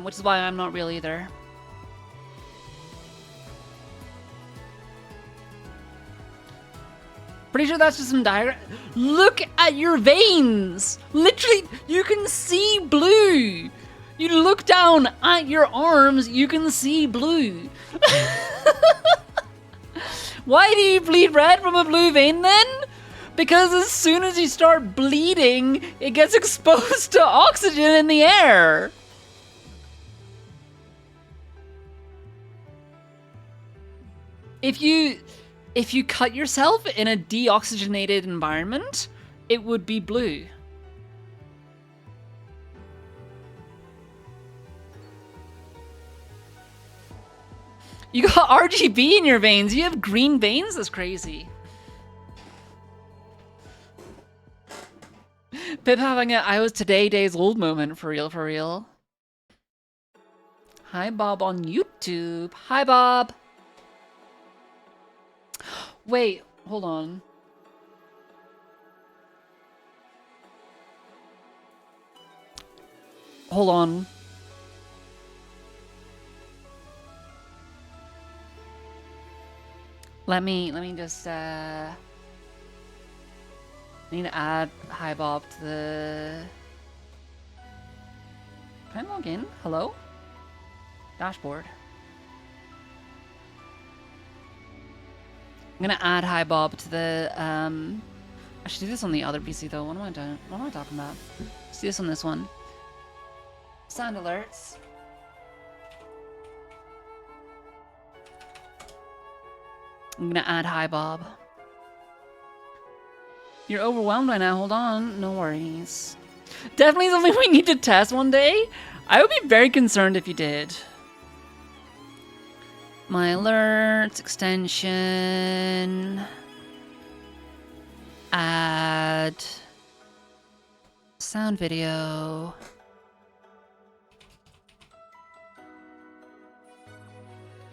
which is why I'm not real either. Pretty sure that's just some diagram. Look at your veins! Literally, you can see blue! You look down at your arms, you can see blue. Why do you bleed red from a blue vein then? Because as soon as you start bleeding, it gets exposed to oxygen in the air. If you cut yourself in a deoxygenated environment, it would be blue. You got RGB in your veins. You have green veins? That's crazy. Pip having a I was today days old moment, for real, for real. Hi, Bob on YouTube. Hi, Bob. Wait, hold on. Hold on. Let me just I need to add Hi Bob to the... Can I log in? Hello? Dashboard. I'm gonna add Hi Bob to the I should do this on the other PC though. What am I doing? What am I talking about? Let's do this on this one. Sound alerts. I'm gonna add Hi Bob. You're overwhelmed right now. Hold on. No worries. Definitely something we need to test one day. I would be very concerned if you did. My alerts, extension. Add. Sound video.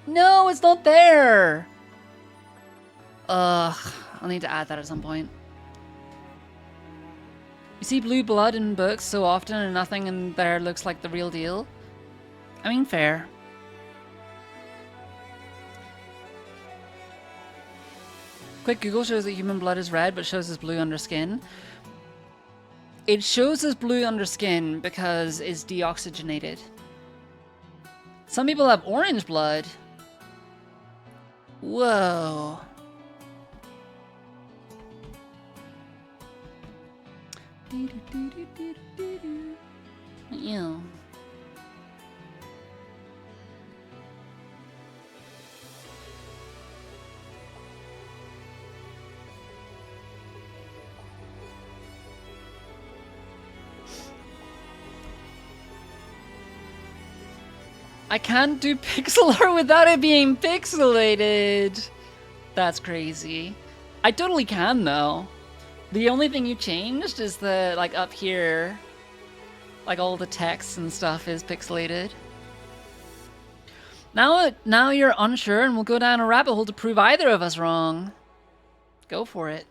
No, it's not there. Ugh, I'll need to add that at some point. You see blue blood in books so often and nothing in there looks like the real deal. I mean, fair. Quick Google shows that human blood is red but shows as blue under skin. It shows as blue under skin because it's deoxygenated. Some people have orange blood. Whoa. Yeah. I can't do pixel art without it being pixelated. That's crazy. I totally can though. The only thing you changed is the, like, up here, like, all the text and stuff is pixelated. Now you're unsure and we'll go down a rabbit hole to prove either of us wrong. Go for it.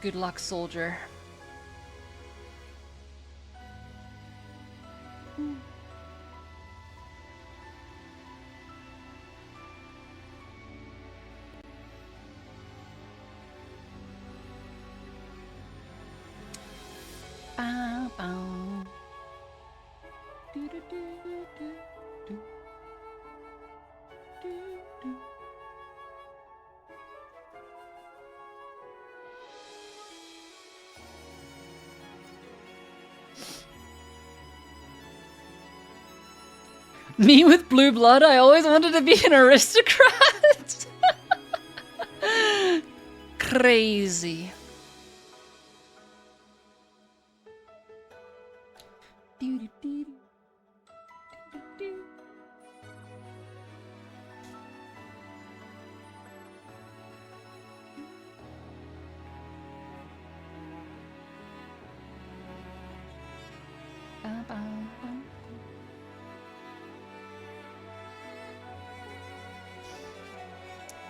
Good luck, soldier. Me with blue blood, I always wanted to be an aristocrat. Crazy.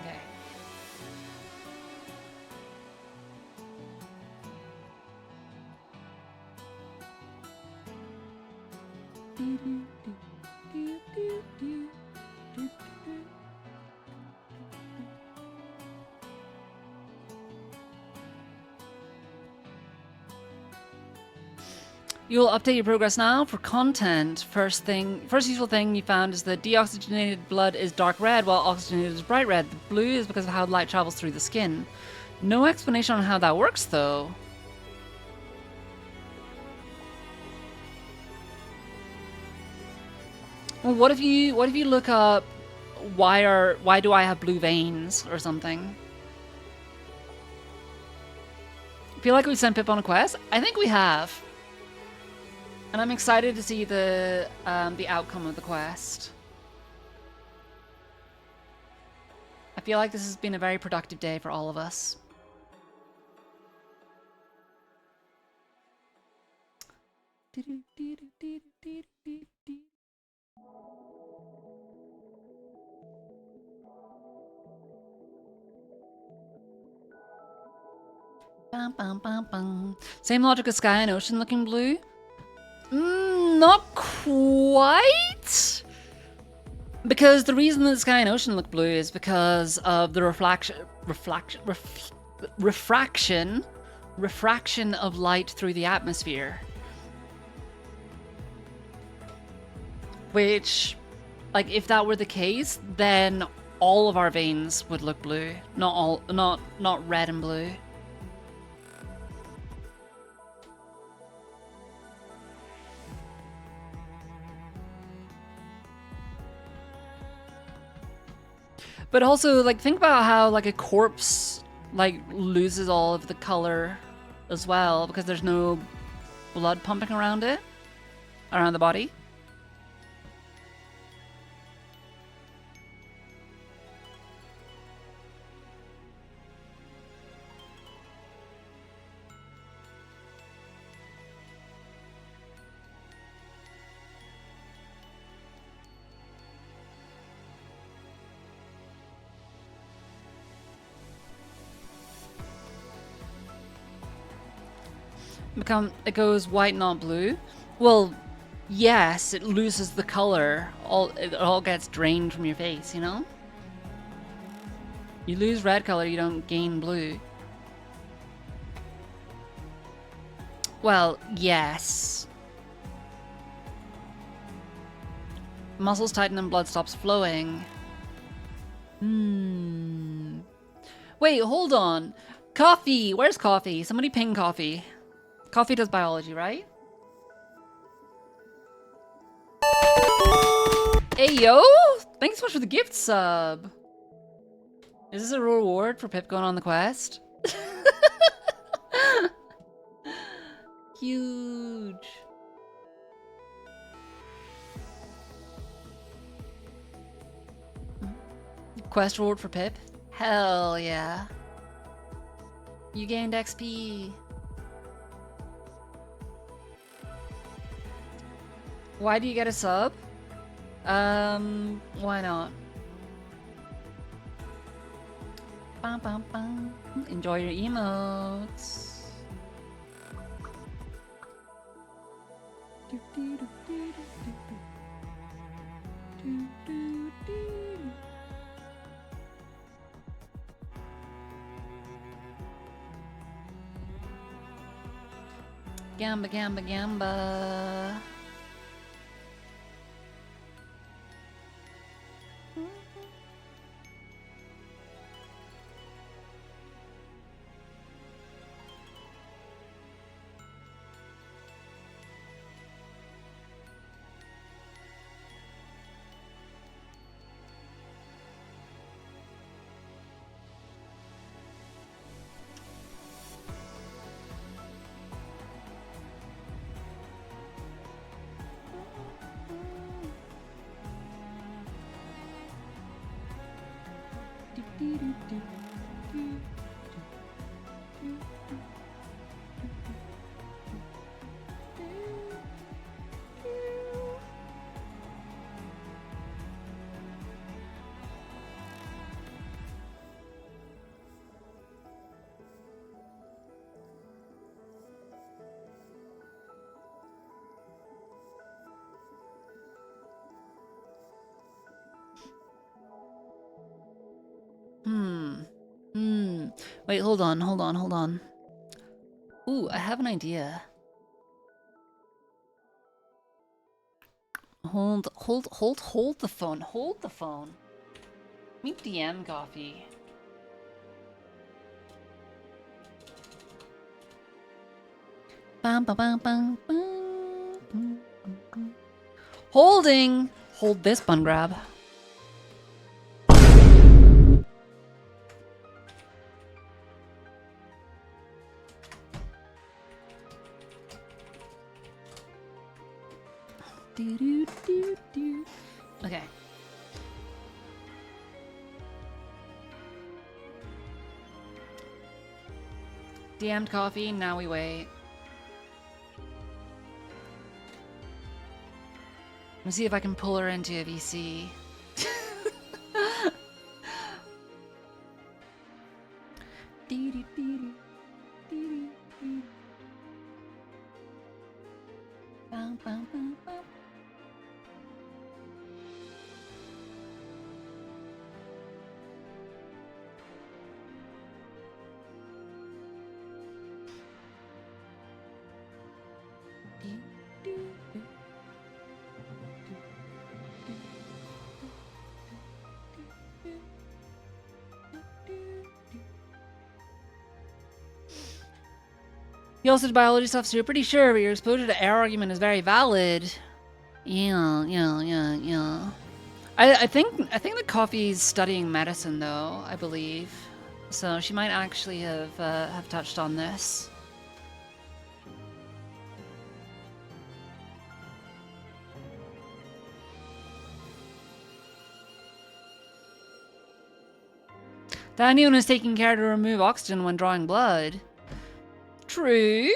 Okay. You'll update your progress now for content. First useful thing you found is that deoxygenated blood is dark red, while oxygenated is bright red. The blue is because of how light travels through the skin. No explanation on how that works, though. Well, what if you look up why do I have blue veins or something? Feel like we sent Pip on a quest? I think we have. And I'm excited to see the outcome of the quest. I feel like this has been a very productive day for all of us. Bum, bum, bum, bum. Same logic as sky and ocean looking blue? Not quite. Because the reason that the sky and ocean look blue is because of the refraction of light through the atmosphere. Which, like, if that were the case, then all of our veins would look blue, not red and blue. But also, like, think about how, like, a corpse, like, loses all of the color as well because there's no blood pumping around it, around the body. It goes white, not blue. Well, yes, it loses the color. It all gets drained from your face, you know? You lose red color, you don't gain blue. Well, yes. Muscles tighten and blood stops flowing. Wait, hold on. Coffee! Where's Coffee? Somebody ping Coffee. Coffee does biology, right? Hey, yo! Thanks so much for the gift sub. Is this a reward for Pip going on the quest? Huge. Quest reward for Pip? Hell yeah. You gained XP. Why do you get a sub? Why not? Bum, bum, bum. Enjoy your emotes. Gamba, gamba, gamba. Wait, hold on. Ooh, I have an idea. Hold the phone. Meet DM Coffee. Bum, bum, bum, bum, bum. Holding! Hold this bun grab. Okay. DM'd Coffee, now we wait. Let me see if I can pull her into a VC. Bum, bum, bum, bum. You also did biology stuff, so you're pretty sure, but your exposure to air argument is very valid. Yeah. I think that Coffee's studying medicine, though, I believe. So she might actually have touched on this. Daniel is taking care to remove oxygen when drawing blood. True.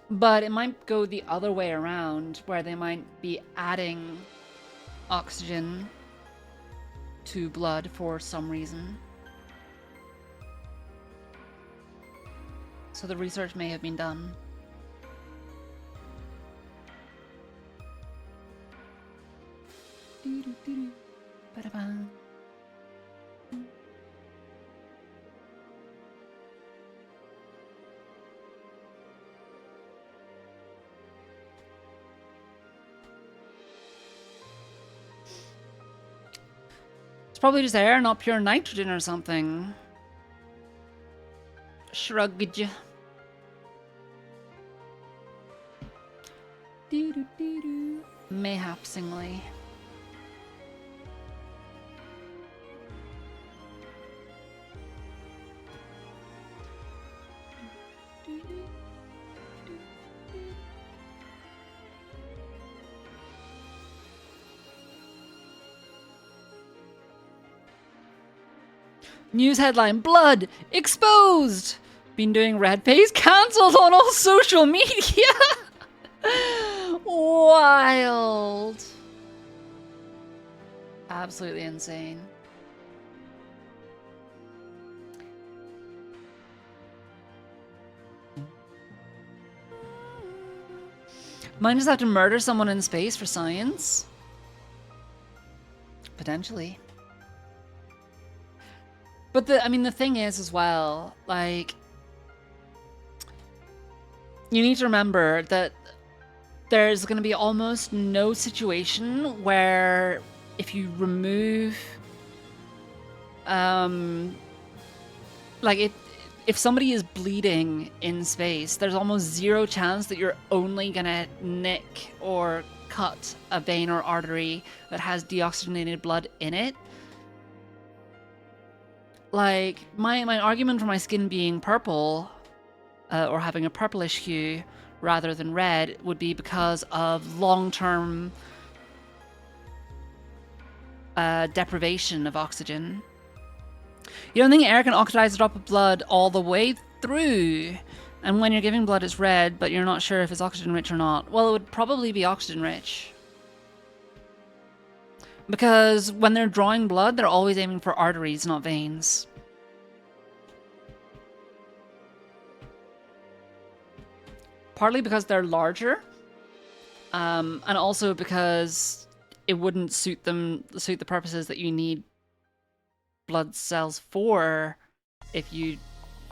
But it might go the other way around, where they might be adding oxygen to blood for some reason. So the research may have been done. Ba-da-bum. Probably just air, not pure nitrogen or something. Shrugged. Mayhapsingly. News headline, blood exposed. Been doing red face cancelled on all social media. Wild. Absolutely insane. Might just have to murder someone in space for science. Potentially. But the thing is as well, like, you need to remember that there's going to be almost no situation where if you remove, if somebody is bleeding in space, there's almost zero chance that you're only going to nick or cut a vein or artery that has deoxygenated blood in it. Like, my argument for my skin being purple, or having a purplish hue rather than red, would be because of long-term deprivation of oxygen. You don't think air can oxidize a drop of blood all the way through? And when you're giving blood, it's red, but you're not sure if it's oxygen rich or not. Well, it would probably be oxygen rich. Because when they're drawing blood, they're always aiming for arteries, not veins. Partly because they're larger, and also because it wouldn't suit the purposes that you need blood cells for if you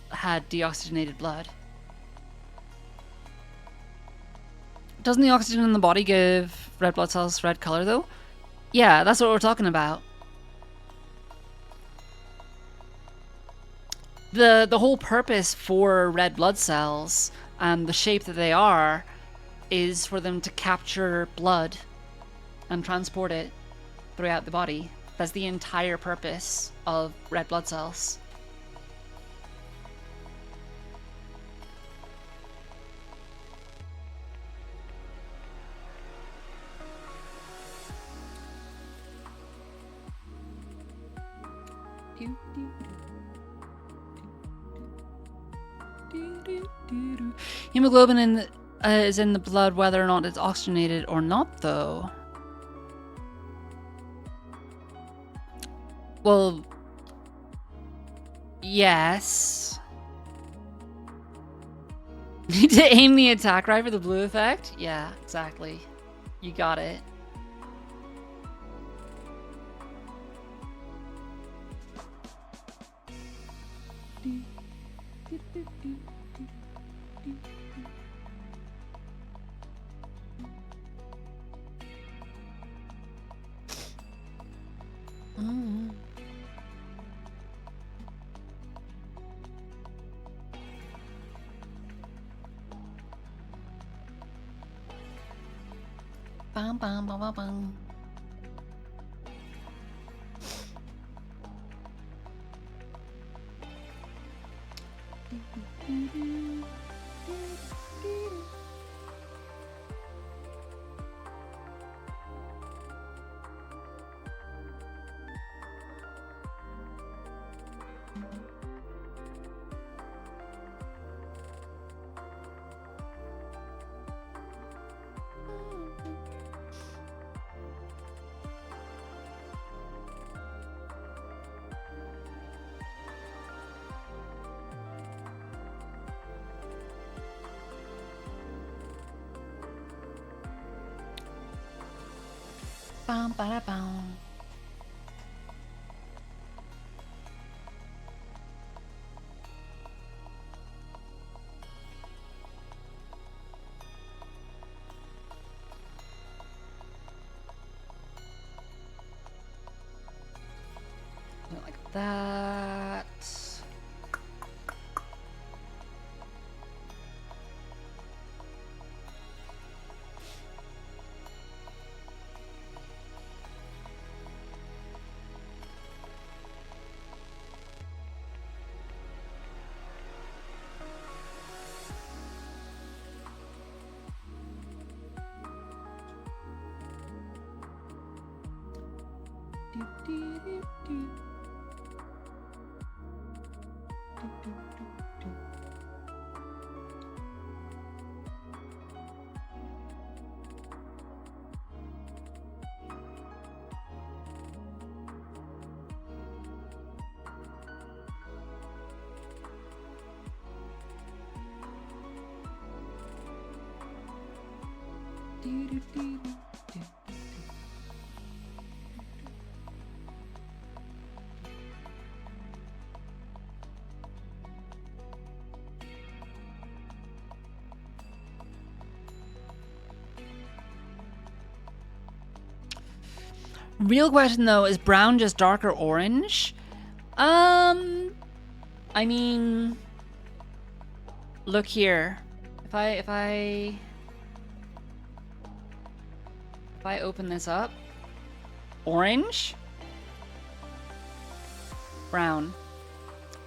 had deoxygenated blood. Doesn't the oxygen in the body give red blood cells red color though? Yeah, that's what we're talking about. The whole purpose for red blood cells and the shape that they are is for them to capture blood and transport it throughout the body. That's the entire purpose of red blood cells. Hemoglobin is in the blood whether or not it's oxygenated or not, though. Well, yes. Need to aim the attack right for the blue effect? Yeah, exactly. You got it. Bum, bum, bum, bum, bum. Bum, ba, bum. Like that. Real question though, is brown just darker orange? I mean, look here. If I open this up, orange, brown.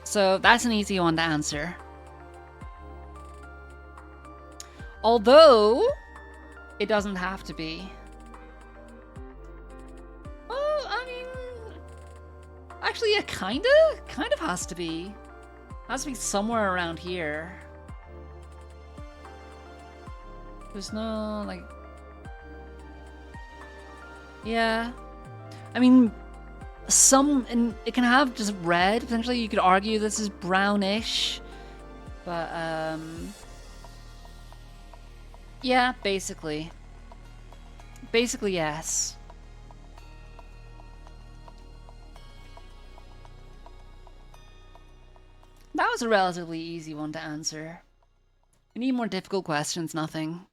So that's an easy one to answer. Although it doesn't have to be. Actually, yeah, kind of has to be. Has to be somewhere around here. There's no, like... Yeah. I mean, and it can have just red. Potentially, you could argue this is brownish. But, yeah, basically. Basically, yes. That was a relatively easy one to answer. Any more difficult questions? Nothing.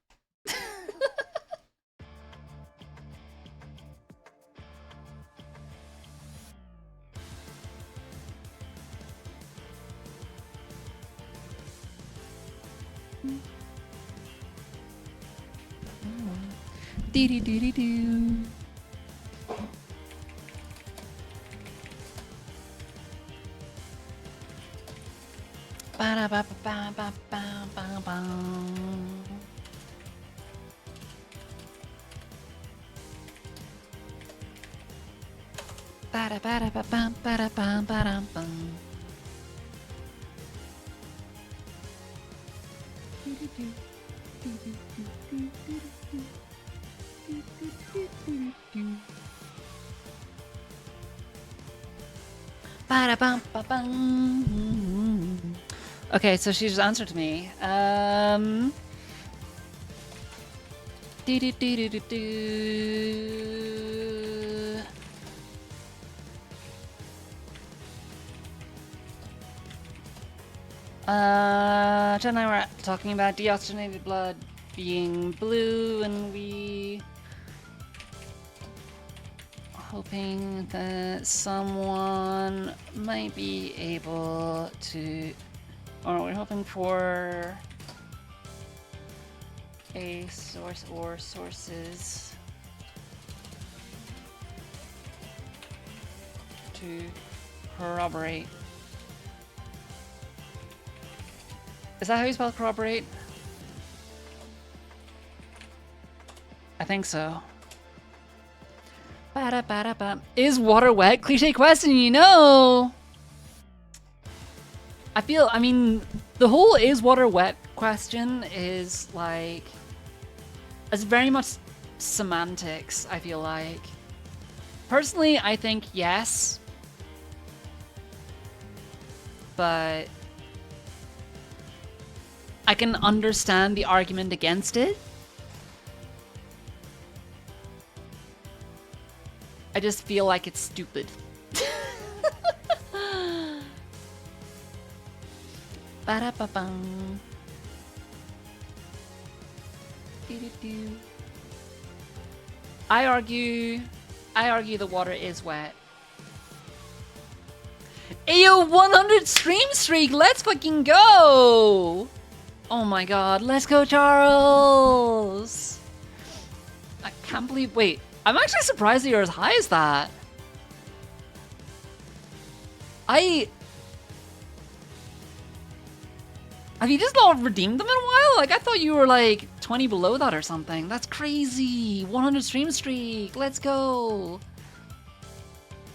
Dee-dee-dee-dee-doo. Ba-da-ba-ba-ba-ba-ba-ba. Ba-da-ba-da-ba-bam-ba-da-bam-ba-dam-bam. Ba-da-bum-ba-bum. Okay, so she just answered me. Do-do-do-do-do-do. Jen and I were talking about deoxygenated blood being blue, and we hoping that someone might be able to, or we're hoping for a source or sources to corroborate. Is that how you spell corroborate? I think so. Ba-da-ba-da-ba. Is water wet? Cliche question, you know. I mean, the whole is water wet question is like, it's very much semantics, I feel like. Personally, I think yes. But I can understand the argument against it. I just feel like it's stupid. Ba-da-ba-bum. Do-do-do. I argue the water is wet. Ayo, 100 stream streak! Let's fucking go! Oh my god, let's go, Charles! I can't believe. Wait, I'm actually surprised that you're as high as that. Have you just not redeemed them in a while? Like, I thought you were like 20 below that or something. That's crazy. 100 stream streak. Let's go.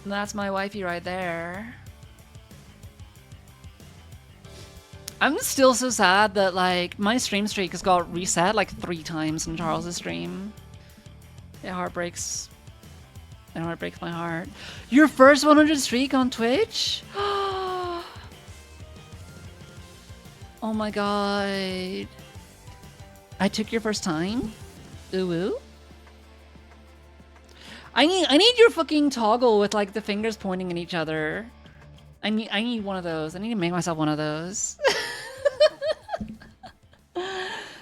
And that's my wifey right there. I'm still so sad that like my stream streak has got reset like 3 times in Charles's stream. It heartbreaks my heart. Your first 100 streak on Twitch? Oh my god. I took your first time? Ooh ooh. I need your fucking toggle with like the fingers pointing at each other. I need one of those. I need to make myself one of those.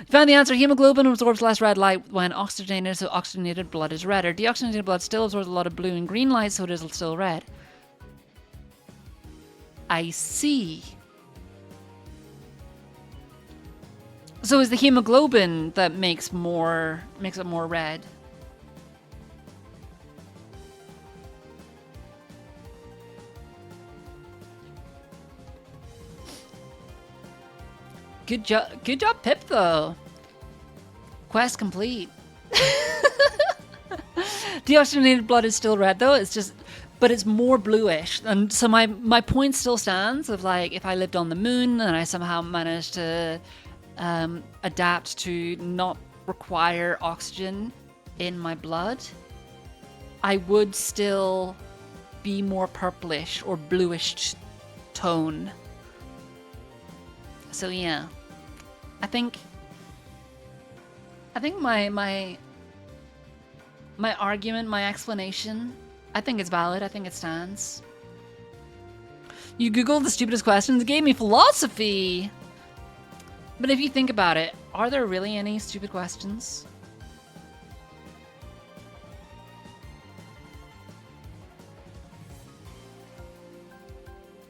Found the answer. Hemoglobin absorbs less red light when oxygenated, so oxygenated blood is redder. Deoxygenated blood still absorbs a lot of blue and green light, so it is still red. I see. So is the hemoglobin that makes it more red? Good job, Pip, though. Quest complete. Deoxygenated blood is still red, though. It's just, but it's more bluish. And so my point still stands of like, if I lived on the moon and I somehow managed to adapt to not require oxygen in my blood, I would still be more purplish or bluish tone. So yeah, I think my argument, my explanation, I think it's valid. I think it stands. You Googled the stupidest questions, it gave me philosophy. But if you think about it, are there really any stupid questions?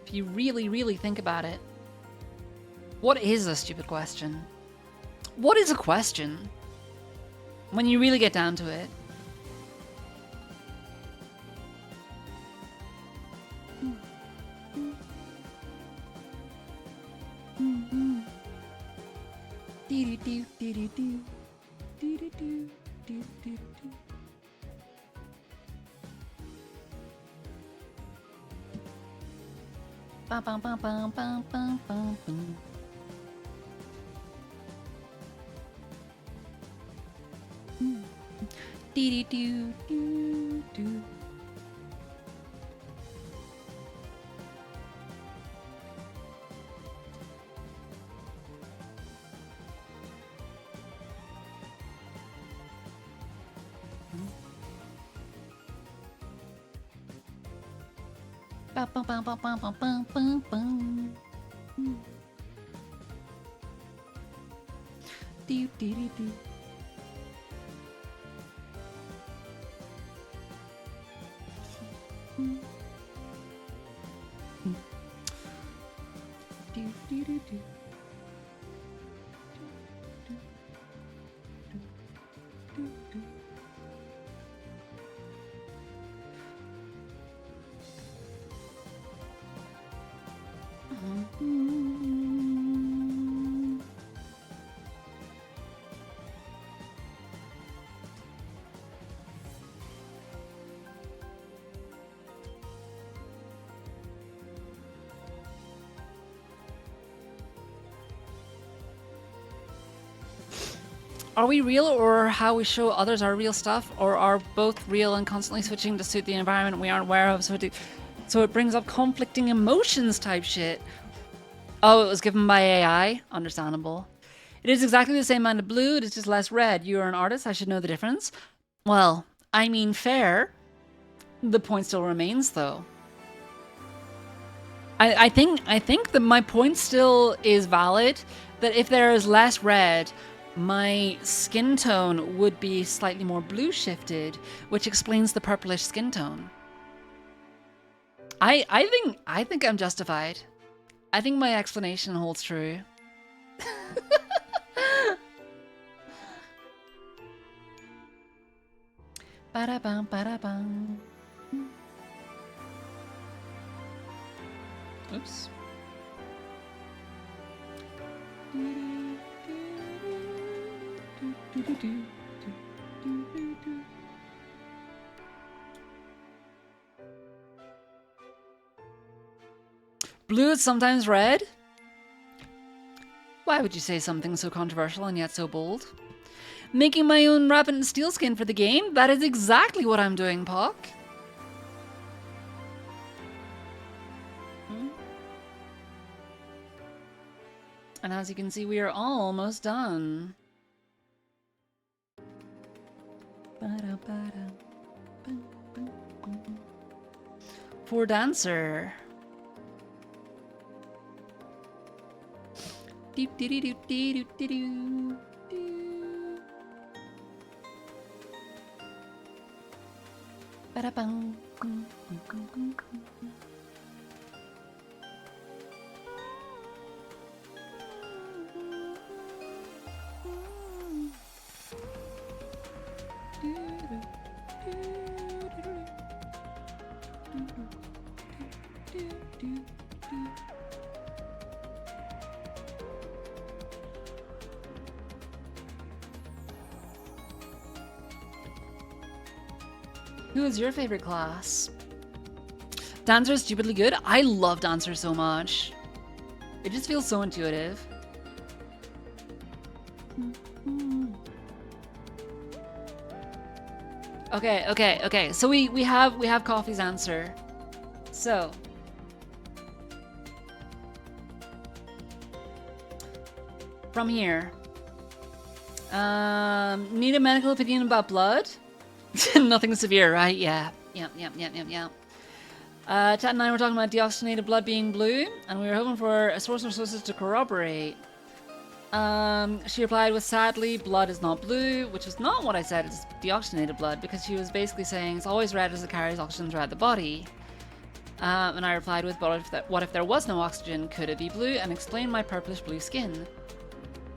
If you really, really think about it, what is a stupid question? What is a question? When you really get down to it. Bum, bum, bum, bum, bum, bum, bum, bum. Dee doo doo doo. Bum, bum, bum, bum, bum, bum, bum, bum, bum. Doo doo doo doo. Are we real, or how we show others our real stuff, or are both real and constantly switching to suit the environment we aren't aware of? So it brings up conflicting emotions type shit. Oh, it was given by AI? Understandable. It is exactly the same amount of blue, it is just less red. You are an artist, I should know the difference. Well, I mean fair. The point still remains though. I think that my point still is valid, that if there is less red, my skin tone would be slightly more blue shifted, which explains the purplish skin tone. I think I'm justified. I think my explanation holds true. Ba-da-bum, ba-da-bum. Oops. Blue is sometimes red? Why would you say something so controversial and yet so bold? Making my own rabbit and steel skin for the game? That is exactly what I'm doing, Pock. And as you can see, we are almost done. For dancer. Doop doo doo doo doo doo doo. Ba-da-bum. Who is your favorite class? Dancer is stupidly good. I love Dancer so much. It just feels so intuitive. Okay. So we have Coffee's answer. So from here, need a medical opinion about blood? Nothing severe, right? Yeah. Yep. Chat and I were talking about deoxygenated blood being blue, and we were hoping for a source or sources to corroborate. She replied with, sadly, blood is not blue, which is not what I said, it's deoxygenated blood, because she was basically saying it's always red as it carries oxygen throughout the body. And I replied with, but what if there was no oxygen? Could it be blue? And explained my purplish blue skin.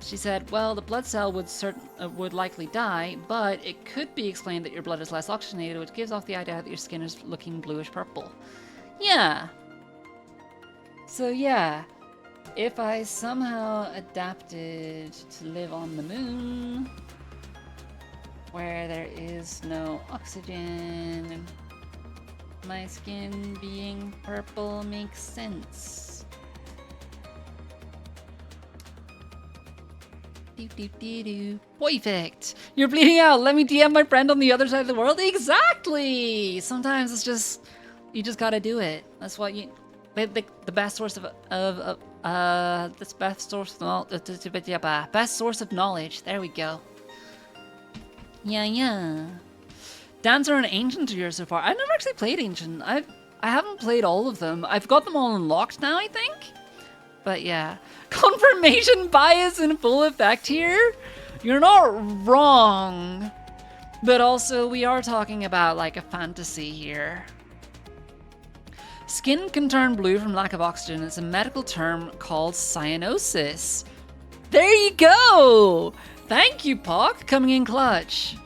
She said, well, the blood cell would likely die, but it could be explained that your blood is less oxygenated, which gives off the idea that your skin is looking bluish purple. Yeah. So yeah, if I somehow adapted to live on the moon, where there is no oxygen, my skin being purple makes sense. Perfect. You're bleeding out. Let me DM my friend on the other side of the world. Exactly. Sometimes it's just you just gotta do it. That's what you. The best source this best source of knowledge. There we go. Yeah. Dancer and Ancient here so far. I've never actually played Ancient. I haven't played all of them. I've got them all unlocked now, I think. But yeah, confirmation bias in full effect here. You're not wrong, but also we are talking about like a fantasy here. Skin can turn blue from lack of oxygen. It's a medical term called cyanosis. There you go. Thank you, Pock, coming in clutch.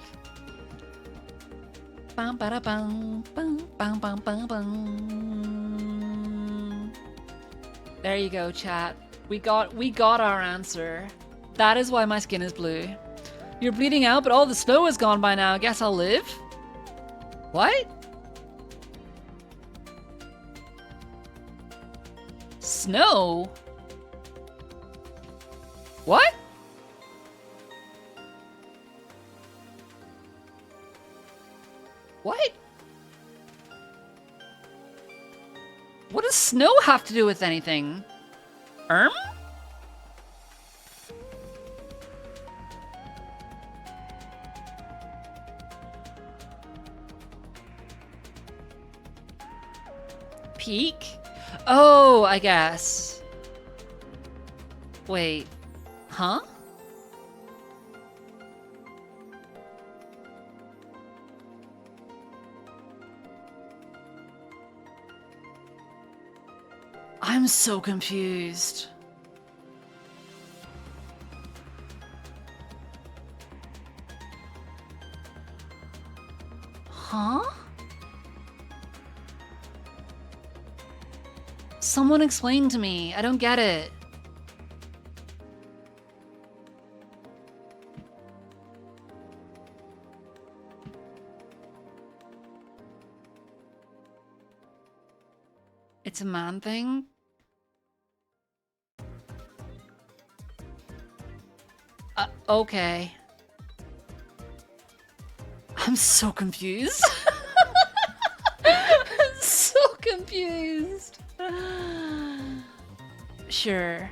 Bum, ba, bum, bum, bum, bum, bum, bum. There you go, chat. We got our answer. That is why my skin is blue. You're bleeding out, but all the snow is gone by now. Guess I'll live? What? Snow? What? What? What does snow have to do with anything? Peak? Oh, I guess. Wait. Huh? I'm so confused. Huh? Someone explain to me. I don't get it. It's a man thing? Okay. I'm so confused. I'm so confused. Sure.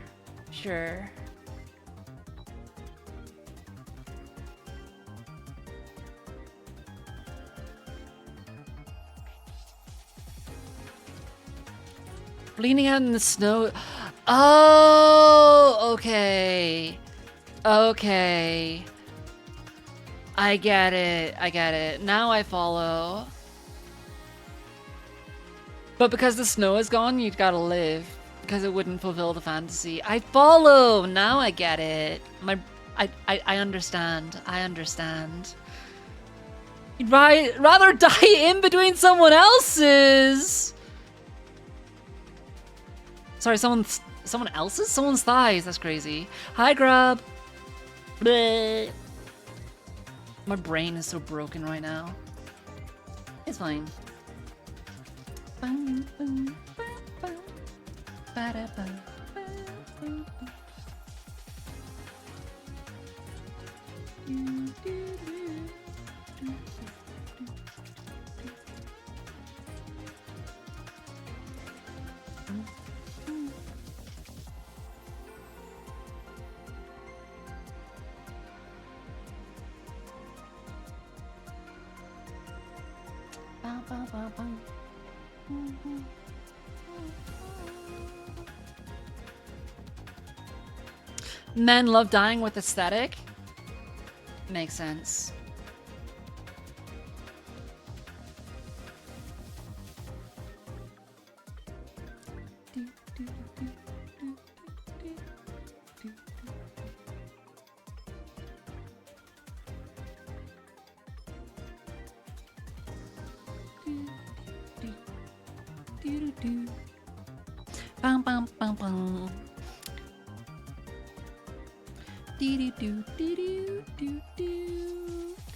Bleeding out in the snow. Oh, okay. Okay. I get it. Now I follow. But because the snow is gone, you've got to live. Because it wouldn't fulfill the fantasy. I follow! Now I get it. I understand. I understand. You'd rather die in between someone else's! Sorry, someone else's? Someone's thighs. That's crazy. Hi, Grub. Bleh. My brain is so broken right now. It's fine. Bum, bum, bum, bum. Ba-da-bum, bum, bum. Do, do, do. Ba, ba, ba, ba. Men love dying with aesthetic. Makes sense. Bum, bum, bum, bum.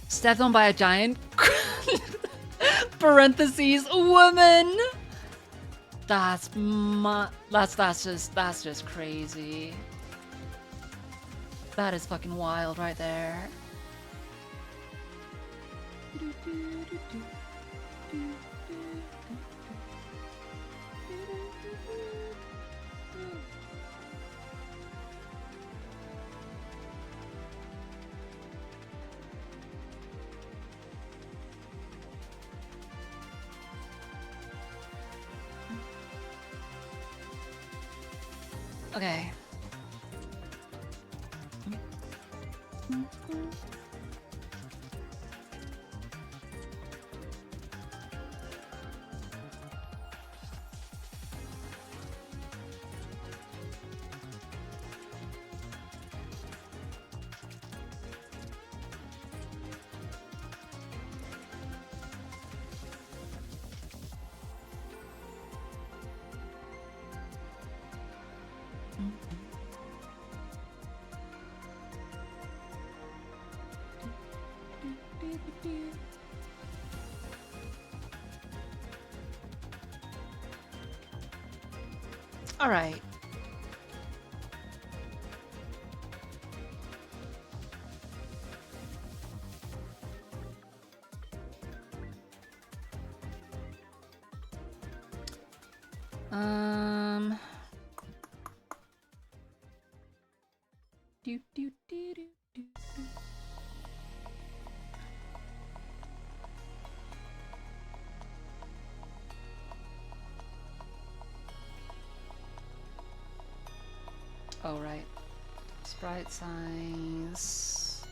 Stepped on by a giant. Parentheses woman. That's just crazy. That is fucking wild right there. Okay. All right. Do, do, do, do, do, do. Oh, right. Sprite size.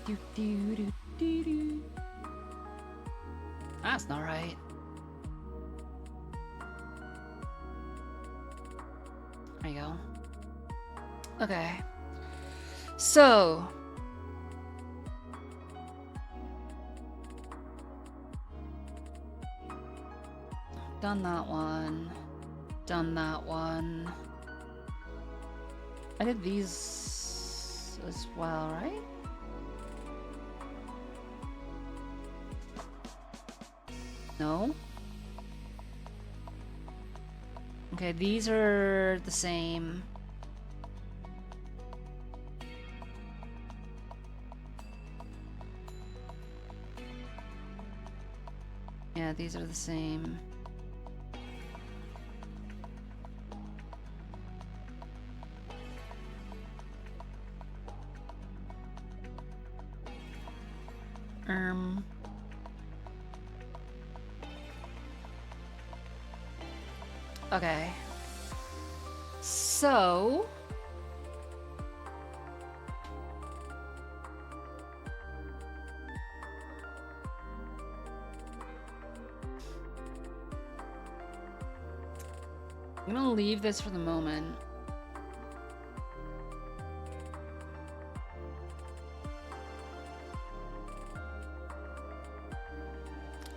Do, do, do, do, do. That's not right. There you go. Okay. So. Done that one. Done that one. I did these as well, right? No? Okay, these are the same. Yeah, these are the same. Okay. So. I'm gonna leave this for the moment.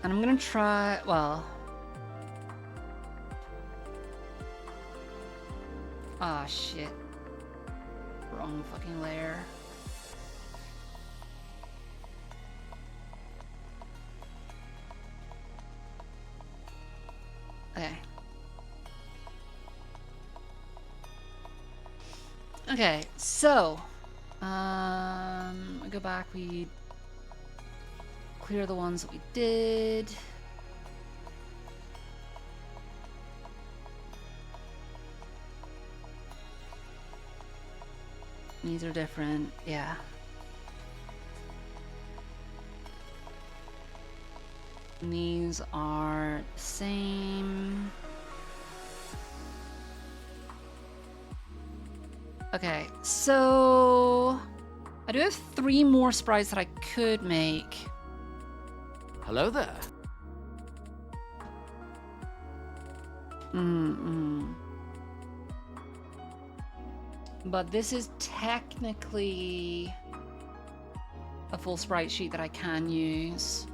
And I'm gonna try, well... Ah, shit. Wrong fucking layer. Okay. Okay, so... go back, we... clear the ones that we did. These are different, yeah. And these are the same. Okay, so I do have 3 more sprites that I could make. Hello there. But this is technically a full sprite sheet that I can use.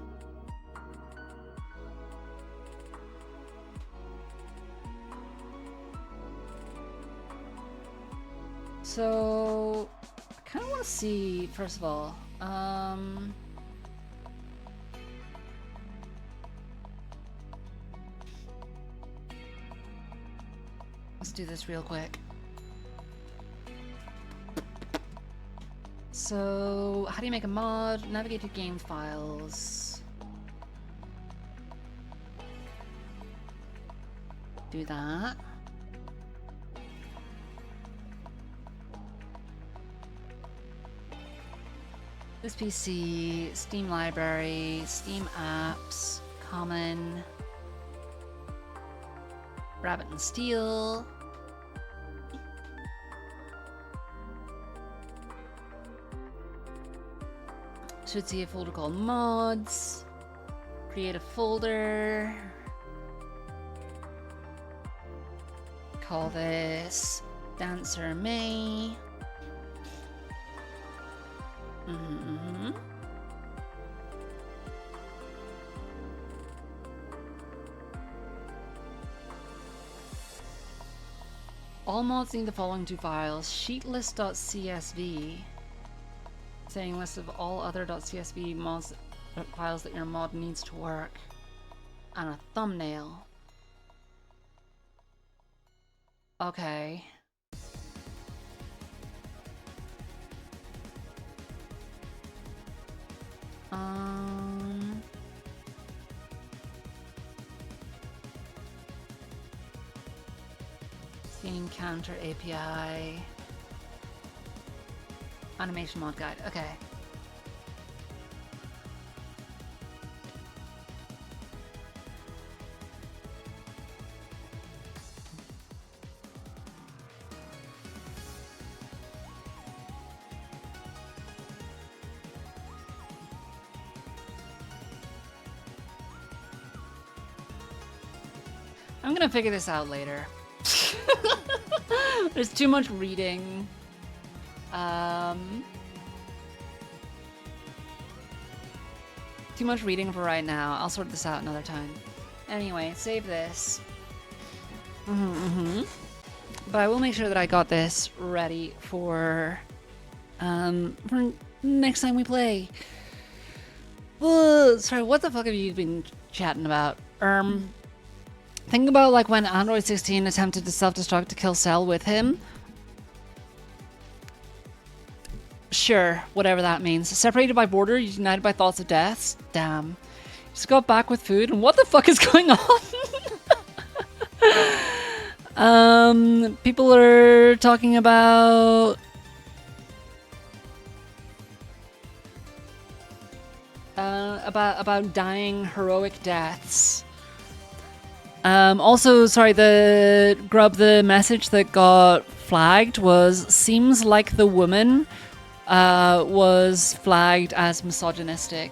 So I kind of want to see, first of all, let's do this real quick. So, how do you make a mod? Navigate to game files. Do that. This PC, Steam library, Steam apps, common, Rabbit and Steel. Should see a folder called mods. Create a folder. Call this Dancer May. All mods need the following 2 files: sheetlist.csv, saying list of all other .csv mods files that your mod needs to work, and a thumbnail. Okay. Steam Counter API. Animation mod guide. Okay. I'm gonna figure this out later. There's too much reading. Too much reading for right now. I'll sort this out another time. Anyway, save this. But I will make sure that I got this ready for next time we play. Sorry, what the fuck have you been chatting about? Think about like when Android 16 attempted to self-destruct to kill Cell with him. Sure, whatever that means. Separated by border, united by thoughts of deaths. Damn. Just got back with food, and what the fuck is going on? People are talking about dying heroic deaths. Also, sorry, the message that got flagged was, seems like the woman was flagged as misogynistic.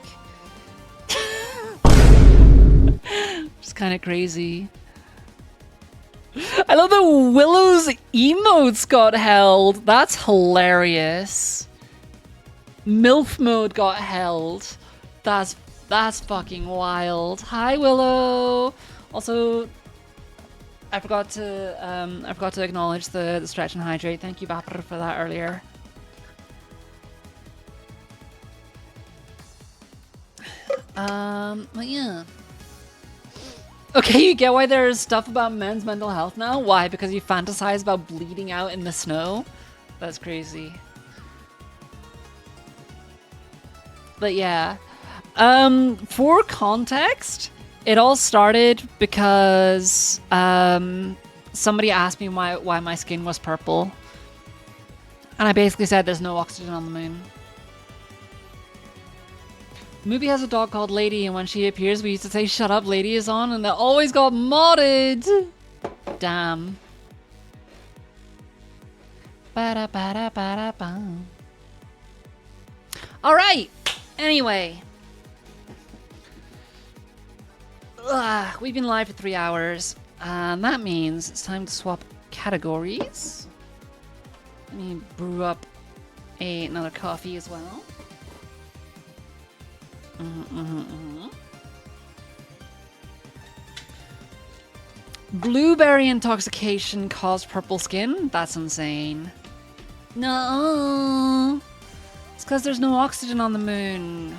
It's kind of crazy. I love that Willow's emotes got held. That's hilarious. MILF mode got held. That's That's fucking wild. Hi, Willow. Also, I forgot to acknowledge the stretch and hydrate. Thank you, Bapper, for that earlier. But yeah. Okay, you get why there's stuff about men's mental health now? Why? Because you fantasize about bleeding out in the snow? That's crazy. But yeah. For context, it all started because somebody asked me why my skin was purple. And I basically said there's no oxygen on the moon. The movie has a dog called Lady, and when she appears, we used to say, "Shut up, Lady is on," and that always got modded. Damn. Ba-da-ba-da-ba-da-bum. All right. Anyway. We've been live for 3 hours, and that means it's time to swap categories. Let me brew up another coffee as well. Blueberry intoxication caused purple skin? That's insane. No, it's because there's no oxygen on the moon.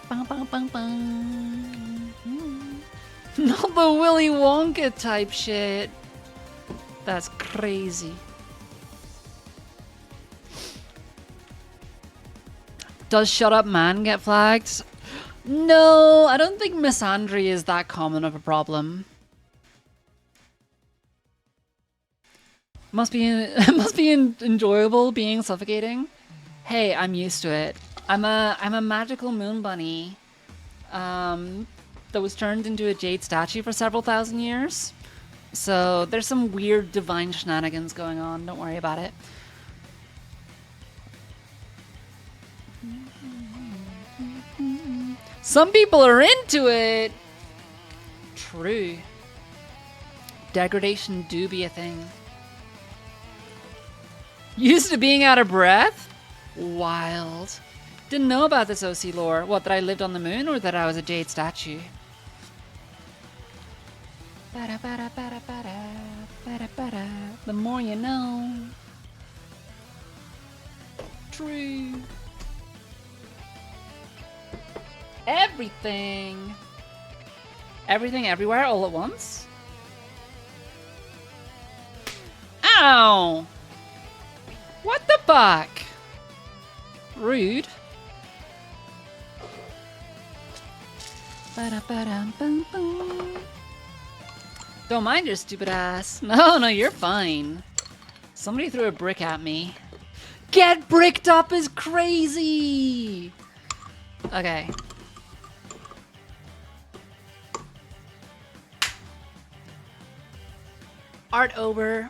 Bum, bum, bum, bum. Not the Willy Wonka type shit. That's crazy. Does Shut Up Man get flagged? No, I don't think misandry is that common of a problem. Must be enjoyable being suffocating. Hey, I'm used to it. I'm a magical moon bunny that was turned into a jade statue for several thousand years. So there's some weird divine shenanigans going on. Don't worry about it. Some people are into it. True. Degradation do be a thing. Used to being out of breath? Wild. Didn't know about this OC lore. What, that I lived on the moon or that I was a jade statue? The more you know. True. Everything. Everything everywhere all at once? Ow! What the fuck? Rude. Don't mind your stupid ass. No, you're fine. Somebody threw a brick at me. Get bricked up is crazy! Okay. Art over.